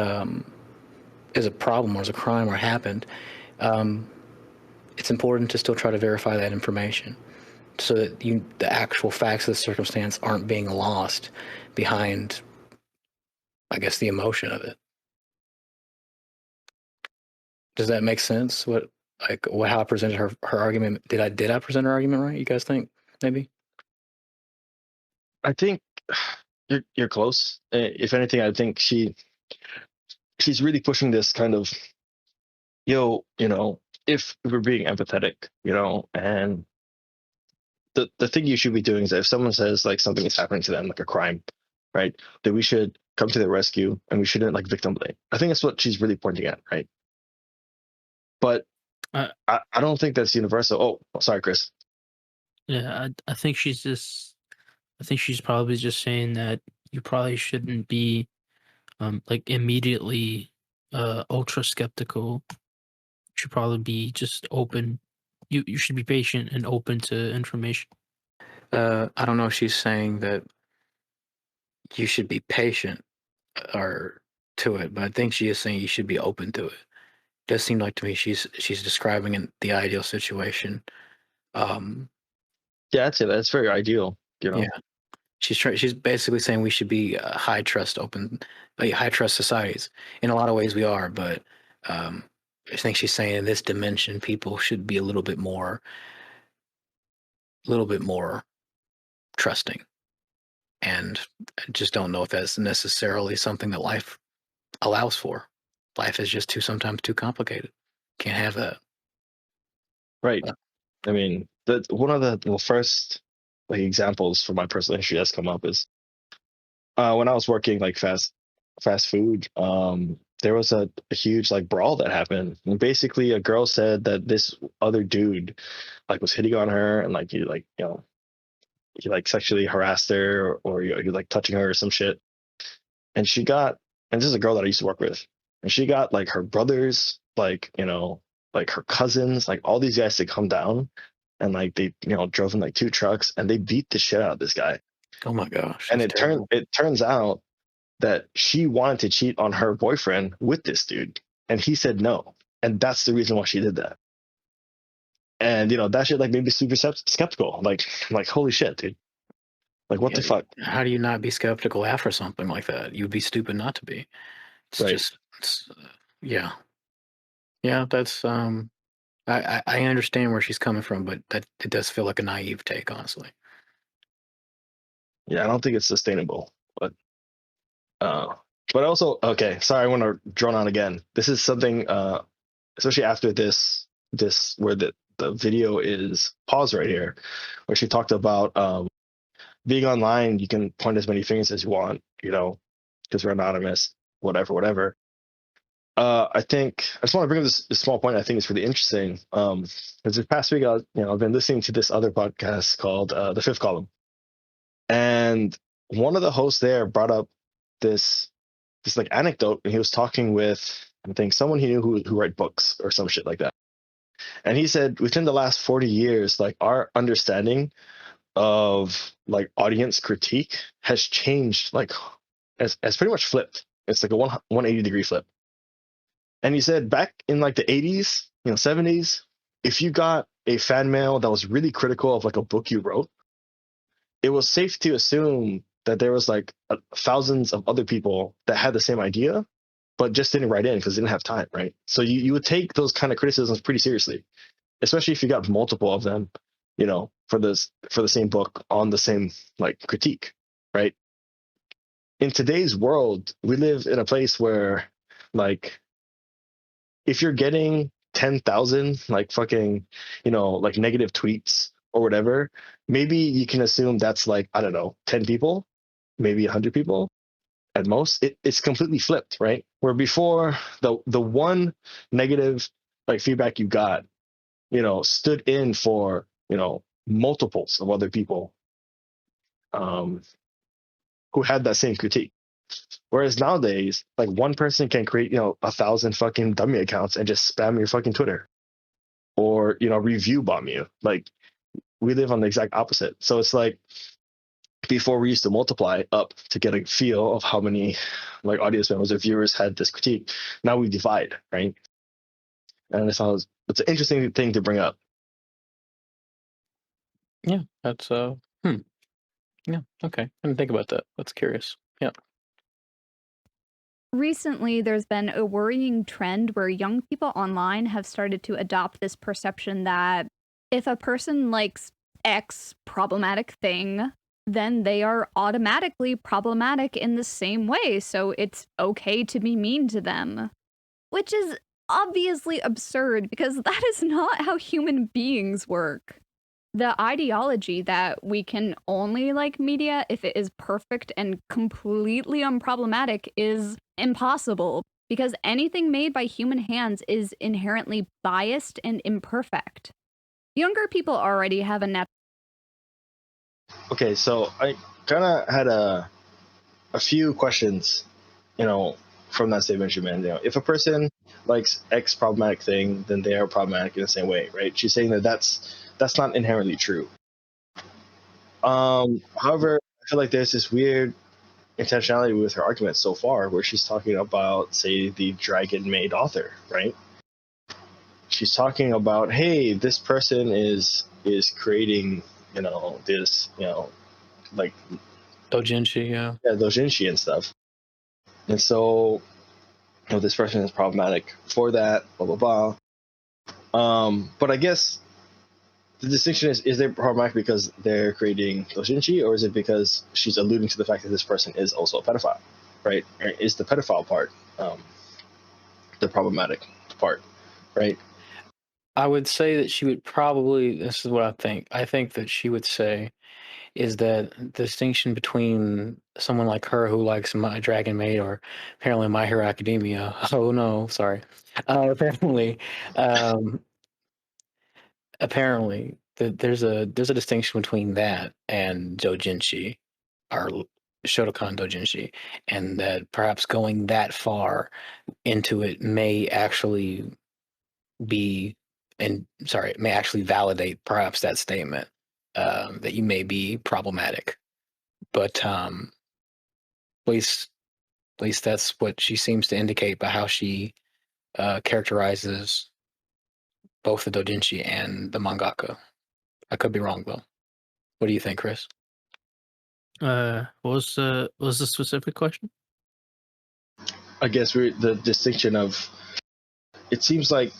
is a problem or is a crime or happened, um, it's important to still try to verify that information, so that the actual facts of the circumstance aren't being lost behind, I guess, the emotion of it. Does that make sense? How I presented her argument? Did I present her argument right? You guys think maybe? I think you're close. If anything, I think she's really pushing this kind of, you know, if we're being empathetic, you know, and the thing you should be doing is that if someone says like something is happening to them, like a crime, right, that we should come to their rescue and we shouldn't like victim blame. I think that's what she's really pointing at, right? But Uh, I don't think that's universal. Oh, sorry, Chris. yeah, I think I think she's probably just saying that you probably shouldn't be like immediately ultra skeptical. You should probably be just open. You should be patient and open to information. I don't know if she's saying that you should be patient or to it, but I think she is saying you should be open to it. Does seem like to me she's describing the ideal situation. Yeah, I'd say that's very ideal, you know. Yeah, she's basically saying we should be high trust societies. In a lot of ways, we are, but I think she's saying in this dimension, people should be a little bit more trusting. And I just don't know if that's necessarily something that life allows for. Life is just sometimes too complicated. Can't have that. Right. Uh, I mean, one of the first like examples from my personal history that's come up is when I was working like fast food. There was a huge like brawl that happened, and basically a girl said that this other dude like was hitting on her, and like he like sexually harassed her, or he like touching her or some shit. And she got, and this is a girl that I used to work with, and she got like her brothers, like, you know, like her cousins, like all these guys to come down, and like they, you know, drove in like two trucks and they beat the shit out of this guy. oh my gosh, And that's terrible. it turns out that she wanted to cheat on her boyfriend with this dude, and he said no. and that's the reason why she did that. And that shit like made me super skeptical. Like holy shit, dude. Like what the fuck? How do you not be skeptical after something like that? You'd be stupid not to be. It's Right. just, yeah. That's I understand where she's coming from, but that it does feel like a naive take, honestly. Yeah, I don't think it's sustainable. But also, okay, sorry, I want to drone on again. This is something, especially after this where the video is paused right here, where she talked about being online. You can point as many fingers as you want, because we're anonymous, whatever. I think I just want to bring up this small point. I think is really interesting. Because this past week, I've been listening to this other podcast called The Fifth Column, and one of the hosts there brought up this like anecdote, and he was talking with, I think, someone he knew who write books or some shit like that. And he said within the last 40 years, like our understanding of like audience critique has changed, like has pretty much flipped. It's like a 180-degree flip. And he said back in like the 80s, 70s, if you got a fan mail that was really critical of like a book you wrote, it was safe to assume that there was like thousands of other people that had the same idea, but just didn't write in because they didn't have time, right? So you would take those kind of criticisms pretty seriously, especially if you got multiple of them, for the same book on the same like critique, right? In today's world, we live in a place where like if you're getting 10,000 like fucking, like negative tweets or whatever, maybe you can assume that's like, I don't know, 10 people, maybe 100 people at most. It's completely flipped, right? Where before the one negative like feedback you got, stood in for, multiples of other people who had that same critique. Whereas nowadays, like one person can create, 1,000 fucking dummy accounts and just spam your fucking Twitter or, review bomb you. Like we live on the exact opposite. So it's like before we used to multiply up to get a feel of how many like audience members or viewers had this critique. Now we divide, right? And it's an interesting thing to bring up. Yeah, that's yeah, okay. I didn't think about that. That's curious. Yeah. Recently, there's been a worrying trend where young people online have started to adopt this perception that if a person likes X problematic thing, then they are automatically problematic in the same way, so it's okay to be mean to them. Which is obviously absurd because that is not how human beings work. The ideology that we can only like media if it is perfect and completely unproblematic is impossible because anything made by human hands is inherently biased and imperfect. Younger people already have a Okay, so I kind of had a few questions, from that statement you made. If a person likes X problematic thing, then they are problematic in the same way, right? She's saying that that's not inherently true. However, I feel like there's this weird intentionality with her argument so far, where she's talking about, say, the Dragon Maid author, right? She's talking about, hey, this person is creating, this, like Dojinshi, yeah. doujinshi and stuff, and so this person is problematic for that, blah blah blah. But I guess the distinction is they problematic because they're creating doujinshi, or is it because she's alluding to the fact that this person is also a pedophile, right? Or is the pedophile part the problematic part, right? I would say that she would probably, this is what I think. I think that she would say is that the distinction between someone like her who likes My Dragon Maid or apparently My Hero Academia. Oh no, sorry. Um, apparently there's a distinction between that and Dojinshi or Shotokan Dojinshi, and that perhaps going that far into it may actually be it may actually validate perhaps that statement that you may be problematic. But at least that's what she seems to indicate by how she characterizes both the doujinshi and the mangaka. I could be wrong though. What do you think, Chris? What was the specific question? I guess the distinction of, it seems like,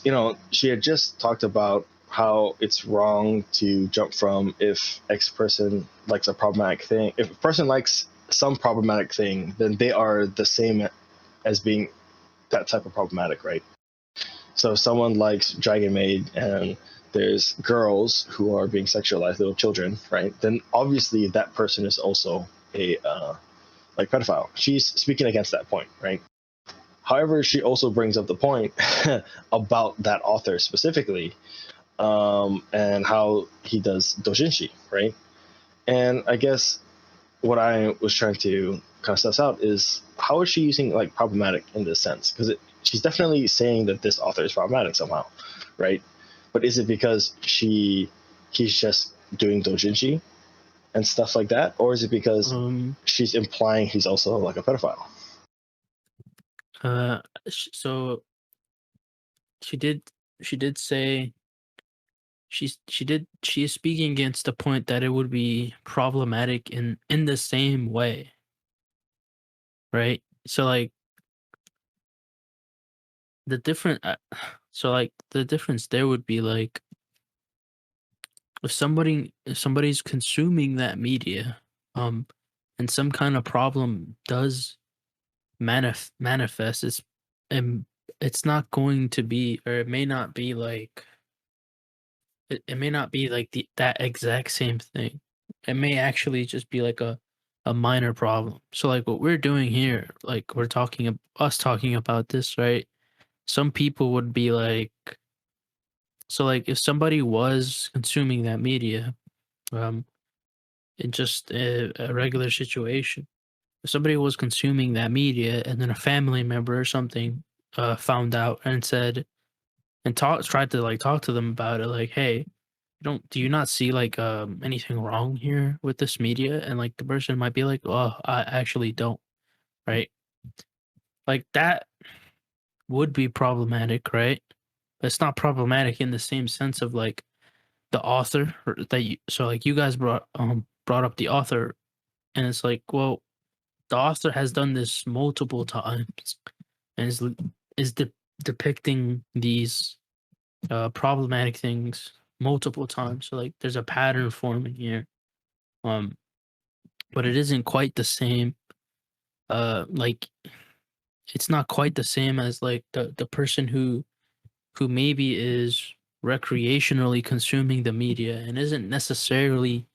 she had just talked about how it's wrong to jump from, if X person likes a problematic thing, if a person likes some problematic thing, then they are the same as being that type of problematic, right? So if someone likes Dragon Maid and there's girls who are being sexualized, little children, right? Then obviously that person is also a pedophile. She's speaking against that point, right? However, she also brings up the point about that author specifically, and how he does dojinshi, right? And I guess what I was trying to kind of suss out is, how is she using like problematic in this sense? Because she's definitely saying that this author is problematic somehow, right? But is it because he's just doing dojinshi and stuff like that, or is it because she's implying he's also like a pedophile? So she did say she is speaking against the point that it would be problematic in the same way, right? So like the different the difference there would be like, if somebody's consuming that media, and some kind of problem does manifest, it's not going to be, or it may not be like, it may not be like that exact same thing. It may actually just be like a minor problem. So like what we're doing here, like we're talking about this, right? Some people would be like, so like if somebody was consuming that media, um, in just a regular situation, if somebody was consuming that media and then a family member or something found out and said, and tried to like talk to them about it, like, hey, do you not see like anything wrong here with this media? And like the person might be like, oh, I actually don't, right? Like that would be problematic, right? But it's not problematic in the same sense of like the author, or that you, so like you guys brought up the author, and it's like, well, the author has done this multiple times and is depicting these problematic things multiple times. So like there's a pattern forming here. Um but it isn't quite the same, like it's not quite the same as like the person who maybe is recreationally consuming the media and isn't necessarily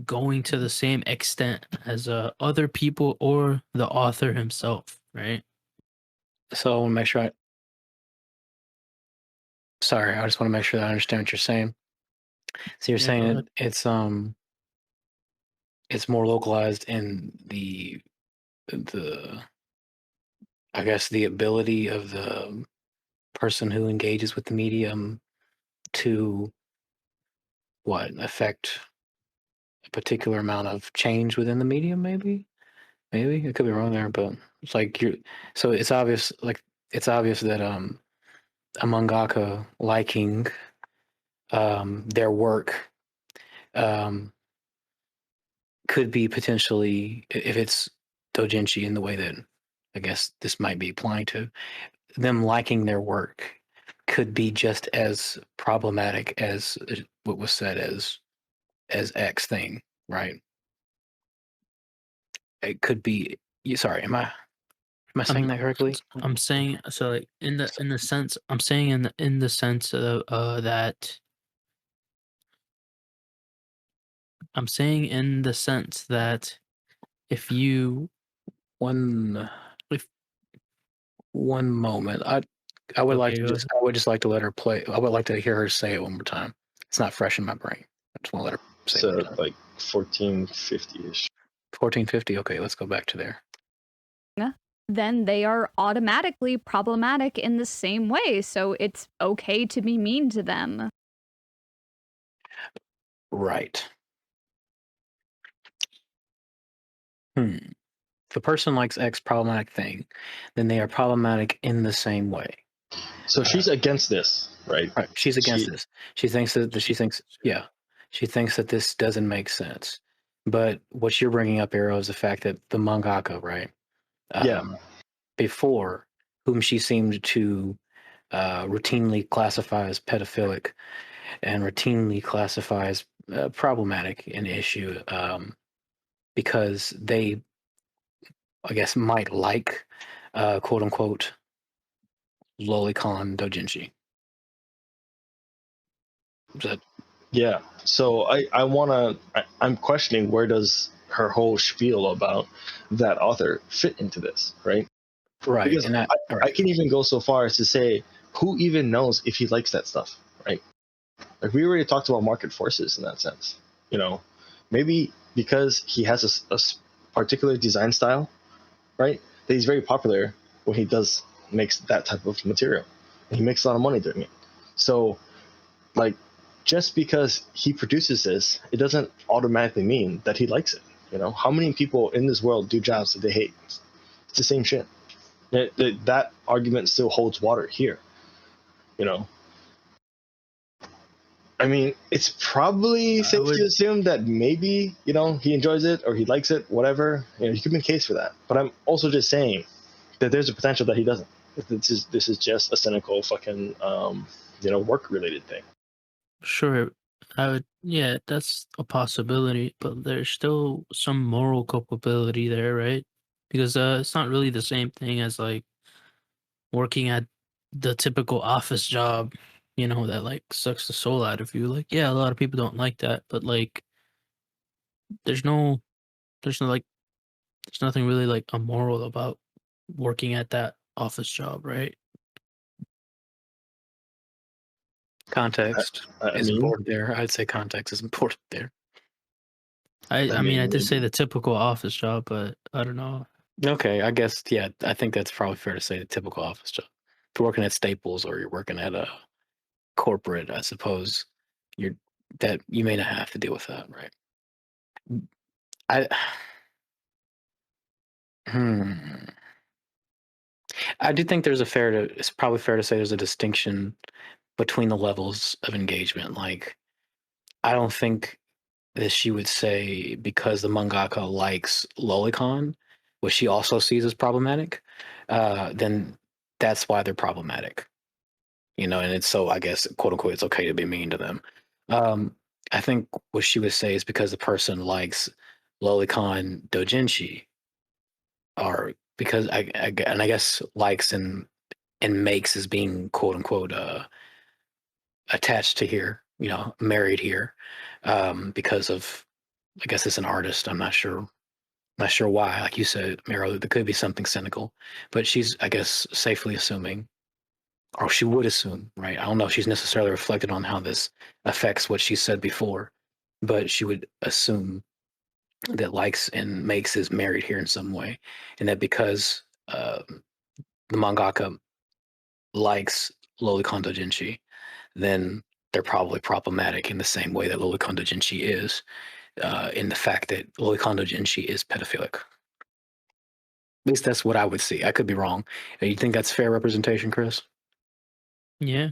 going to the same extent as other people or the author himself, right? So I want to make sure sorry, I just want to make sure that I understand what you're saying. So you're Yeah, go saying ahead. it's more localized in the I guess the ability of the person who engages with the medium to what affect a particular amount of change within the medium, maybe it could be wrong there, but it's like you so it's obvious, like it's obvious that a mangaka liking their work um could be potentially, if it's doujinshi in the way that I guess this might be applying to, them liking their work could be just as problematic as what was said as X thing, right? It could be. Sorry, am I saying I'm that correctly? I'm saying, so like in the sense, I'm saying in the sense of that, I'm saying in the sense that if you One if one moment. okay, go ahead. I would just like to let her play. I would like to hear her say it one more time. It's not fresh in my brain. I just want to let her say it one more So time. like 1450-ish. 1450. Okay, let's go back to there. Then they are automatically problematic in the same way, so it's okay to be mean to them. Right. Hmm. If a person likes X problematic thing, then they are problematic in the same way. So she's against this, right? Right. She's against this. She thinks that she thinks that this doesn't make sense. But what you're bringing up, Arrow, is the fact that the mangaka, right? Yeah. Before, whom she seemed to routinely classify as pedophilic and routinely classify as problematic an issue, because they, I guess, might like quote unquote lolicon dojinshi. Yeah. So I'm questioning, where does her whole spiel about that author fit into this, right? Right. Because I can even go so far as to say, who even knows if he likes that stuff, right? Like, we already talked about market forces in that sense. Maybe because he has a particular design style, right? That he's very popular when he makes that type of material. And he makes a lot of money doing it. So, like, just because he produces this, it doesn't automatically mean that he likes it. How many people in this world do jobs that they hate? It's the same shit. That argument still holds water here. I mean, it's probably safe to assume that maybe, he enjoys it or he likes it, whatever. He could make a case for that. But I'm also just saying that there's a potential that he doesn't. This is just a cynical fucking work-related thing. Sure, yeah, that's a possibility, but there's still some moral culpability there, right? Because it's not really the same thing as like working at the typical office job, that like sucks the soul out of you. Like, yeah, a lot of people don't like that, but like there's no like there's nothing really like immoral about working at that office job, right? Context is important there. I'd say context is important there. I mean, I did say the typical office job, but I don't know. Okay, I guess, yeah, I think that's probably fair to say the typical office job. If you're working at Staples or you're working at a corporate, I suppose you may not have to deal with that, right? I do think it's probably fair to say there's a distinction between the levels of engagement. Like, I don't think that she would say because the mangaka likes lolicon, which she also sees as problematic, then that's why they're problematic. And it's so, I guess, quote unquote, it's okay to be mean to them. I think what she would say is because the person likes lolicon dojinshi, or because I guess likes and makes as being quote unquote attached to here, married here, because of, I guess it's an artist. I'm not sure why. Like you said, Miro, there could be something cynical, but she's, I guess, safely assuming, or she would assume, right? I don't know if she's necessarily reflected on how this affects what she said before, but she would assume that likes and makes is married here in some way, and that because the mangaka likes lolicon dojinshi, then they're probably problematic in the same way that lolicon dojinshi is, in the fact that lolicon dojinshi is pedophilic. At least that's what I would see. I could be wrong. You think that's fair representation, Chris? Yeah.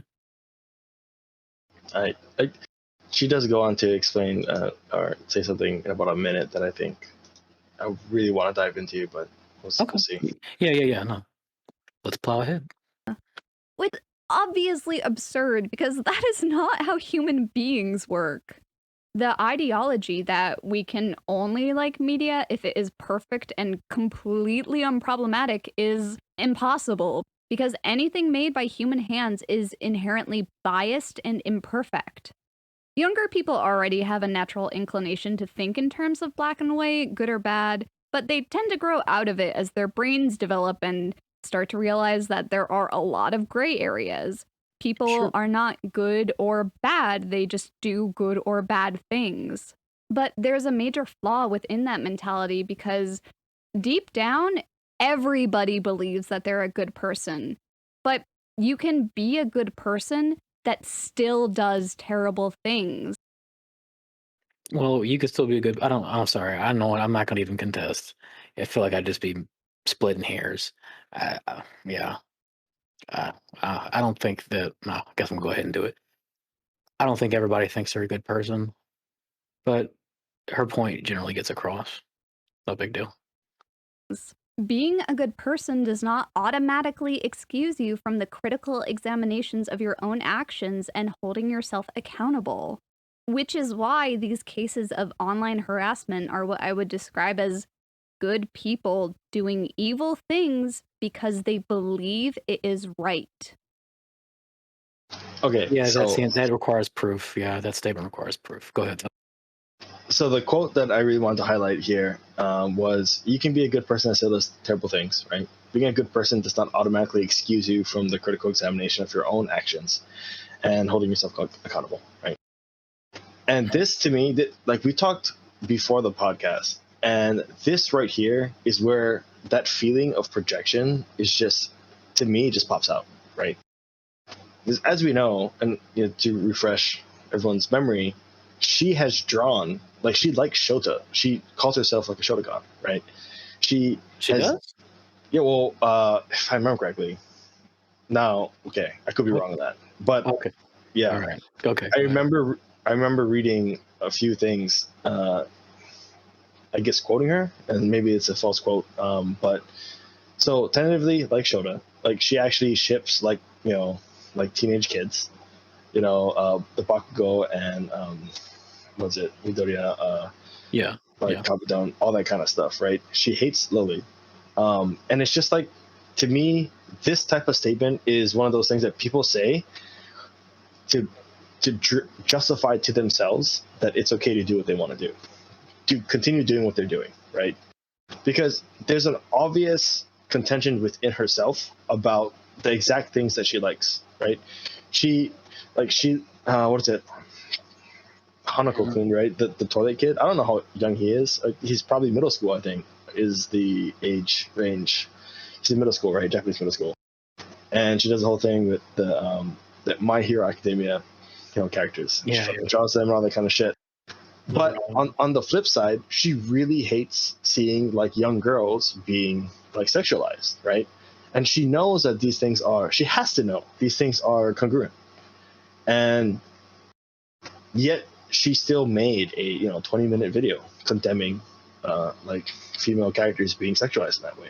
She does go on to explain or say something in about a minute that I think I really want to dive into, but we'll see. Yeah. No. Let's plow ahead. With obviously absurd, because that is not how human beings work. The ideology that we can only like media if it is perfect and completely unproblematic is impossible, because anything made by human hands is inherently biased and imperfect. Younger people already have a natural inclination to think in terms of black and white, good or bad, but they tend to grow out of it as their brains develop and start to realize that there are a lot of gray areas. People are not good or bad, they just do good or bad things. But there's a major flaw within that mentality, because deep down, everybody believes that they're a good person. But you can be a good person that still does terrible things. Well, you could still be a good. I'm sorry. I know I'm not going to even contest. I feel like I'd just be splitting hairs. Yeah. I don't think that. No, I guess I'm gonna go ahead and do it. I don't think everybody thinks they're a good person, but her point generally gets across. No big deal. Being a good person does not automatically excuse you from the critical examinations of your own actions and holding yourself accountable. Which is why these cases of online harassment are what I would describe as good people doing evil things because they believe it is right. Okay, Yeah, so that requires proof. Yeah, that statement requires proof. Go ahead. so the quote that I really wanted to highlight here was, "You can be a good person and still does terrible things, right? Being a good person does not automatically excuse you from the critical examination of your own actions and holding yourself accountable, right?" And this, to me, like we talked before the podcast, and this right here is where that feeling of projection is just, to me, just pops out, right? Because as we know, and to refresh everyone's memory, she has drawn, like, she likes Shota. She calls herself like a Shotokan, right? She does? Yeah, well, if I remember correctly. Now, okay, I could be wrong on that, but Okay. yeah, All right. Okay. I remember reading a few things. I guess quoting her, and maybe it's a false quote. But so tentatively, like Shota, like she actually ships like teenage kids. The Bakugo and what's it, Midoriya, Yeah. like Kabuton, all that kind of stuff, right? She hates Lily, and it's just like, to me, this type of statement is one of those things that people say to justify to themselves that it's okay to do what they want to do, to continue doing what they're doing, right? Because there's an obvious contention within herself about the exact things that she likes, right? What is it? Hanako-kun, right? The toilet kid. I don't know how young he is. He's probably middle school, I think, is the age range. He's in middle school, right? Japanese middle school. And she does the whole thing with the My Hero Academia, characters. Yeah, She draws them and all that kind of shit. But on the flip side, she really hates seeing like young girls being like sexualized, right? And she knows that she has to know these things are congruent. And yet she still made a 20-minute video condemning like female characters being sexualized in that way,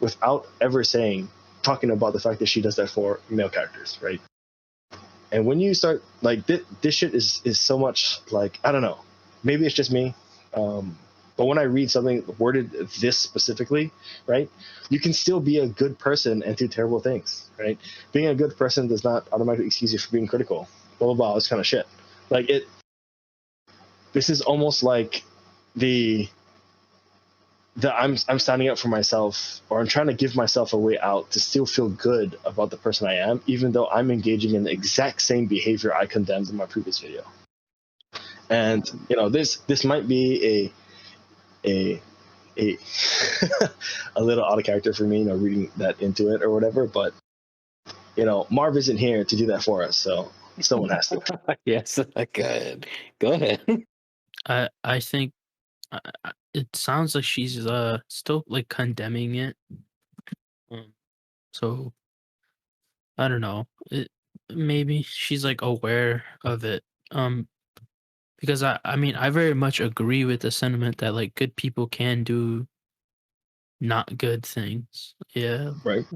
without ever talking about the fact that she does that for male characters, right? And when you start like this shit is so much like, I don't know, maybe it's just me, but when I read something worded this specifically, right, you can still be a good person and do terrible things, right? Being a good person does not automatically excuse you for being critical, blah blah blah, this kind of shit. Like this is almost like the I'm standing up for myself, or I'm trying to give myself a way out to still feel good about the person I am, even though I'm engaging in the exact same behavior I condemned in my previous video. And this might be a a little out of character for me, reading that into it or whatever, but Marv isn't here to do that for us, so someone has to. Yes. Good. Go ahead. I think it sounds like she's still like condemning it. So I don't know. Maybe she's like aware of it. Because I mean I very much agree with the sentiment that like good people can do not good things. Yeah. Right.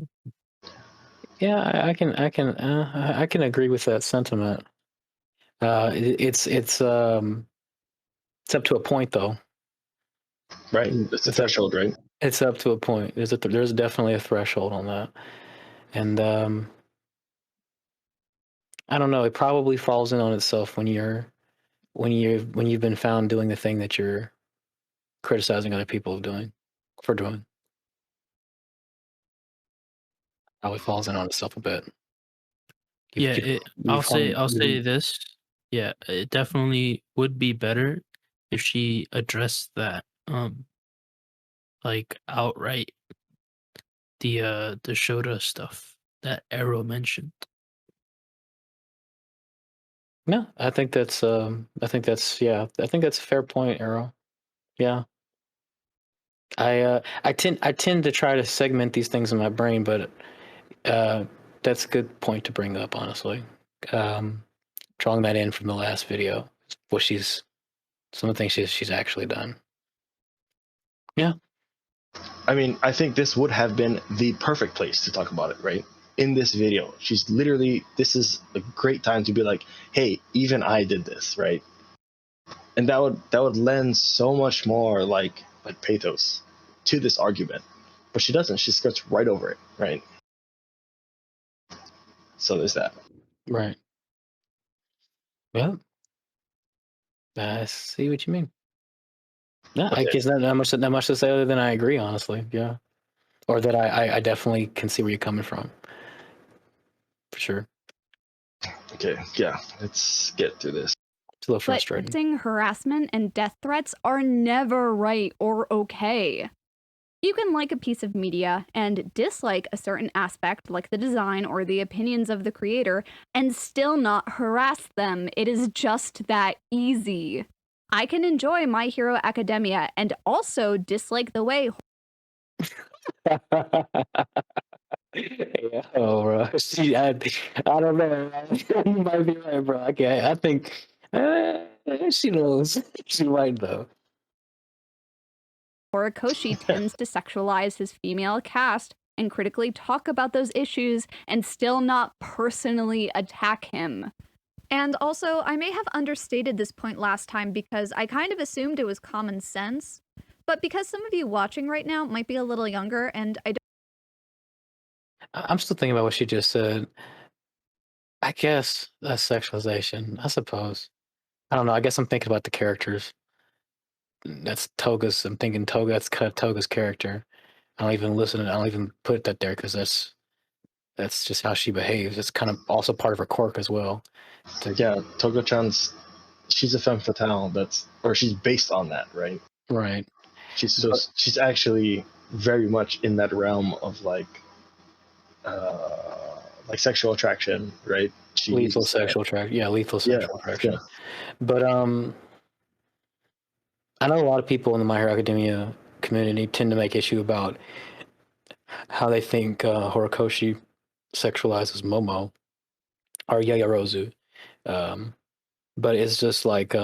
Yeah, I can agree with that sentiment. It's up to a point though. Right. It's a threshold, right? It's up to a point. There's definitely a threshold on that, and I don't know. It probably falls in on itself when you've been found doing the thing that you're criticizing other people for doing. Probably falls in on itself a bit. I'll say this. Yeah, it definitely would be better if she addressed that like outright, the Shota stuff that Arrow mentioned. No, I think that's I think that's a fair point, Arrow. Yeah. I tend to try to segment these things in my brain, but that's a good point to bring up, honestly. Drawing that in from the last video, some of the things she's actually done. Yeah. I mean, I think this would have been the perfect place to talk about it, right? In this video, this is a great time to be like, hey, even I did this, right? And that would lend so much more like pathos to this argument. But she doesn't. She skirts right over it, right? So there's that. Right. Well, I see what you mean. Yeah, I Okay. guess not much to say other than I agree, honestly. Yeah. Or that I definitely can see where you're coming from. For sure. Okay, yeah, let's get through this. It's a little But frustrating. texting, harassment, and death threats are never right or okay. You can like a piece of media and dislike a certain aspect, like the design or the opinions of the creator, and still not harass them. It is just that easy. I can enjoy My Hero Academia and also dislike the way. Yeah, oh, bro. I don't know. You might be right, bro. Okay, I think she knows. She might though. Horikoshi tends to sexualize his female cast and critically talk about those issues and still not personally attack him. And also, I may have understated this point last time because I kind of assumed it was common sense. But because some of you watching right now might be a little younger and I don't. I'm still thinking about what she just said. I guess that's sexualization. I suppose. I don't know. I guess I'm thinking about the characters. That's Toga's. I'm thinking Toga. That's kind of Toga's character. I don't even put that there because that's just how she behaves. It's kind of also part of her quirk as well. Yeah, Togo-chan's, she's a femme fatale. She's based on that, right? Right. She's actually very much in that realm of like sexual attraction, right? Lethal sexual attraction. Yeah, lethal sexual attraction. Yeah. But I know a lot of people in the My Hero Academia community tend to make issue about how they think Horikoshi sexualizes Momo or Yayarozu. But it's just like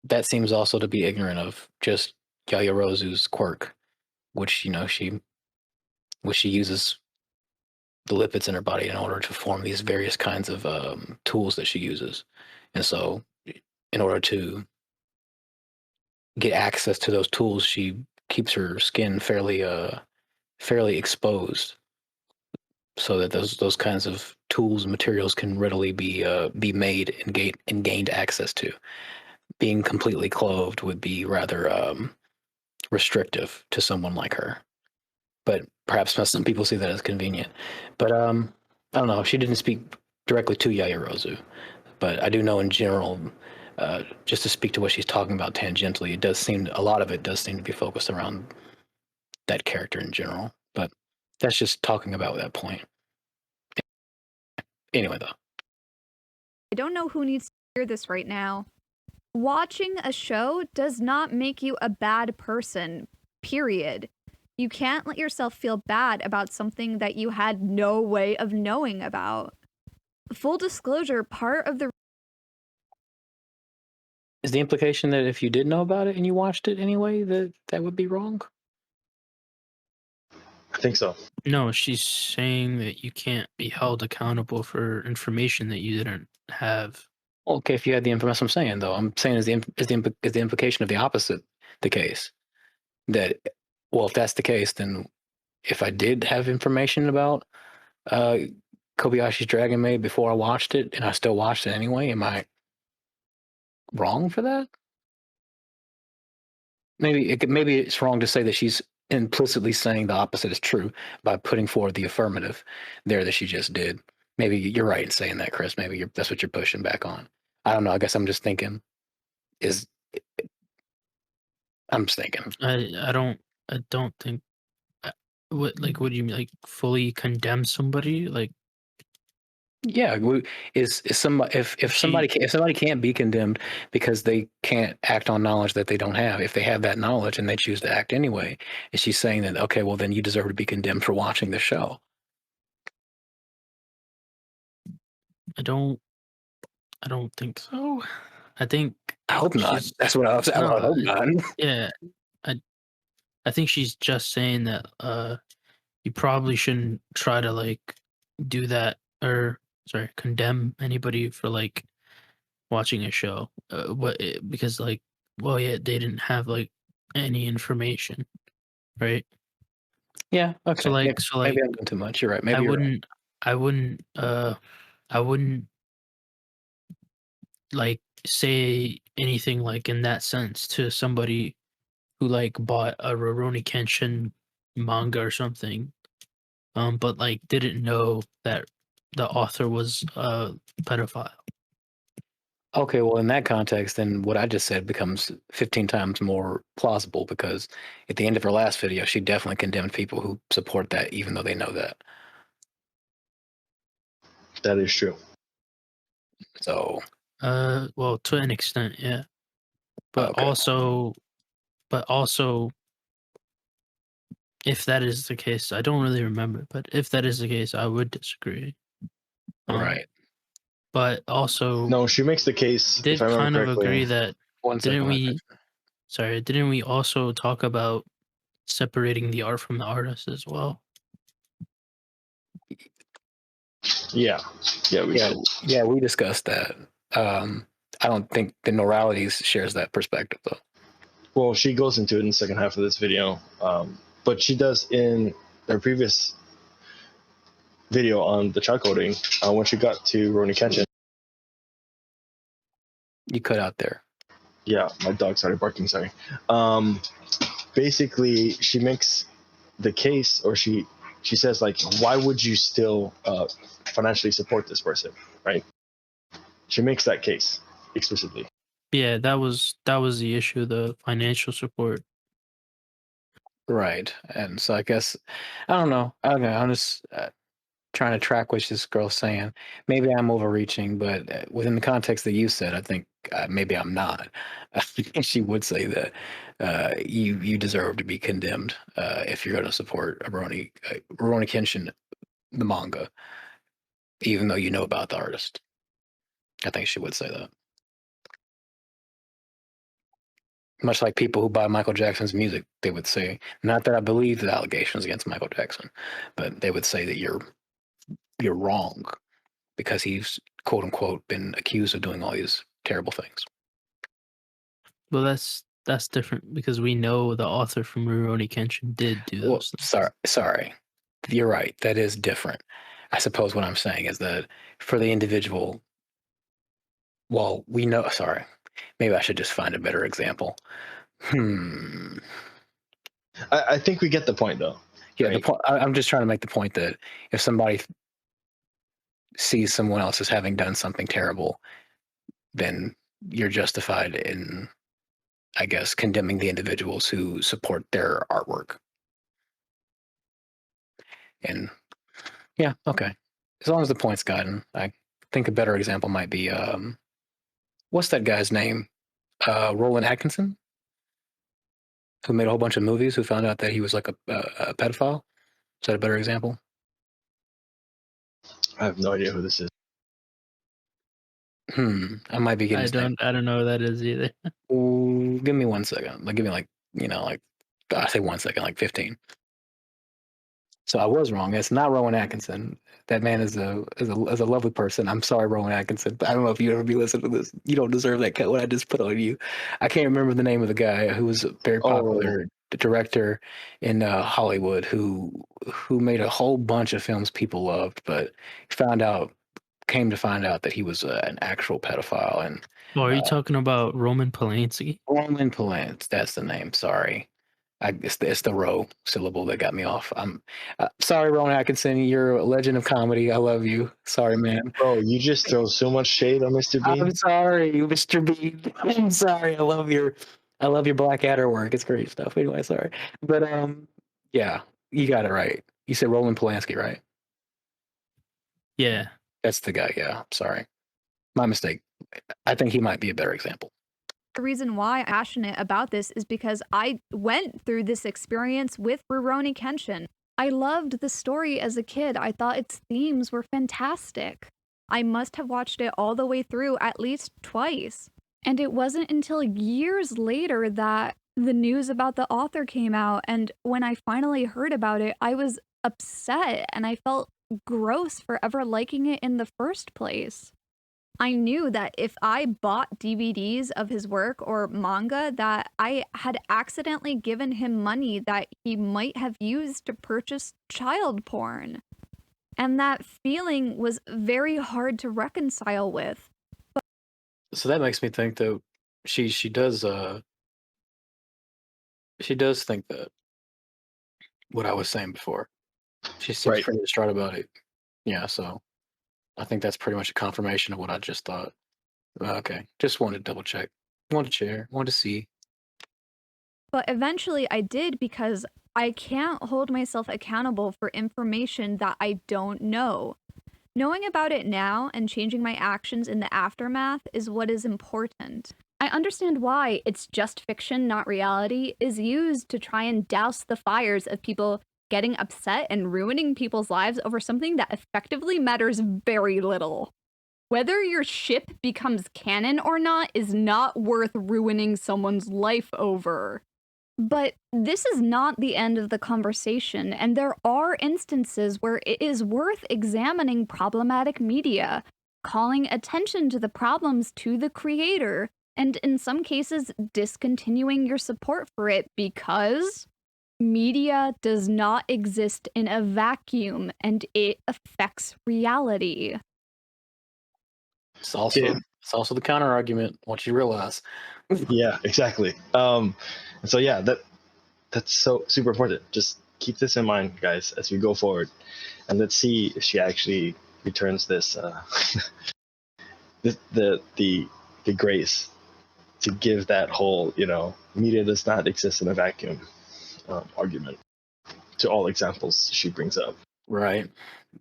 that seems also to be ignorant of just Yayarozu's quirk, which she uses the lipids in her body in order to form these various kinds of tools that she uses. And so in order to get access to those tools, she keeps her skin fairly exposed so that those kinds of tools and materials can readily be made and gained access to. Being completely clothed would be rather restrictive to someone like her. But perhaps some people see that as convenient. But I don't know. She didn't speak directly to Yayarozu, but I do know in general, just to speak to what she's talking about tangentially, a lot of it does seem to be focused around that character in general. But that's just talking about that point. Anyway, though. I don't know who needs to hear this right now. Watching a show does not make you a bad person, period. You can't let yourself feel bad about something that you had no way of knowing about. Full disclosure, part of the... Is the implication that if you did know about it and you watched it anyway, that would be wrong? I think so. No, she's saying that you can't be held accountable for information that you didn't have. Okay, if you had the information, that's what I'm saying, though. I'm saying is the implication of the opposite the case? That, well, if that's the case, then if I did have information about Kobayashi's Dragon Maid before I watched it, and I still watched it anyway, am I wrong for that? Maybe it's wrong to say that she's implicitly saying the opposite is true by putting forward the affirmative there that she just did. Maybe you're right in saying that, Chris. Maybe that's what you're pushing back on. I don't know. I guess I'm just thinking. I'm just thinking. I don't think. What do you mean? Like fully condemn somebody? Like, yeah, is somebody if somebody can't be condemned because they can't act on knowledge that they don't have, if they have that knowledge and they choose to act anyway, is she saying that, okay, well then you deserve to be condemned for watching the show? I don't think so. I think I hope not. she's That's what I was. I no, hope not. yeah. I think she's just saying that you probably shouldn't try to like do that or condemn anybody for like watching a show. Because like well yeah, they didn't have like any information, right? Yeah. Okay. So Maybe like I'm doing too much. You're right. I Maybe you're right. I wouldn't like say anything like in that sense to somebody who like bought a Rurouni Kenshin manga or something, but like didn't know that the author was a pedophile. Okay, well, in that context, then what I just said becomes 15 times more plausible because at the end of her last video, she definitely condemned people who support that, even though they know that. That is true. So, Well, to an extent, yeah, but okay. also, if that is the case, I don't really remember, but if that is the case, I would disagree. Right. But also, No, she makes the case, did if I remember kind of correctly. agree that One second. didn't we also talk about separating the art from the artist as well? Yeah, we did. Yeah, we discussed that. I don't think the Noralities shares that perspective, though. Well, she goes into it in the second half of this video, but she does in their previous video on the child coding when she got to Rurouni Kenshin. You cut out there. Yeah, my dog started barking. Sorry. Basically, she makes the case, or she says like, why would you still financially support this person, right? She makes that case explicitly. Yeah, that was the issue, the financial support. Right. And so I guess, I don't know. Okay, I'm just trying to track what this girl's saying. Maybe I'm overreaching, but within the context that you said, I think maybe I'm not. She would say that you deserve to be condemned if you're going to support Rurouni Kenshin, the manga, even though you know about the artist. I think she would say that. Much like people who buy Michael Jackson's music, they would say, not that I believe the allegations against Michael Jackson, but they would say that you're wrong because he's quote unquote been accused of doing all these terrible things. Well, that's different because we know the author from Rurouni Kenshin did do those things. Sorry. You're right. That is different. I suppose what I'm saying is that for the individual, well, we know, sorry, maybe I should just find a better example. I think we get the point, though. Yeah, right? I'm just trying to make the point that if somebody sees someone else as having done something terrible, then you're justified in, I guess, condemning the individuals who support their artwork. And yeah, okay. As long as the point's gotten, I think a better example might be what's that guy's name? Roland Atkinson, who made a whole bunch of movies, who found out that he was like a pedophile. Is that a better example? I have no idea who this is. I might be getting. I don't know who that is either. Ooh, give me 1 second. Like, give me I say 1 second, like 15. So I was wrong. It's not Rowan Atkinson. That man is a lovely person. I'm sorry, Rowan Atkinson. I don't know if you ever be listening to this. You don't deserve that cut. What I just put on you. I can't remember the name of the guy who was a very popular director in Hollywood who made a whole bunch of films people loved, but came to find out that he was an actual pedophile. And are you talking about Roman Polanski? Roman Polanski, that's the name. Sorry. It's the row syllable that got me off. I'm sorry, Rowan Atkinson. You're a legend of comedy. I love you. Sorry, man. Bro, you just throw so much shade on Mr. Bean. I'm sorry, Mr. Bean. I'm sorry. I love your Blackadder work. It's great stuff. Anyway, sorry, but yeah, you got it right. You said Roman Polanski, right? Yeah, that's the guy. Yeah, sorry, my mistake. I think he might be a better example. The reason why I'm passionate about this is because I went through this experience with Rurouni Kenshin. I loved the story as a kid. I thought its themes were fantastic. I must have watched it all the way through at least twice. And it wasn't until years later that the news about the author came out, and when I finally heard about it, I was upset and I felt gross for ever liking it in the first place. I knew that if I bought DVDs of his work or manga, that I had accidentally given him money that he might have used to purchase child porn. And that feeling was very hard to reconcile with. So that makes me think that she does think that what I was saying before. She seems Right. pretty distraught about it. Yeah, so I think that's pretty much a confirmation of what I just thought. Okay, just wanted to double check. Wanted to share. Wanted to see. But eventually I did because I can't hold myself accountable for information that I don't know. Knowing about it now and changing my actions in the aftermath is what is important. I understand why "it's just fiction, not reality" is used to try and douse the fires of people getting upset and ruining people's lives over something that effectively matters very little. Whether your ship becomes canon or not is not worth ruining someone's life over. But this is not the end of the conversation, and there are instances where it is worth examining problematic media, calling attention to the problems to the creator, and in some cases, discontinuing your support for it because media does not exist in a vacuum and it affects reality. It's also the counter argument. Once you realize. Yeah, exactly. So yeah, that's so super important. Just keep this in mind, guys, as we go forward, and let's see if she actually returns this the grace to give that whole media does not exist in a vacuum argument to all examples she brings up. Right.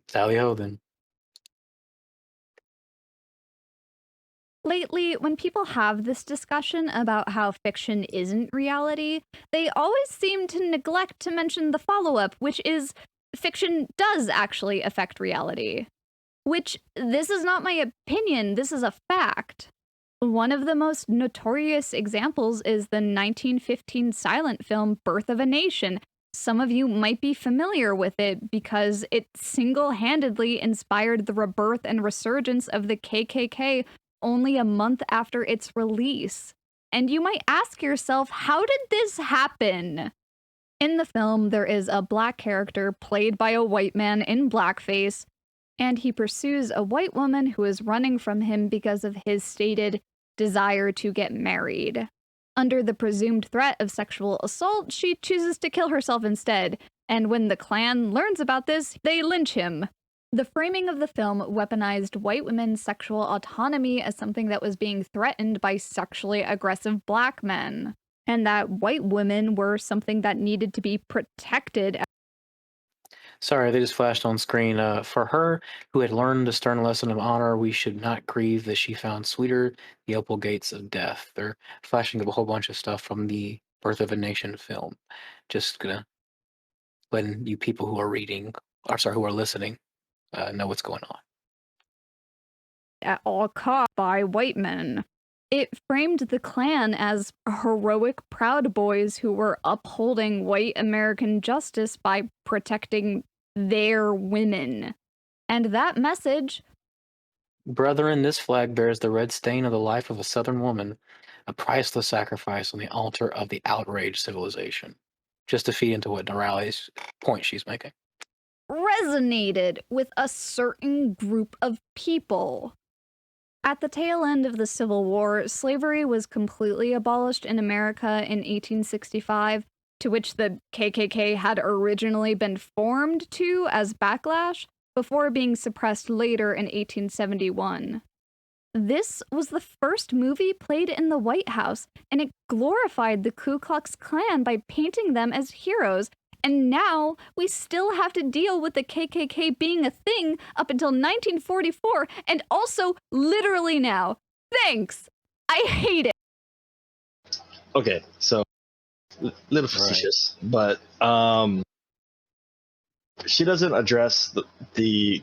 Tally ho then. Lately, when people have this discussion about how fiction isn't reality, they always seem to neglect to mention the follow-up, which is fiction does actually affect reality. Which, this is not my opinion, this is a fact. One of the most notorious examples is the 1915 silent film Birth of a Nation. Some of you might be familiar with it because it single-handedly inspired the rebirth and resurgence of the KKK only a month after its release. And you might ask yourself, how did this happen? In the film, there is a black character played by a white man in blackface, and he pursues a white woman who is running from him because of his stated desire to get married. Under the presumed threat of sexual assault, she chooses to kill herself instead, and when the Klan learns about this, they lynch him. The framing of the film weaponized white women's sexual autonomy as something that was being threatened by sexually aggressive black men, and that white women were something that needed to be protected. Sorry, they just flashed on screen. For her, who had learned the stern lesson of honor, we should not grieve that she found sweeter the opal gates of death. They're flashing up a whole bunch of stuff from the Birth of a Nation film. Just gonna letting you people who are who are listening, know what's going on. At all costs by white men. It framed the Klan as heroic Proud Boys who were upholding white American justice by protecting their women. And that message... Brethren, this flag bears the red stain of the life of a Southern woman, a priceless sacrifice on the altar of the outraged civilization. Just to feed into what Noralities' point she's making. resonated with a certain group of people. At the tail end of the Civil War, slavery was completely abolished in America in 1865, to which the KKK had originally been formed to as backlash, before being suppressed later in 1871. This was the first movie played in the White House, and it glorified the Ku Klux Klan by painting them as heroes. And now we still have to deal with the KKK being a thing up until 1944, and also literally now. Thanks! I hate it! Okay, so little facetious, but she doesn't address the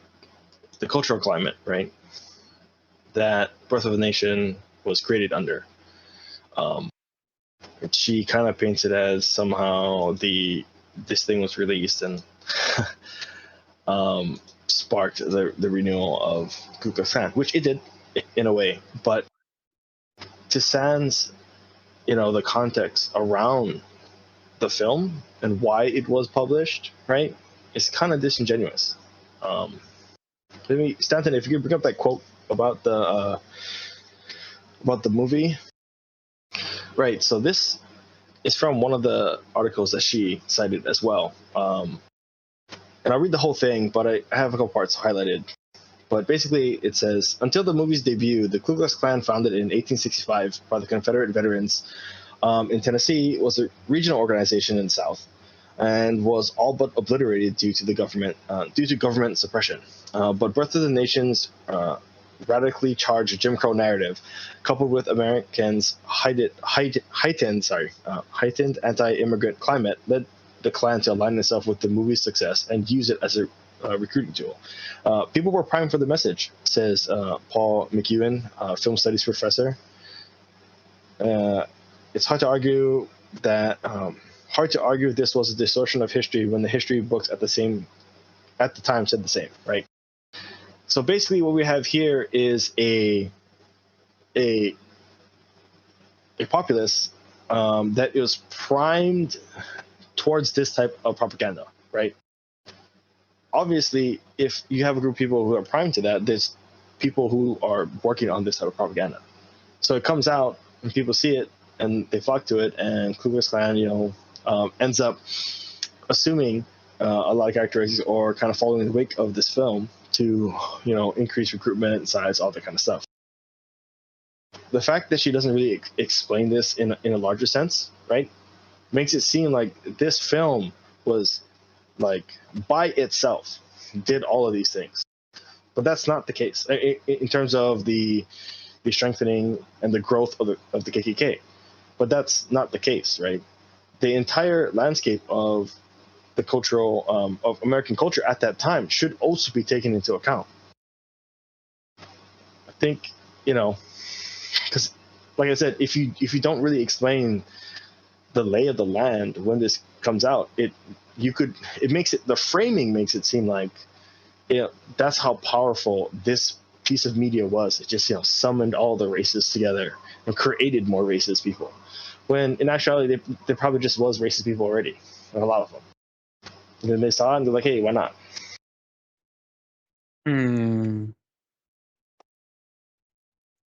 cultural climate, right? that Birth of a Nation was created under. She kind of paints it as somehow this thing was released and sparked the renewal of Ku Klux Klan, which it did in a way. But to sans, the context around the film and why it was published, right, it's kind of disingenuous. Stanton, if you could bring up that quote about the movie. Right, so this is from one of the articles that she cited as well. And I'll read the whole thing, but I have a couple parts highlighted. But basically, it says, until the movie's debut, the Ku Klux Klan, founded in 1865 by the Confederate veterans in Tennessee, was a regional organization in the South and was all but obliterated due to government suppression. But Birth of the Nation's radically charged Jim Crow narrative, coupled with Americans' heightened anti-immigrant climate, led the Klan to align itself with the movie's success and use it as a recruiting tool. People were primed for the message, says Paul McEwen, film studies professor. It's hard to argue this was a distortion of history when the history books at the time said the same, right? So basically, what we have here is a populace that is primed towards this type of propaganda, right? Obviously, if you have a group of people who are primed to that, there's people who are working on this type of propaganda. So it comes out and people see it and they flock to it, and Ku Klux Klan, ends up assuming a lot of characteristics or kind of following the wake of this film to, increase recruitment, size, all that kind of stuff. The fact that she doesn't really explain this in a larger sense, right, makes it seem like this film was, like, by itself did all of these things. But that's not the case in terms of the strengthening and the growth of the KKK. But that's not the case, right? The entire landscape of the cultural of American culture at that time should also be taken into account. I think, because, like I said, if you don't really explain the lay of the land when this comes out, the framing makes it seem like, that's how powerful this piece of media was. It just, summoned all the races together and created more racist people. When in actuality, there probably just was racist people already, and a lot of them. And then they saw it and they're like, hey, why not?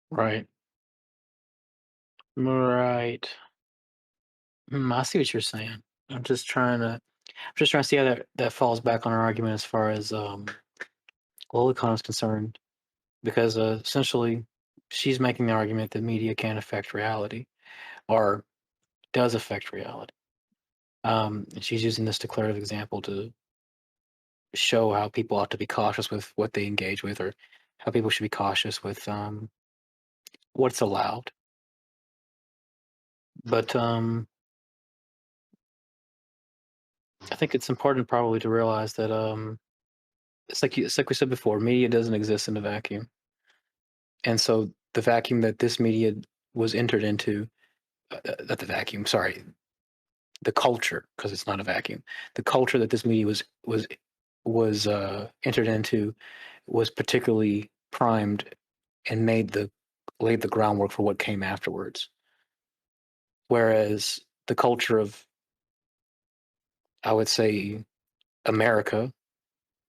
Right. Right. I see what you're saying. I'm just trying to see how that falls back on our argument as far as Lolicon is concerned, because essentially she's making the argument that media can affect reality, or does affect reality. And she's using this declarative example to show how people ought to be cautious with what they engage with, or how people should be cautious with what's allowed. But I think it's important probably to realize that it's like we said before, media doesn't exist in a vacuum, and so the vacuum that this media was entered into, not the vacuum, sorry, the culture, because it's not a vacuum. The culture that this media was entered into was particularly primed and laid the groundwork for what came afterwards. Whereas the culture of, I would say, America,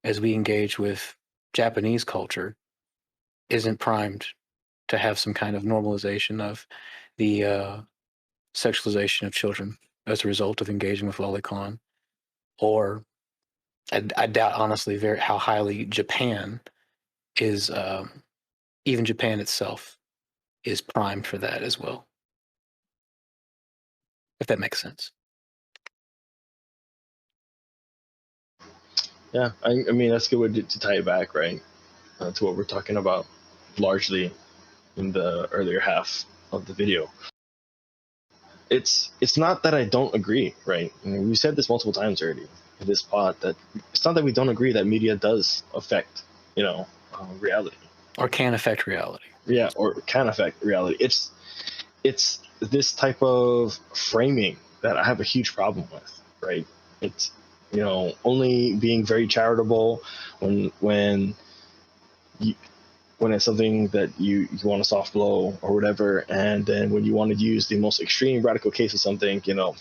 as we engage with Japanese culture, isn't primed to have some kind of normalization of the sexualization of children as a result of engaging with lolicon, or I doubt honestly how highly Japan is, even Japan itself is primed for that as well, if that makes sense. Yeah, I mean, that's a good way to tie it back, right, to what we're talking about largely in the earlier half of the video. It's not that I don't agree, right? I mean, we said this multiple times already in this pod, that it's not that we don't agree that media does affect, reality. Or can affect reality. Yeah, or can affect reality. It's this type of framing that I have a huge problem with, right? It's, you know, only being very charitable when you, when it's something that you want a soft blow or whatever, and then when you want to use the most extreme radical case of something, you know,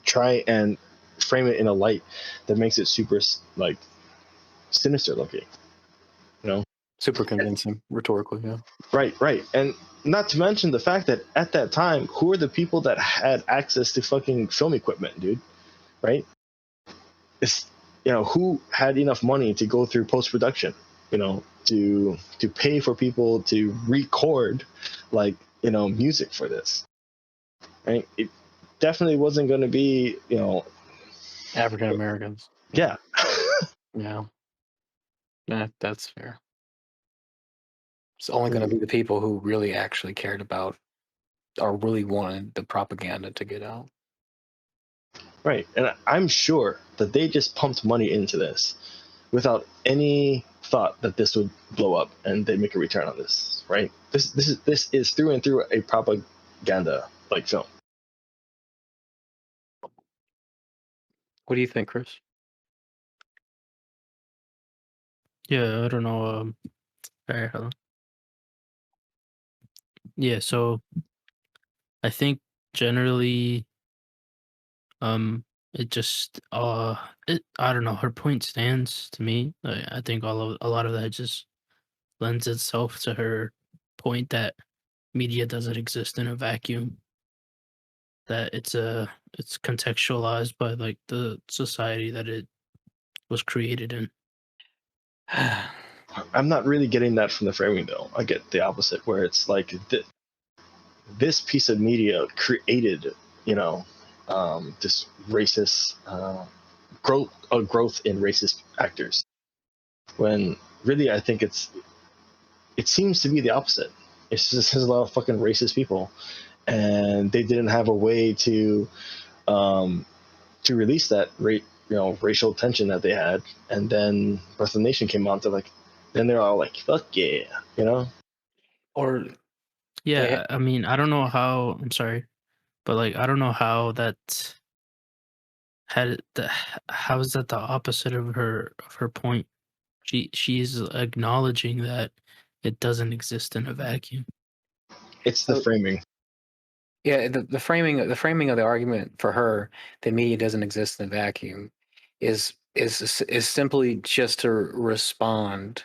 try and frame it in a light that makes it super like sinister looking, you know. Super convincing, rhetorically, yeah. Right. And not to mention the fact that at that time, who are the people that had access to fucking film equipment, dude? Right? It's, you know, who had enough money to go through post production, you know, to pay for people to record, like, you know, music for this. Right? It definitely wasn't going to be, you know, African Americans. yeah. Yeah. Yeah, that's fair. It's only going to be the people who really actually cared about or really wanted the propaganda to get out. Right. And I'm sure that they just pumped money into this without any thought that this would blow up and they make a return on this, right? This is through and through a propaganda like film. What do you think, Chris? Yeah, I don't know. All right, hold on. Yeah, so I think generally, it just I don't know. Her point stands to me. I think a lot of that just lends itself to her point that media doesn't exist in a vacuum. That it's contextualized by like the society that it was created in. I'm not really getting that from the framing though. I get the opposite, where it's like this piece of media created, you know, this racist growth in racist actors. When really, I think it seems to be the opposite. It's just there's a lot of fucking racist people, and they didn't have a way um, to release that racial tension that they had, and then Birth of the Nation came out. Then they're all like, "Fuck yeah," you know. Or Yeah, I mean, I don't know how. I'm sorry, but like, I don't know how that how is that the opposite of her point? She's acknowledging that it doesn't exist in a vacuum. It's the framing. yeah, the framing of the argument for her that media doesn't exist in a vacuum is simply just to respond,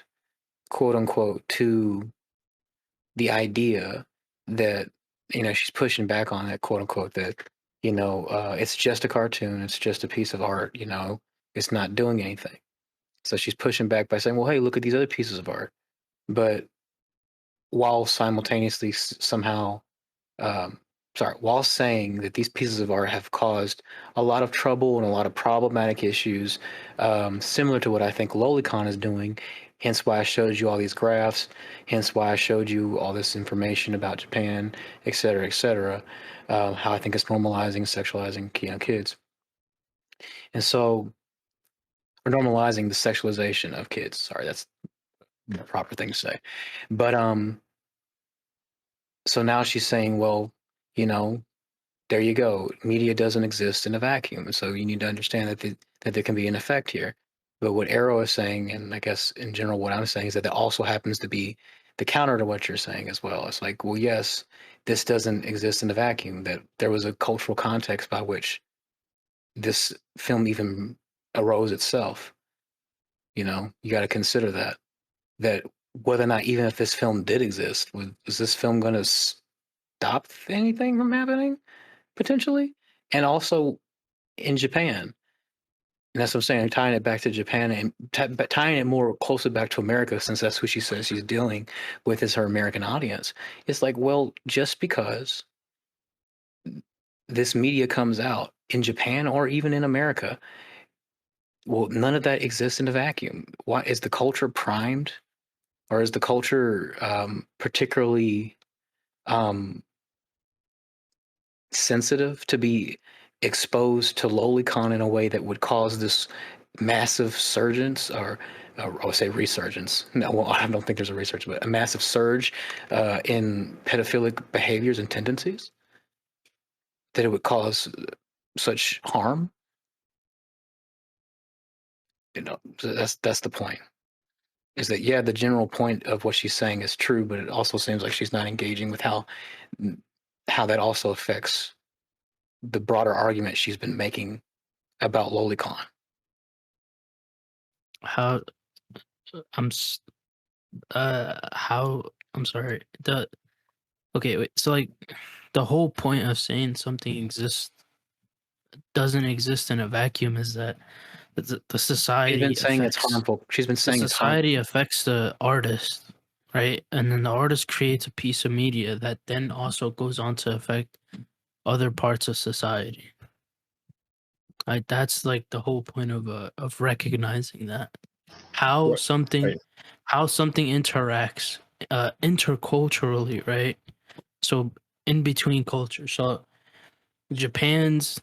quote unquote, to the idea that she's pushing back on that, quote unquote, that it's just a cartoon, it's just a piece of art, it's not doing anything. So she's pushing back by saying, well, hey, look at these other pieces of art, but while simultaneously somehow while saying that these pieces of art have caused a lot of trouble and a lot of problematic issues, similar to what I think Lolicon is doing. Hence why I showed you all these graphs. Hence why I showed you all this information about Japan, et cetera, et cetera. How I think it's normalizing, sexualizing, kids, and so or normalizing the sexualization of kids. Sorry, that's the proper thing to say. But so now she's saying, well, you know, there you go. Media doesn't exist in a vacuum. So you need to understand that there can be an effect here. But what Arrow is saying, and I guess in general what I'm saying, is that there also happens to be the counter to what you're saying as well. It's like, well, yes, this doesn't exist in a vacuum, that there was a cultural context by which this film even arose itself. You got to consider that whether or not, even if this film did exist, was this film going to stop anything from happening? Potentially, and also in Japan. And that's what I'm saying. Tying it back to Japan and tying it more closely back to America, since that's who she says she's dealing with is her American audience. It's like, well, just because this media comes out in Japan or even in America, well, none of that exists in a vacuum. Why is the culture primed, or is the culture particularly um, sensitive to be exposed to Lolicon in a way that would cause this massive surgence or I would say resurgence. No, well, I don't think there's a resurgence, but a massive surge in pedophilic behaviors and tendencies, that it would cause such harm. So that's the point. Is that, yeah, the general point of what she's saying is true, but it also seems like she's not engaging with how that also affects the broader argument she's been making about lolicon. How I'm sorry. Okay, wait, so like the whole point of saying something doesn't exist in a vacuum is that the society She's been saying it's affects harmful. She's been the saying it's harmful. society affects the artist, right? And then the artist creates a piece of media that then also goes on to affect other parts of society. Like that's like the whole point of recognizing that how Right. something Right. how something interacts interculturally, right? So in between cultures. So Japan's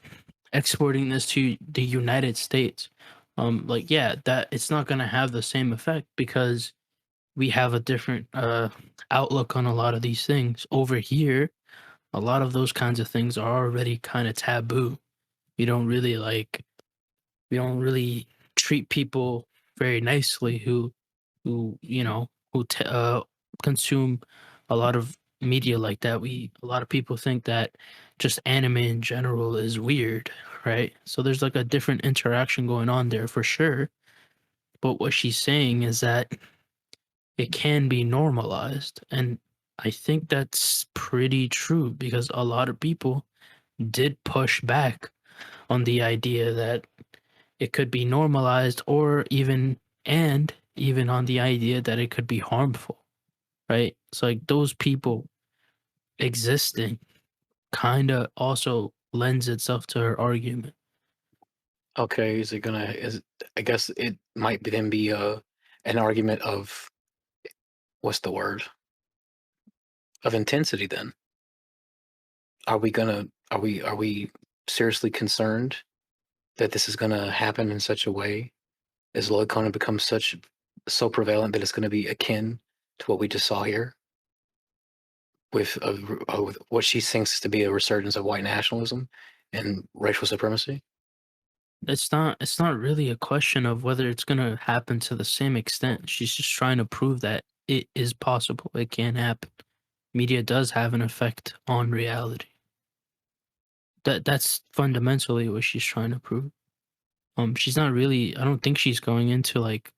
exporting this to the United States. Like yeah, that it's not gonna have the same effect because we have a different outlook on a lot of these things. Over here, a lot of those kinds of things are already kind of taboo. We don't really we don't really treat people very nicely who consume a lot of media like that. A lot of people think that just anime in general is weird, right? So there's like a different interaction going on there for sure. But what she's saying is that it can be normalized, and I think that's pretty true because a lot of people did push back on the idea that it could be normalized or even on the idea that it could be harmful, right? So like those people existing kind of also lends itself to her argument. Okay, I guess it might then be an argument of, what's the word? Of intensity then. Are we seriously concerned that this is gonna happen in such a way? Is lolicon become so prevalent that it's gonna be akin to what we just saw here? With what she thinks to be a resurgence of white nationalism and racial supremacy? It's not really a question of whether it's going to happen to the same extent. She's just trying to prove that it is possible. It can happen. Media does have an effect on reality. That's fundamentally what she's trying to prove. She's not really, I don't think she's going into like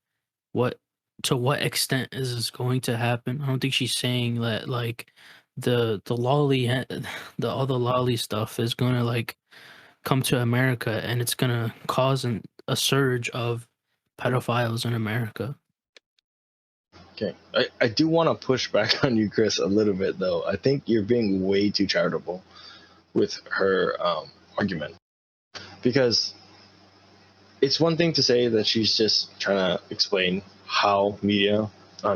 what to what extent is this going to happen. I don't think she's saying that like the lolly the all the lolly stuff is going to like come to America and it's going to cause a surge of pedophiles in America. Okay. I do want to push back on you, Chris, a little bit, though. I think you're being way too charitable with her argument. Because it's one thing to say that she's just trying to explain how media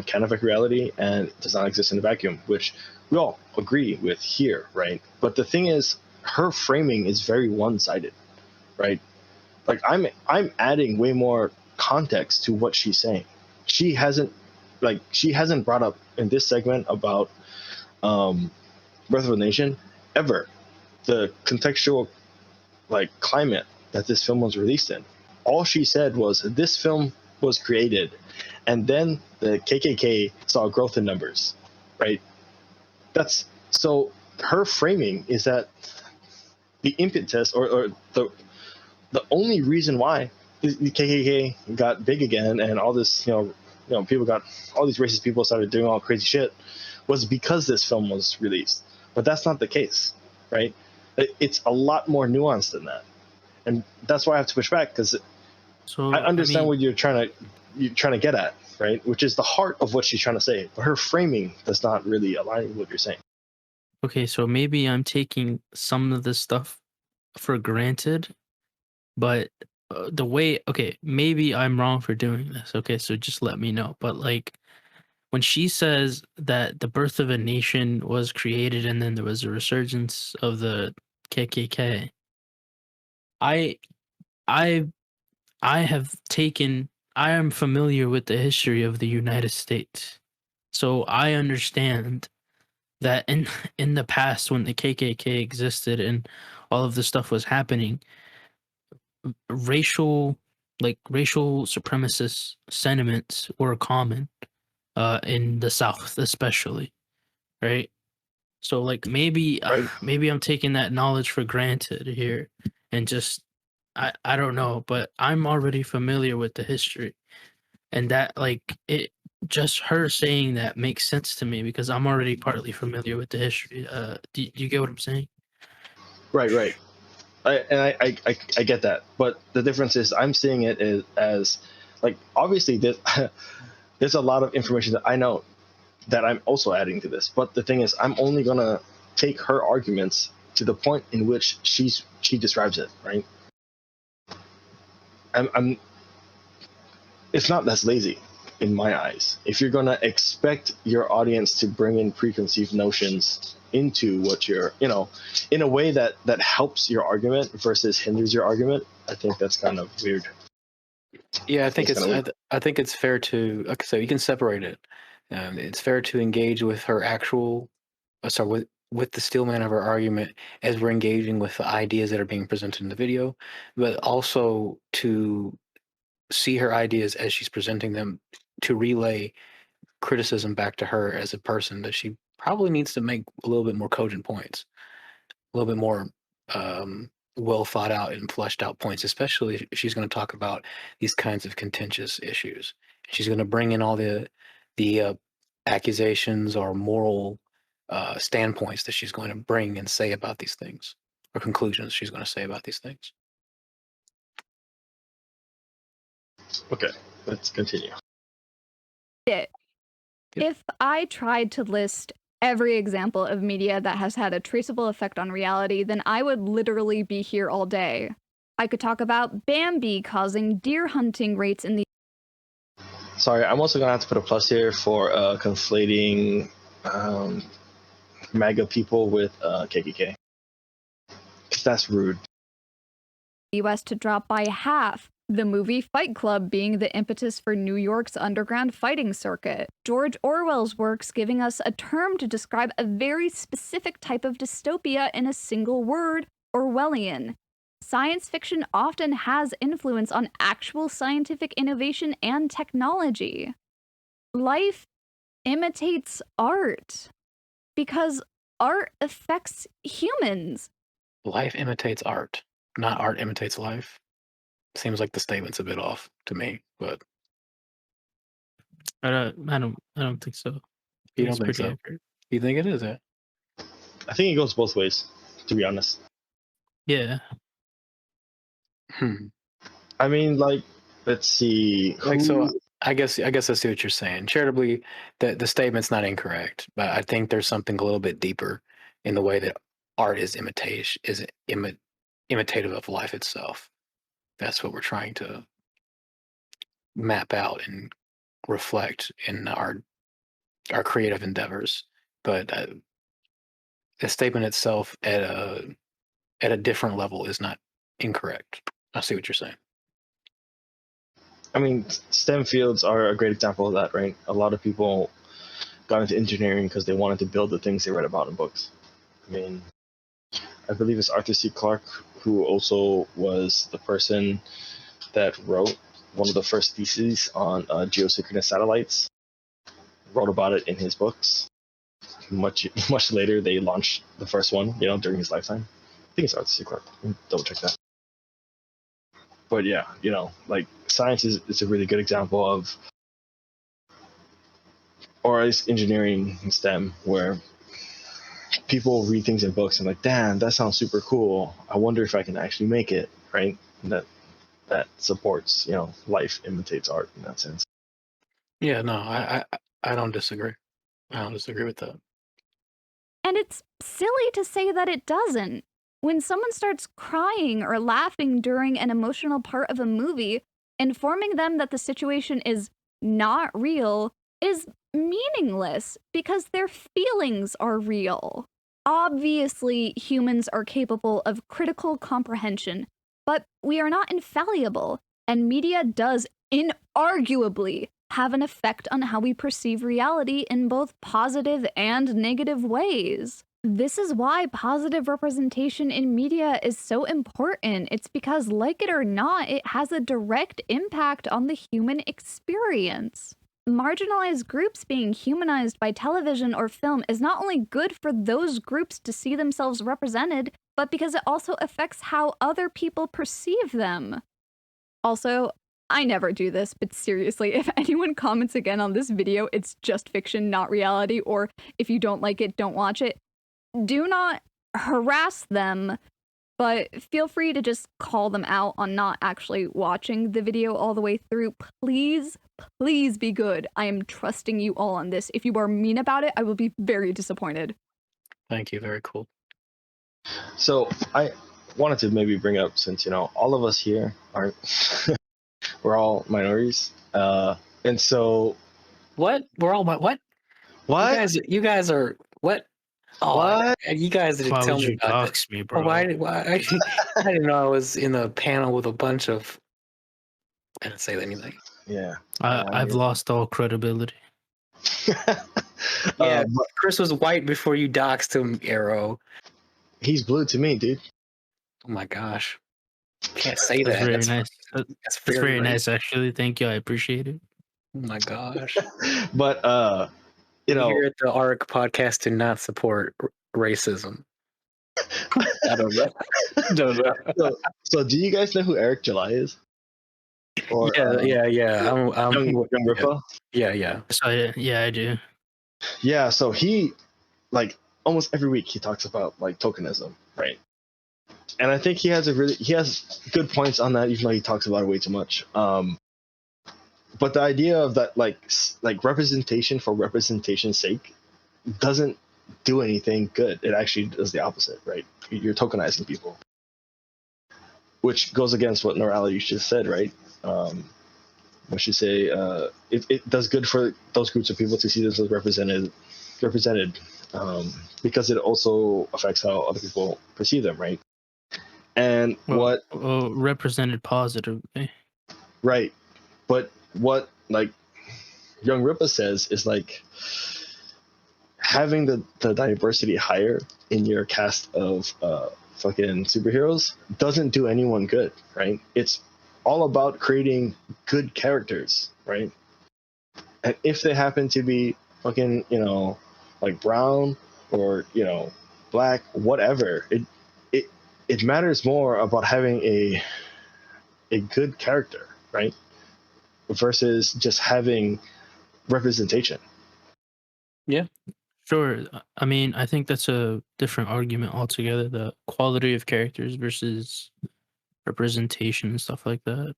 can affect reality and does not exist in a vacuum, which we all agree with here, right? But the thing is, her framing is very one-sided, right? Like I'm adding way more context to what she's saying. She hasn't brought up in this segment about Birth of a Nation ever the contextual like climate that this film was released in. All she said was this film was created and then the KKK saw growth in numbers, right? That's so her framing is that the impetus or the only reason why the KKK got big again and all this, people got all these racist people started doing all crazy shit was because this film was released. But that's not the case, right? It's a lot more nuanced than that, and that's why I have to push back because I understand what you're trying to get at, right? Which is the heart of what she's trying to say, but her framing does not really align with what you're saying. Okay, so maybe I'm taking some of this stuff for granted, but maybe I'm wrong for doing this. Okay, so just let me know. But like when she says that the birth of a nation was created and then there was a resurgence of the KKK, I I I have taken I am familiar with the history of the United States. So I understand that in the past when the KKK existed and all of this stuff was happening, racial racial supremacist sentiments were common in the South especially, right? So like Right. maybe I'm taking that knowledge for granted here and just I don't know, but I'm already familiar with the history. And that like it just her saying that makes sense to me because I'm already partly familiar with the history. Do you get what I'm saying? Right. I get that, but the difference is I'm seeing it as like obviously there's a lot of information that I know that I'm also adding to this. But the thing is, I'm only gonna take her arguments to the point in which she describes it, right? I'm it's not that's lazy in my eyes. If you're gonna expect your audience to bring in preconceived notions into what you're, in a way that helps your argument versus hinders your argument, I think that's kind of weird. Yeah, I think It's it's kinda weird. I think it's fair to okay, so you can separate it. It's fair to engage with her actual, sorry, with the steelman of her argument as we're engaging with the ideas that are being presented in the video, but also to see her ideas as she's presenting them to relay criticism back to her as a person that she probably needs to make a little bit more cogent points, a little bit more well thought out and fleshed out points, especially if she's going to talk about these kinds of contentious issues. She's going to bring in all the accusations or moral standpoints that she's going to bring and say about these things, or conclusions she's going to say about these things. Okay, let's continue. It. Yep. If I tried to list every example of media that has had a traceable effect on reality, then I would literally be here all day. I could talk about Bambi causing deer hunting rates in the Sorry, I'm also gonna have to put a plus here for conflating MAGA people with KKK, because that's rude. US to drop by half. The movie Fight Club being the impetus for New York's underground fighting circuit. George Orwell's works giving us a term to describe a very specific type of dystopia in a single word, Orwellian. Science fiction often has influence on actual scientific innovation and technology. Life imitates art because art affects humans. Life imitates art, not art imitates life. Seems like the statement's a bit off to me, but I don't think so. you It's don't think pretty so? accurate. You think it is? I think it goes both ways, to be honest. Yeah. I mean, like, let's see. Like, so I guess I see what you're saying. Charitably, the statement's not incorrect, but I think there's something a little bit deeper in the way that art is imitative of life itself. That's what we're trying to map out and reflect in our creative endeavors. But the statement itself at a different level is not incorrect. I see what you're saying. I mean, STEM fields are a great example of that, right? A lot of people got into engineering because they wanted to build the things they read about in books. I mean, I believe it's Arthur C. Clarke who also was the person that wrote one of the first theses on geosynchronous satellites. Wrote about it in his books. Much later, they launched the first one, during his lifetime. I think it's Arthur C. Clarke. Double check that. But yeah, like science is a really good example of, or at least engineering and STEM, where people read things in books and like, damn, that sounds super cool. I wonder if I can actually make it, right? And that supports, life imitates art in that sense. Yeah, no, I don't disagree. I don't disagree with that. And it's silly to say that it doesn't. When someone starts crying or laughing during an emotional part of a movie, informing them that the situation is not real is meaningless because their feelings are real. Obviously, humans are capable of critical comprehension, but we are not infallible, and media does inarguably have an effect on how we perceive reality in both positive and negative ways. This is why positive representation in media is so important. It's because, like it or not, it has a direct impact on the human experience. Marginalized groups being humanized by television or film is not only good for those groups to see themselves represented, but because it also affects how other people perceive them. Also, I never do this, but seriously, if anyone comments again on this video, it's just fiction, not reality, or if you don't like it, don't watch it. Do not harass them, but feel free to just call them out on not actually watching the video all the way through. Please, please be good. I am trusting you all on this. If you are mean about it, I will be very disappointed. Thank you. Very cool. So I wanted to maybe bring up, since all of us here are we're all minorities, and so What? We're all what? what? You guys are what? Oh, What? you guys didn't Why tell would me you about that. dox me, Oh, bro? why? I didn't know I was in a panel with a bunch of. I didn't say anything. Yeah. I've lost all credibility. Yeah, but Chris was white before you doxed him, Arrow. he's blue to me, dude. Oh my gosh. Can't say That's that. very nice. That's That's very racist. nice, actually. Thank you. I appreciate it. Oh my gosh. But We here at the ARC podcast do not support racism. I don't know. So do you guys know who Eric July is? Or, Yeah. Young Ripa? Yeah. So yeah, I do. Yeah, so he, like, almost every week he talks about, like, tokenism, right? And I think he has good points on that, even though he talks about it way too much. But the idea of that, like representation for representation's sake doesn't do anything good. It actually does the opposite, right? You're tokenizing people, which goes against what Noralities just said, right? What should say? It does good for those groups of people to see themselves represented, because it also affects how other people perceive them, right? And represented positively, right? But what, like, Young Ripa says is, like, having the diversity higher in your cast of fucking superheroes doesn't do anyone good, right? It's all about creating good characters, right? And if they happen to be fucking, like brown or, black, whatever, it matters more about having a good character, right? Versus just having representation. Yeah. Sure. I mean, I think that's a different argument altogether, the quality of characters versus representation and stuff like that.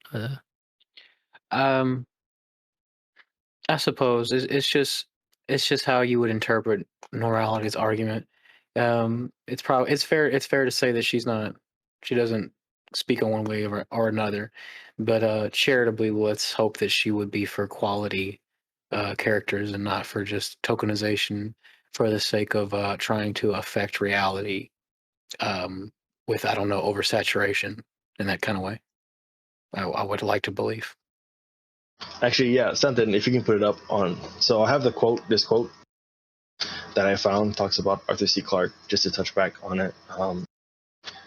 I suppose it's just how you would interpret Norality's argument. It's fair to say that she doesn't speak on one way or another, but charitably, let's hope that she would be for quality characters and not for just tokenization for the sake of trying to affect reality with, I don't know, oversaturation in that kind of way. I would like to believe. Actually, yeah, something, if you can put it up on. So I have this quote that I found talks about Arthur C. Clarke, just to touch back on it.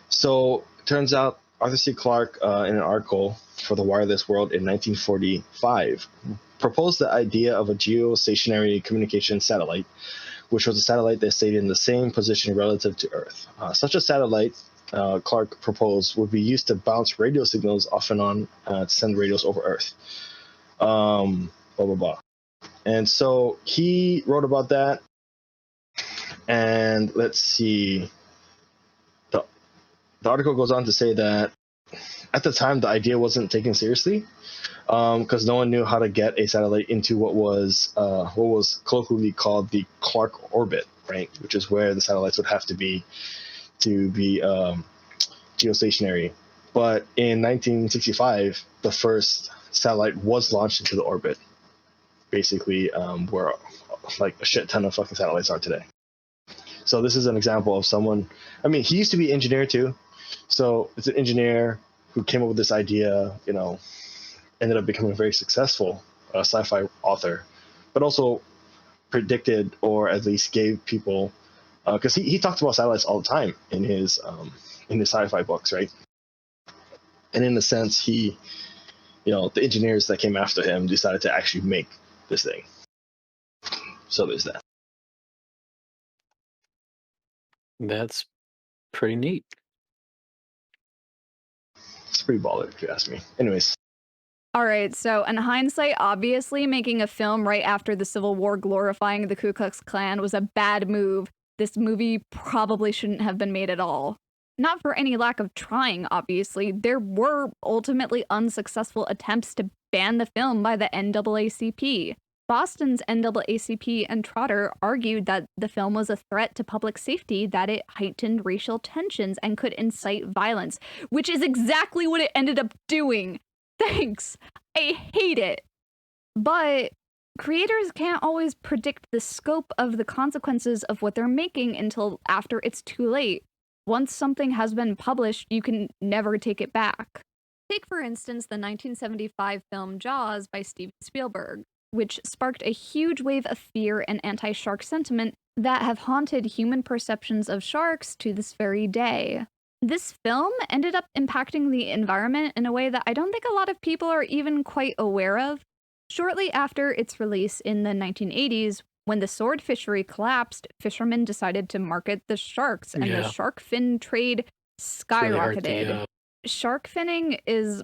So turns out Arthur C. Clarke, in an article for the Wireless World in 1945, proposed the idea of a geostationary communication satellite, which was a satellite that stayed in the same position relative to Earth. Such a satellite, Clarke proposed, would be used to bounce radio signals off and on to send radios over Earth. Blah, blah, blah. And so he wrote about that. And let's see. The article goes on to say that at the time, the idea wasn't taken seriously, because no one knew how to get a satellite into what was colloquially called the Clarke orbit, right? Which is where the satellites would have to be geostationary. But in 1965, the first satellite was launched into the orbit, basically, where like a shit ton of fucking satellites are today. So this is an example of someone. I mean, he used to be an engineer too. So it's an engineer who came up with this idea, ended up becoming a very successful sci-fi author, but also predicted, or at least gave people, because he talked about satellites all the time in his sci-fi books, right? And in a sense, the engineers that came after him decided to actually make this thing. So there's that. That's pretty neat. It's pretty baller, if you ask me. Anyways. All right, so in hindsight, obviously making a film right after the Civil War glorifying the Ku Klux Klan was a bad move. This movie probably shouldn't have been made at all. Not for any lack of trying, obviously. There were ultimately unsuccessful attempts to ban the film by the NAACP. Boston's NAACP and Trotter argued that the film was a threat to public safety, that it heightened racial tensions and could incite violence, which is exactly what it ended up doing. Thanks. I hate it. But creators can't always predict the scope of the consequences of what they're making until after it's too late. Once something has been published, you can never take it back. Take, for instance, the 1975 film Jaws by Steven Spielberg, which sparked a huge wave of fear and anti-shark sentiment that have haunted human perceptions of sharks to this very day. This film ended up impacting the environment in a way that I don't think a lot of people are even quite aware of. Shortly after its release in the 1980s, when the sword fishery collapsed, fishermen decided to market the sharks, and the shark fin trade skyrocketed. Really Shark finning is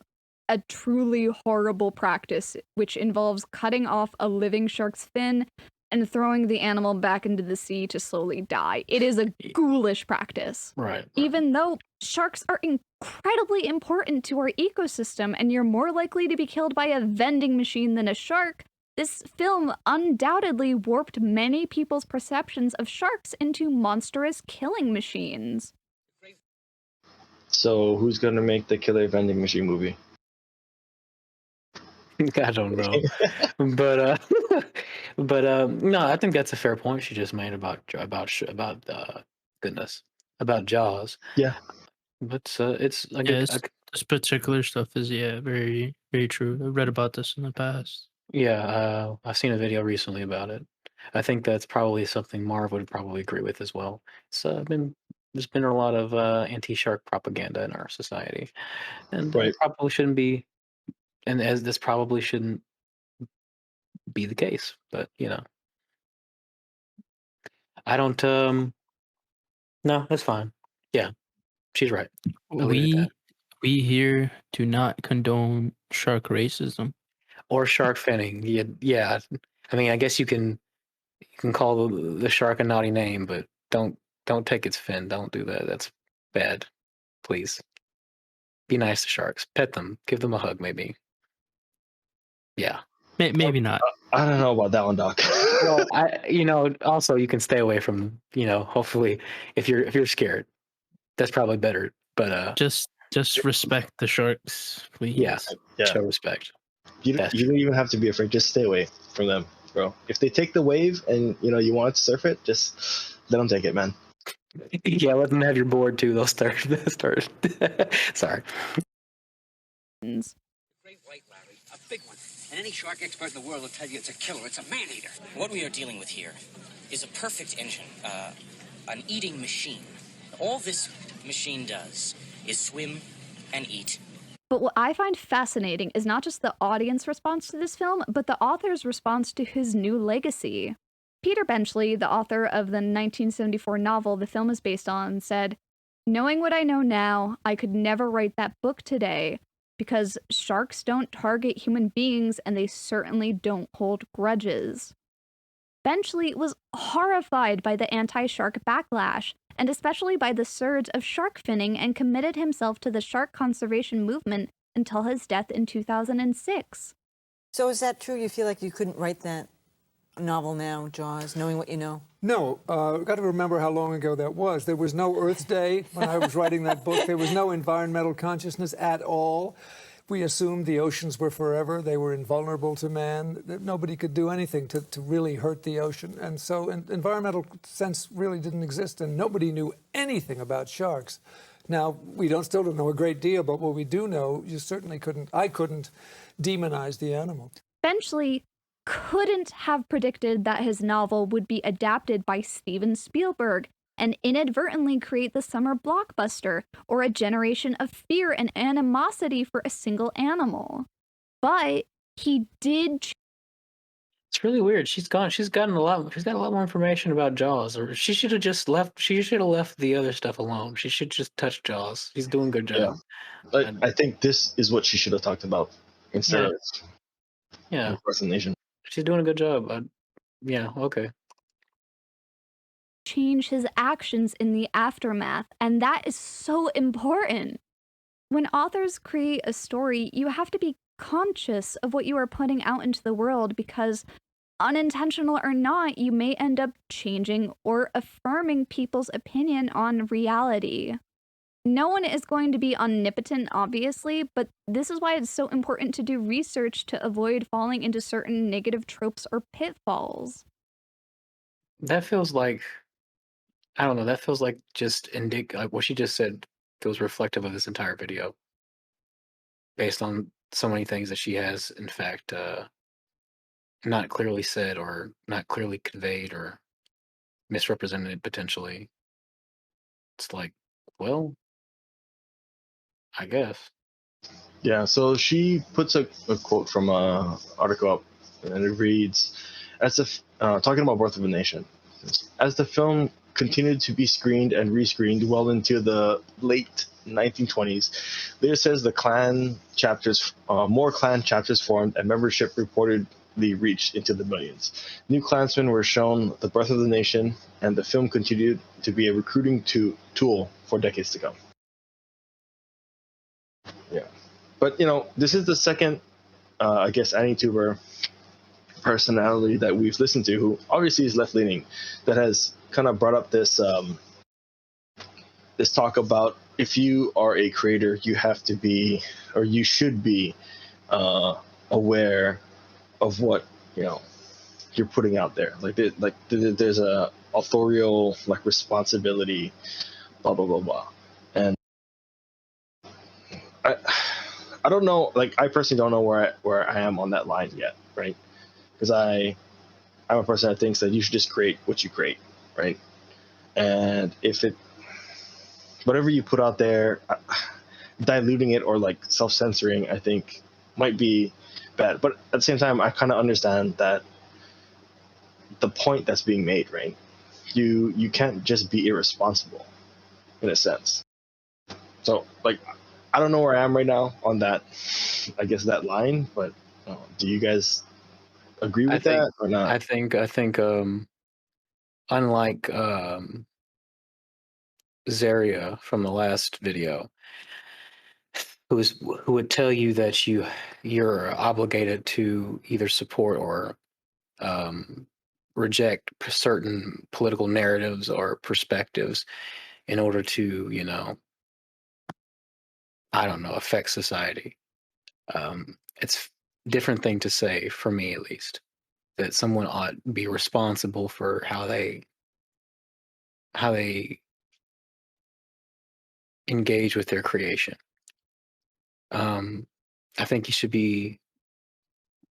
a truly horrible practice, which involves cutting off a living shark's fin and throwing the animal back into the sea to slowly die. It is a ghoulish practice. Right. Even though sharks are incredibly important to our ecosystem and you're more likely to be killed by a vending machine than a shark, this film undoubtedly warped many people's perceptions of sharks into monstrous killing machines. So who's going to make the killer vending machine movie? I don't know, but no, I think that's a fair point she just made about Jaws. Yeah, But it's like this particular stuff is very, very true. I've read about this in the past. I've seen a video recently about it. I think that's probably something Marv would probably agree with as well. There's been a lot of anti-shark propaganda in our society, and right. probably shouldn't be. And as this probably shouldn't be the case, but I don't. No, that's fine. Yeah, she's right. We here do not condone shark racism or shark finning. Yeah. I mean, I guess you can call the shark a naughty name, but don't take its fin. Don't do that. That's bad. Please be nice to sharks. Pet them. Give them a hug, maybe. Yeah. Maybe not. I don't know about that one, Doc. Well, also you can stay away from, hopefully if you're scared, that's probably better. But just respect the sharks, please. Yeah. Show respect. You don't even have to be afraid. Just stay away from them, bro. If they take the wave and you want to surf it, just let them take it, man. Yeah, let them have your board too. They'll start. Sorry. Great white, Larry. A big one. And any shark expert in the world will tell you it's a killer. It's a man-eater. What we are dealing with here is a perfect engine, an eating machine. All this machine does is swim and eat. But what I find fascinating is not just the audience response to this film, but the author's response to his new legacy. Peter Benchley, the author of the 1974 novel the film is based on, said, "Knowing what I know now, I could never write that book today, because sharks don't target human beings and they certainly don't hold grudges." Benchley was horrified by the anti-shark backlash, and especially by the surge of shark finning, and committed himself to the shark conservation movement until his death in 2006. So is that true? You feel like you couldn't write that novel now, Jaws, knowing what you know? No, got to remember how long ago that was. There was no Earth Day when I was writing that book. There was no environmental consciousness at all. We assumed the oceans were forever. They were invulnerable to man. That nobody could do anything to really hurt the ocean. And so environmental sense really didn't exist, and nobody knew anything about sharks Now, we still don't know a great deal, but what we do know, I couldn't demonize the animal. Eventually, couldn't have predicted that his novel would be adapted by Steven Spielberg and inadvertently create the summer blockbuster or a generation of fear and animosity for a single animal. But he did. It's really weird. She's got a lot more information about Jaws, or she should have just left. She should have left the other stuff alone. She should just touch Jaws. She's doing a good job. But I think this is what she should have talked about instead of impersonation. She's doing a good job. Yeah, okay. Change his actions in the aftermath, and that is so important. When authors create a story, you have to be conscious of what you are putting out into the world because, unintentional or not, you may end up changing or affirming people's opinion on reality. No one is going to be omnipotent, obviously, but this is why it's so important to do research to avoid falling into certain negative tropes or pitfalls. That feels like, I don't know, that feels like just like what she just said feels reflective of this entire video. Based on so many things that she has, in fact, not clearly said or not clearly conveyed or misrepresented potentially. It's like, well, I guess. Yeah, so she puts a quote from an article up, and it reads, talking about Birth of a Nation, as the film continued to be screened and rescreened well into the late 1920s, Leah says the more Klan chapters formed and membership reportedly reached into the millions. New Klansmen were shown The Birth of the Nation, and the film continued to be a recruiting tool for decades to come. Yeah. But, this is the second, I guess, AniTuber personality that we've listened to who obviously is left-leaning that has kind of brought up this this talk about if you are a creator, you have to be, or you should be, aware of what you're putting out there. There's a authorial responsibility, blah blah blah blah, and I don't know. I personally don't know where I am on that line yet, right? Because I'm a person that thinks that you should just create what you create, right? And if whatever you put out there, diluting it or self-censoring, I think might be bad. But at the same time, I kind of understand that the point that's being made, right? You can't just be irresponsible, in a sense. So I don't know where I am right now on that, I guess, that line, but do you guys agree with that or not? I think unlike Zaria from the last video, who would tell you that you're obligated to either support or reject certain political narratives or perspectives in order to, I don't know, affect society. It's a different thing to say, for me at least, that someone ought to be responsible for how they engage with their creation. I think you should be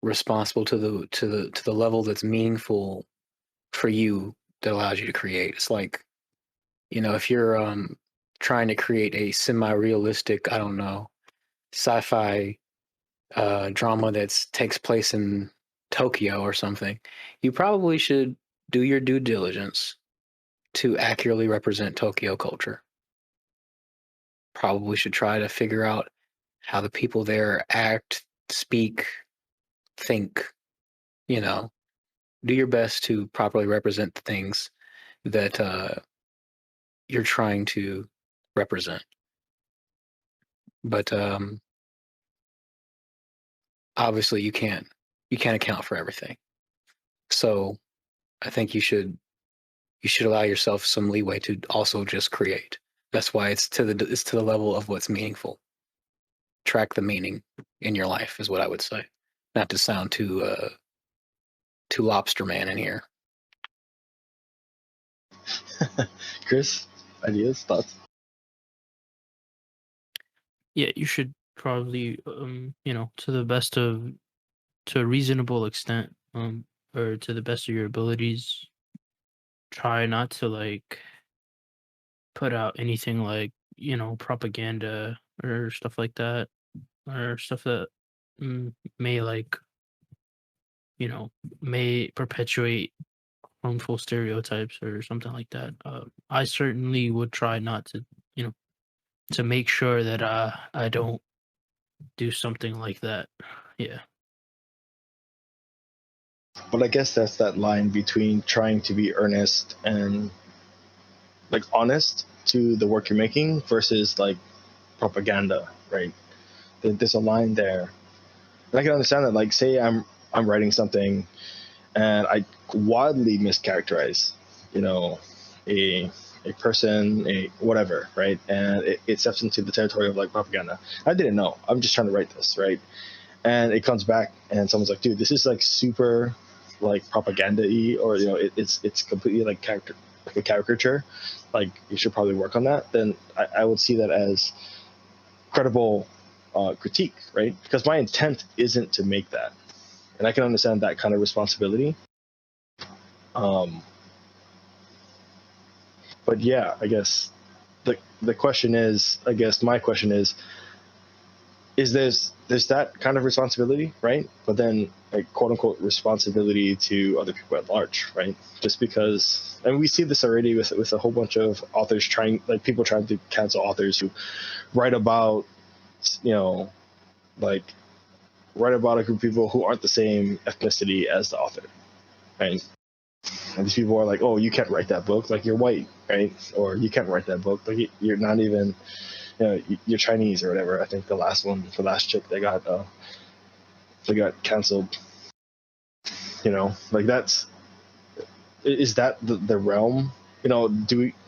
responsible to the level that's meaningful for you, that allows you to create. It's like, if you're trying to create a semi-realistic, I don't know, sci-fi drama that takes place in Tokyo or something, you probably should do your due diligence to accurately represent Tokyo culture. Probably should try to figure out how the people there act, speak, think, do your best to properly represent the things that you're trying to represent. But obviously you can't account for everything. So I think you should allow yourself some leeway to also just create. That's why it's to the level of what's meaningful. Track the meaning in your life is what I would say. Not to sound too lobster man in here. Chris, ideas, thoughts? Yeah, you should probably, to a reasonable extent, or to the best of your abilities, try not to like put out anything like, propaganda or stuff like that, or stuff that may like, you know, may perpetuate harmful stereotypes or something like that. I certainly would try not to, you know, to make sure that I don't do something like that. Yeah. But I guess that's that line between trying to be earnest and like honest to the work you're making versus like propaganda, right? There's a line there, and I can understand that. Like, say I'm writing something and I wildly mischaracterize, you know, a a person, a whatever, right? And it steps into the territory of like propaganda. I didn't know. I'm just trying to write this, right? And it comes back and someone's like, dude, this is like super like propaganda-y, or it's completely like character, like a caricature, like you should probably work on that. Then I would see that as credible critique, right? Because my intent isn't to make that, and I can understand that kind of responsibility. um but yeah, I guess the question is, I guess my question is there's that kind of responsibility, right? But then like quote unquote responsibility to other people at large, right? Just because, and we see this already with a whole bunch of authors trying, like people trying to cancel authors who write about, you know, like write about a group of people who aren't the same ethnicity as the author, right? And these people are like, oh, you can't write that book, like you're white, right? Or you can't write that book, like you're not even, you're Chinese or whatever. I think the last chick they got canceled. Like is that the realm?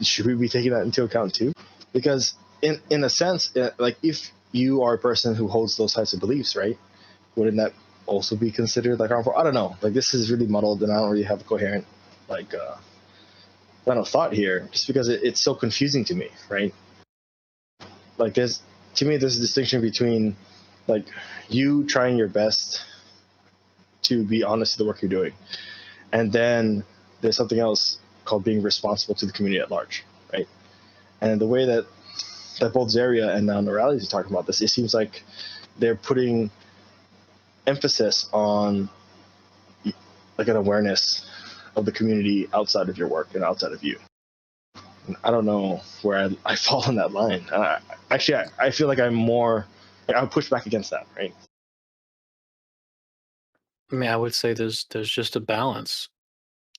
Should we be taking that into account too? Because in a sense, like if you are a person who holds those types of beliefs, right? Wouldn't that also be considered like harmful? I don't know. Like this is really muddled, and I don't really have a coherent like line of thought here, just because it's so confusing to me, right? Like there's a distinction between like you trying your best to be honest to the work you're doing, and then there's something else called being responsible to the community at large, right? And the way that both Zaria and now Noralities are talking about this, it seems like they're putting emphasis on like an awareness of the community outside of your work and outside of you. And I don't know where I fall on that line. I feel like I'm more, like, I would push back against that, right? I mean, I would say there's just a balance.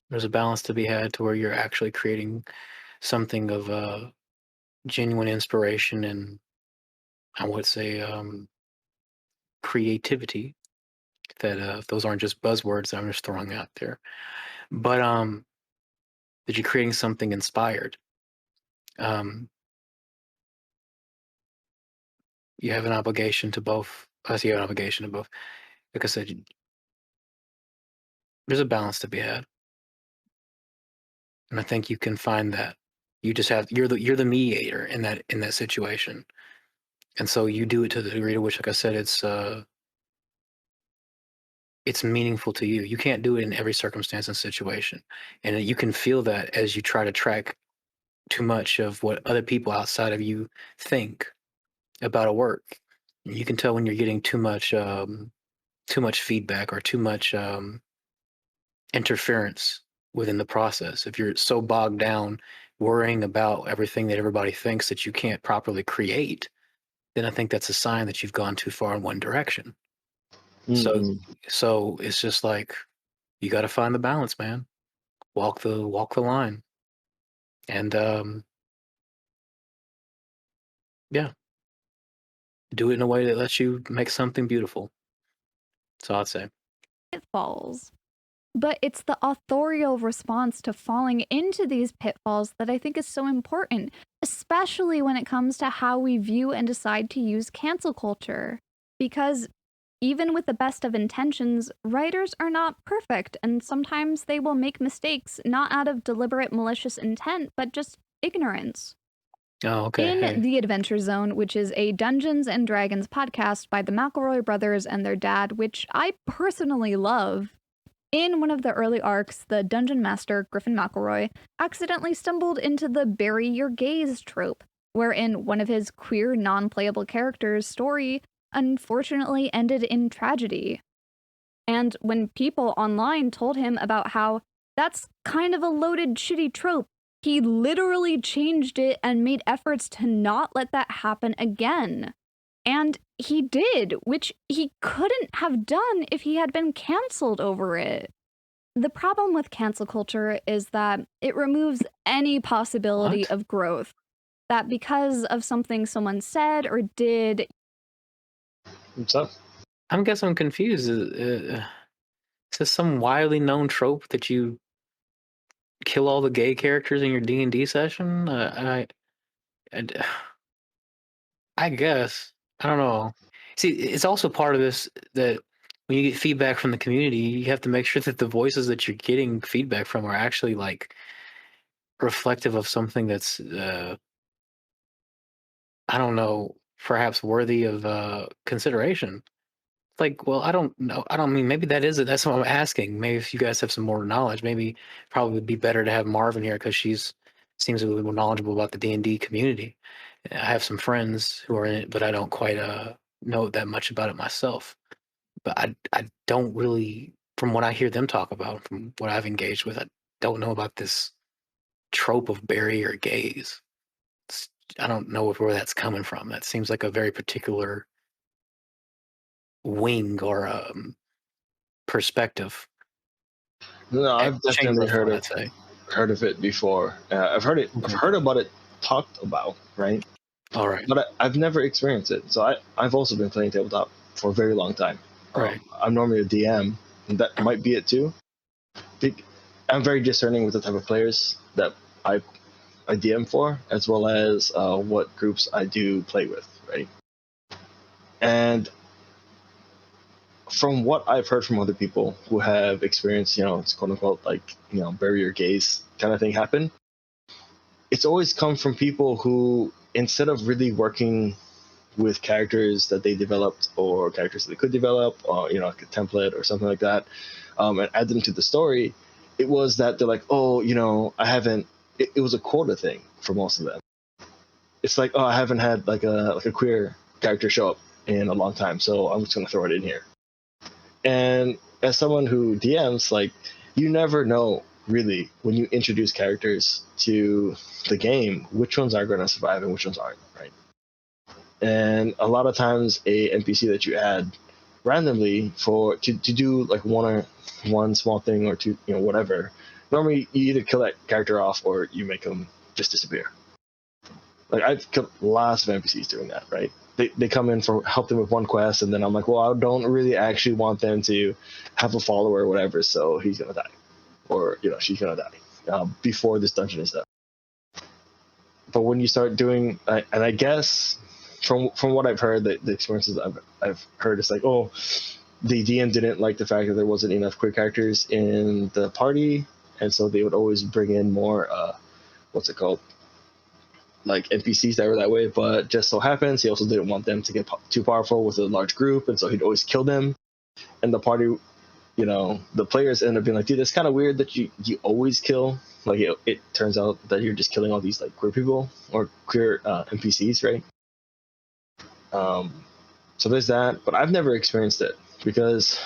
There's a balance to be had to where you're actually creating something of genuine inspiration and I would say creativity. That those aren't just buzzwords that I'm just throwing out there, but that you're creating something inspired. Um, you have an obligation to both. I see you have an obligation to both. Like I said, there's a balance to be had, and I think you can find that. You just have you're the mediator in that situation, and so you do it to the degree to which, like I said, it's meaningful to you. You can't do it in every circumstance and situation, and you can feel that as you try to track too much of what other people outside of you think about a work. You can tell when you're getting too much feedback or too much interference within the process. If you're so bogged down worrying about everything that everybody thinks that you can't properly create, then I think that's a sign that you've gone too far in one direction. So Mm-hmm. so it's just like you got to find the balance, man. Walk the line, and yeah, do it in a way that lets you make something beautiful. That's all I'd say. Pitfalls. But it's the authorial response to falling into these pitfalls that I think is so important, especially when it comes to how we view and decide to use cancel culture. Because even with the best of intentions, writers are not perfect, and sometimes they will make mistakes not out of deliberate malicious intent, but just ignorance. Oh, okay. In Hey. The Adventure Zone, which is a Dungeons and Dragons podcast by the McElroy brothers and their dad, which I personally love. In one of the early arcs, the dungeon master, Griffin McElroy, accidentally stumbled into the bury your gaze trope, wherein one of his queer non-playable characters' story unfortunately ended in tragedy. And when people online told him about how that's kind of a loaded, shitty trope, he literally changed it and made efforts to not let that happen again. And he did, which he couldn't have done if he had been canceled over it. The problem with cancel culture is that it removes any possibility What? of growth. That because of something someone said or did, What's up? I guess I'm confused. Is this some widely known trope that you kill all the gay characters in your D&D session? I, I guess. I don't know. See, it's also part of this that when you get feedback from the community, you have to make sure that the voices that you're getting feedback from are actually like reflective of something that's I don't know, perhaps worthy of consideration. Like, well, I don't know. I don't mean maybe that is it. That's what I'm asking. Maybe if you guys have some more knowledge, maybe probably would be better to have Marvin here because she's seems a little more knowledgeable about the D&D community. I have some friends who are in it, but I don't quite know that much about it myself. But I don't really, from what I hear them talk about, from what I've engaged with, I don't know about this trope of barrier gaze. I don't know where that's coming from. That seems like a very particular wing or perspective. No, I've Chamber definitely of fun, I'd say. heard of it before. I've heard it. I've Okay. heard about it talked about, right? All right. But I've never experienced it. So I've also been playing tabletop for a very long time. Right. I'm normally a DM, and that might be it too. I'm very discerning with the type of players that I DM for, as well as what groups I do play with, right? And from what I've heard from other people who have experienced, it's quote unquote like, barrier gaze kind of thing happen, it's always come from people who, instead of really working with characters that they developed or characters that they could develop, or, like a template or something like that, and add them to the story, it was that they're like, oh, I haven't, it was a quota thing for most of them. It's like, oh, I haven't had like a queer character show up in a long time, so I'm just going to throw it in here. And as someone who DMs, like, you never know really when you introduce characters to the game which ones are going to survive and which ones aren't, right? And a lot of times a NPC that you add randomly to do like one small thing or two, whatever, normally you either kill that character off or you make them just disappear. Like, I've killed lots of NPCs doing that, right? They come in for help them with one quest, and then I'm like, well, I don't really actually want them to have a follower or whatever, so he's gonna die, or she's gonna die before this dungeon is done. But when you start doing, and I guess from what I've heard, the experiences I've heard, it's like, oh, the DM didn't like the fact that there wasn't enough queer characters in the party, and so they would always bring in more what's it called, like NPCs that were that way. But just so happens he also didn't want them to get too powerful with a large group, and so he'd always kill them. And the party, the players end up being like, dude, it's kind of weird that you always kill. Like, it turns out that you're just killing all these like queer people or queer NPCs, right? So there's that, but I've never experienced it because,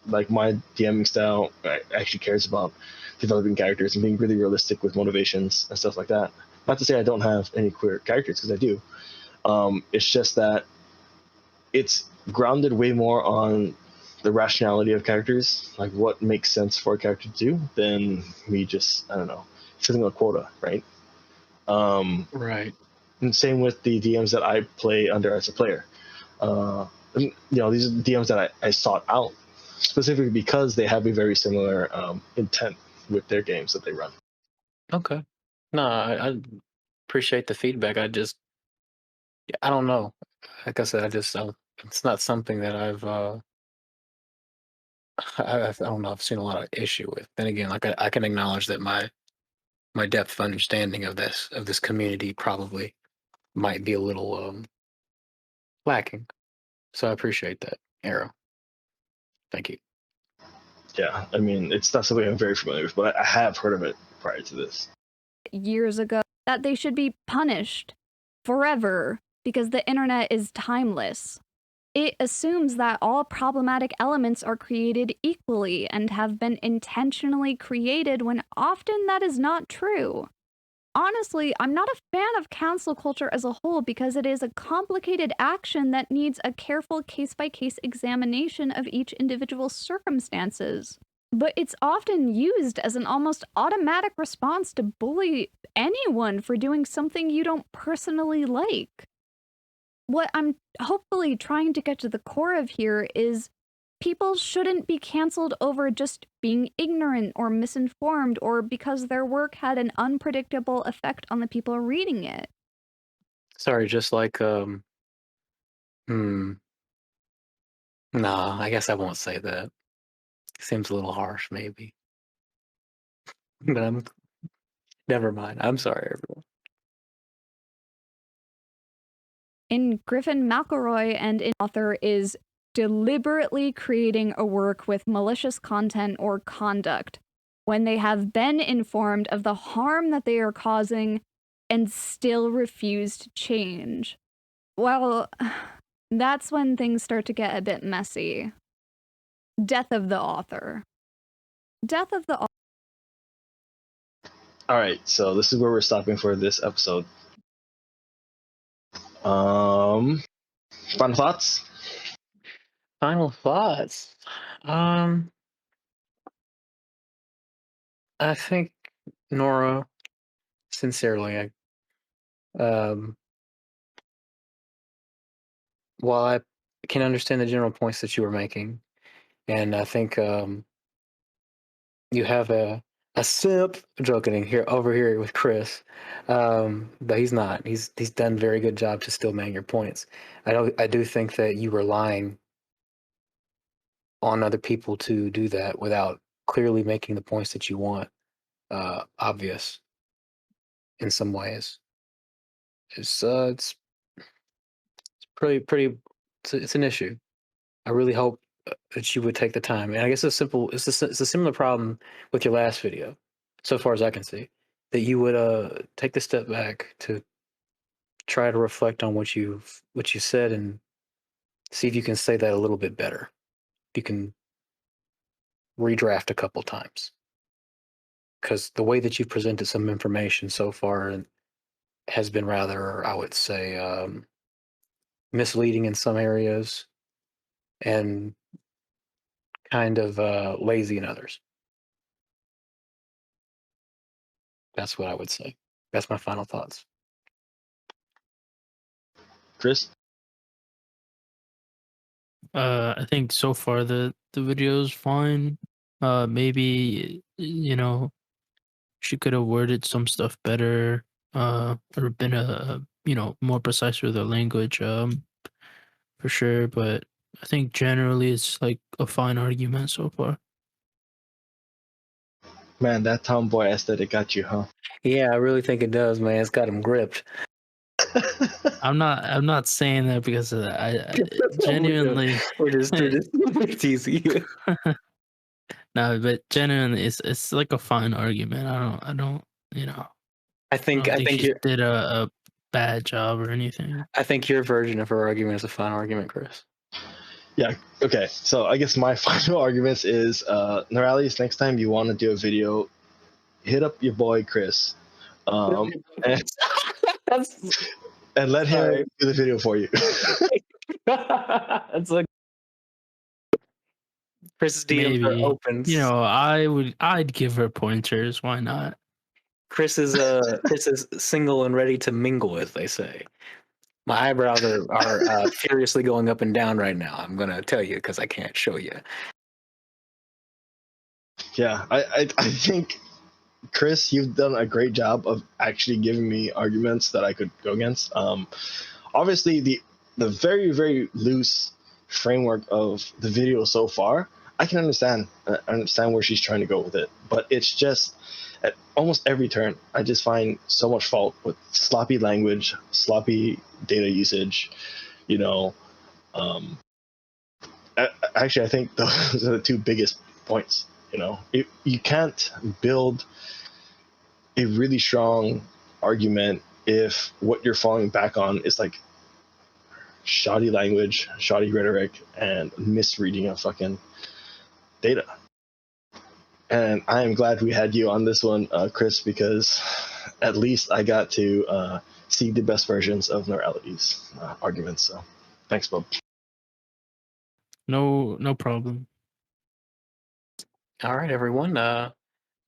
like, my DMing style actually cares about developing characters and being really realistic with motivations and stuff like that. Not to say I don't have any queer characters, because I do. It's just that it's grounded way more on the rationality of characters, like what makes sense for a character to do, than me just, I don't know, filling a quota, right? Right. And same with the DMs that I play under as a player. These are DMs that I sought out specifically because they have a very similar intent with their games that they run. Okay. No, I appreciate the feedback. I don't know. Like I said, it's not something that I don't know, I've seen a lot of issue with. Then again, like I can acknowledge that my depth of understanding of this community probably might be a little lacking. So I appreciate that, Arrow. Thank you. Yeah, I mean, it's not something I'm very familiar with, but I have heard of it prior to this. Years ago, that they should be punished forever because the internet is timeless. It assumes that all problematic elements are created equally and have been intentionally created when often that is not true. Honestly, I'm not a fan of cancel culture as a whole because it is a complicated action that needs a careful case-by-case examination of each individual's circumstances. But it's often used as an almost automatic response to bully anyone for doing something you don't personally like. What I'm hopefully trying to get to the core of here is people shouldn't be canceled over just being ignorant or misinformed or because their work had an unpredictable effect on the people reading it. Sorry, just like nah, I guess I won't say that. Seems a little harsh, maybe. But never mind. I'm sorry, everyone. In Griffin McElroy and an author is deliberately creating a work with malicious content or conduct when they have been informed of the harm that they are causing and still refuse to change. Well, that's when things start to get a bit messy. Death of the author. Death of the author. All right, so this is where we're stopping for this episode. Final thoughts? Final thoughts. I think Nora, sincerely, while I can understand the general points that you were making, and I think you have a sip joking here over here with Chris, but he's not. He's done a very good job to still make your points. I do think that you were relying on other people to do that without clearly making the points that you want obvious in some ways. It's pretty it's an issue. I really hope that you would take the time. And I guess it's a similar problem with your last video, so far as I can see, that you would take the step back to try to reflect on what you said and see if you can say that a little bit better. You can redraft a couple times, because the way that you've presented some information so far has been rather, I would say, misleading in some areas and kind of lazy in others. That's what I would say. That's my final thoughts. Chris? I think so far the video's fine. Maybe she could have worded some stuff better, or been more precise with her language, for sure. But I think generally it's like a fine argument so far. Man, that tomboy aesthetic got you, huh? Yeah, I really think it does, man. It's got him gripped. I'm not saying that because of that. I genuinely we're just teasing you. No, but genuinely, it's like a fine argument. I don't, I think she did a bad job or anything. I think your version of her argument is a fine argument, Chris. Yeah. Okay. So I guess my final arguments is Noralities, next time you want to do a video, hit up your boy Chris, and let him do the video for you. That's like Chris's DMs are open. I'd give her pointers. Why not? Chris is single and ready to mingle, as they say. My eyebrows are furiously going up and down right now. I'm gonna tell you because I can't show you. Yeah, I think, Chris, you've done a great job of actually giving me arguments that I could go against. Obviously, the very, very loose framework of the video so far, I can understand where she's trying to go with it, but it's just at almost every turn, I just find so much fault with sloppy language, sloppy data usage. You know, actually, I think those are the two biggest points. You know, you can't build a really strong argument if what you're falling back on is like shoddy language, shoddy rhetoric, and misreading of fucking data. And I am glad we had you on this one, Chris, because at least I got to see the best versions of Noralities arguments. So thanks, Bob. No problem. All right, everyone. I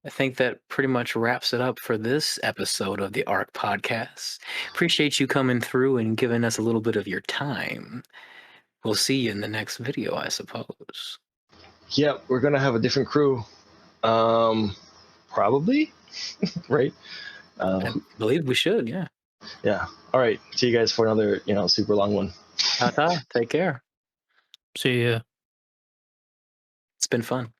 think that pretty much wraps it up for this episode of the ARC podcast. Appreciate you coming through and giving us a little bit of your time. We'll see you in the next video, I suppose. Yeah, we're gonna have a different crew, probably, right? I believe we should. Yeah. Yeah. All right. See you guys for another, super long one. Ta-ta. Take care. See ya. It's been fun.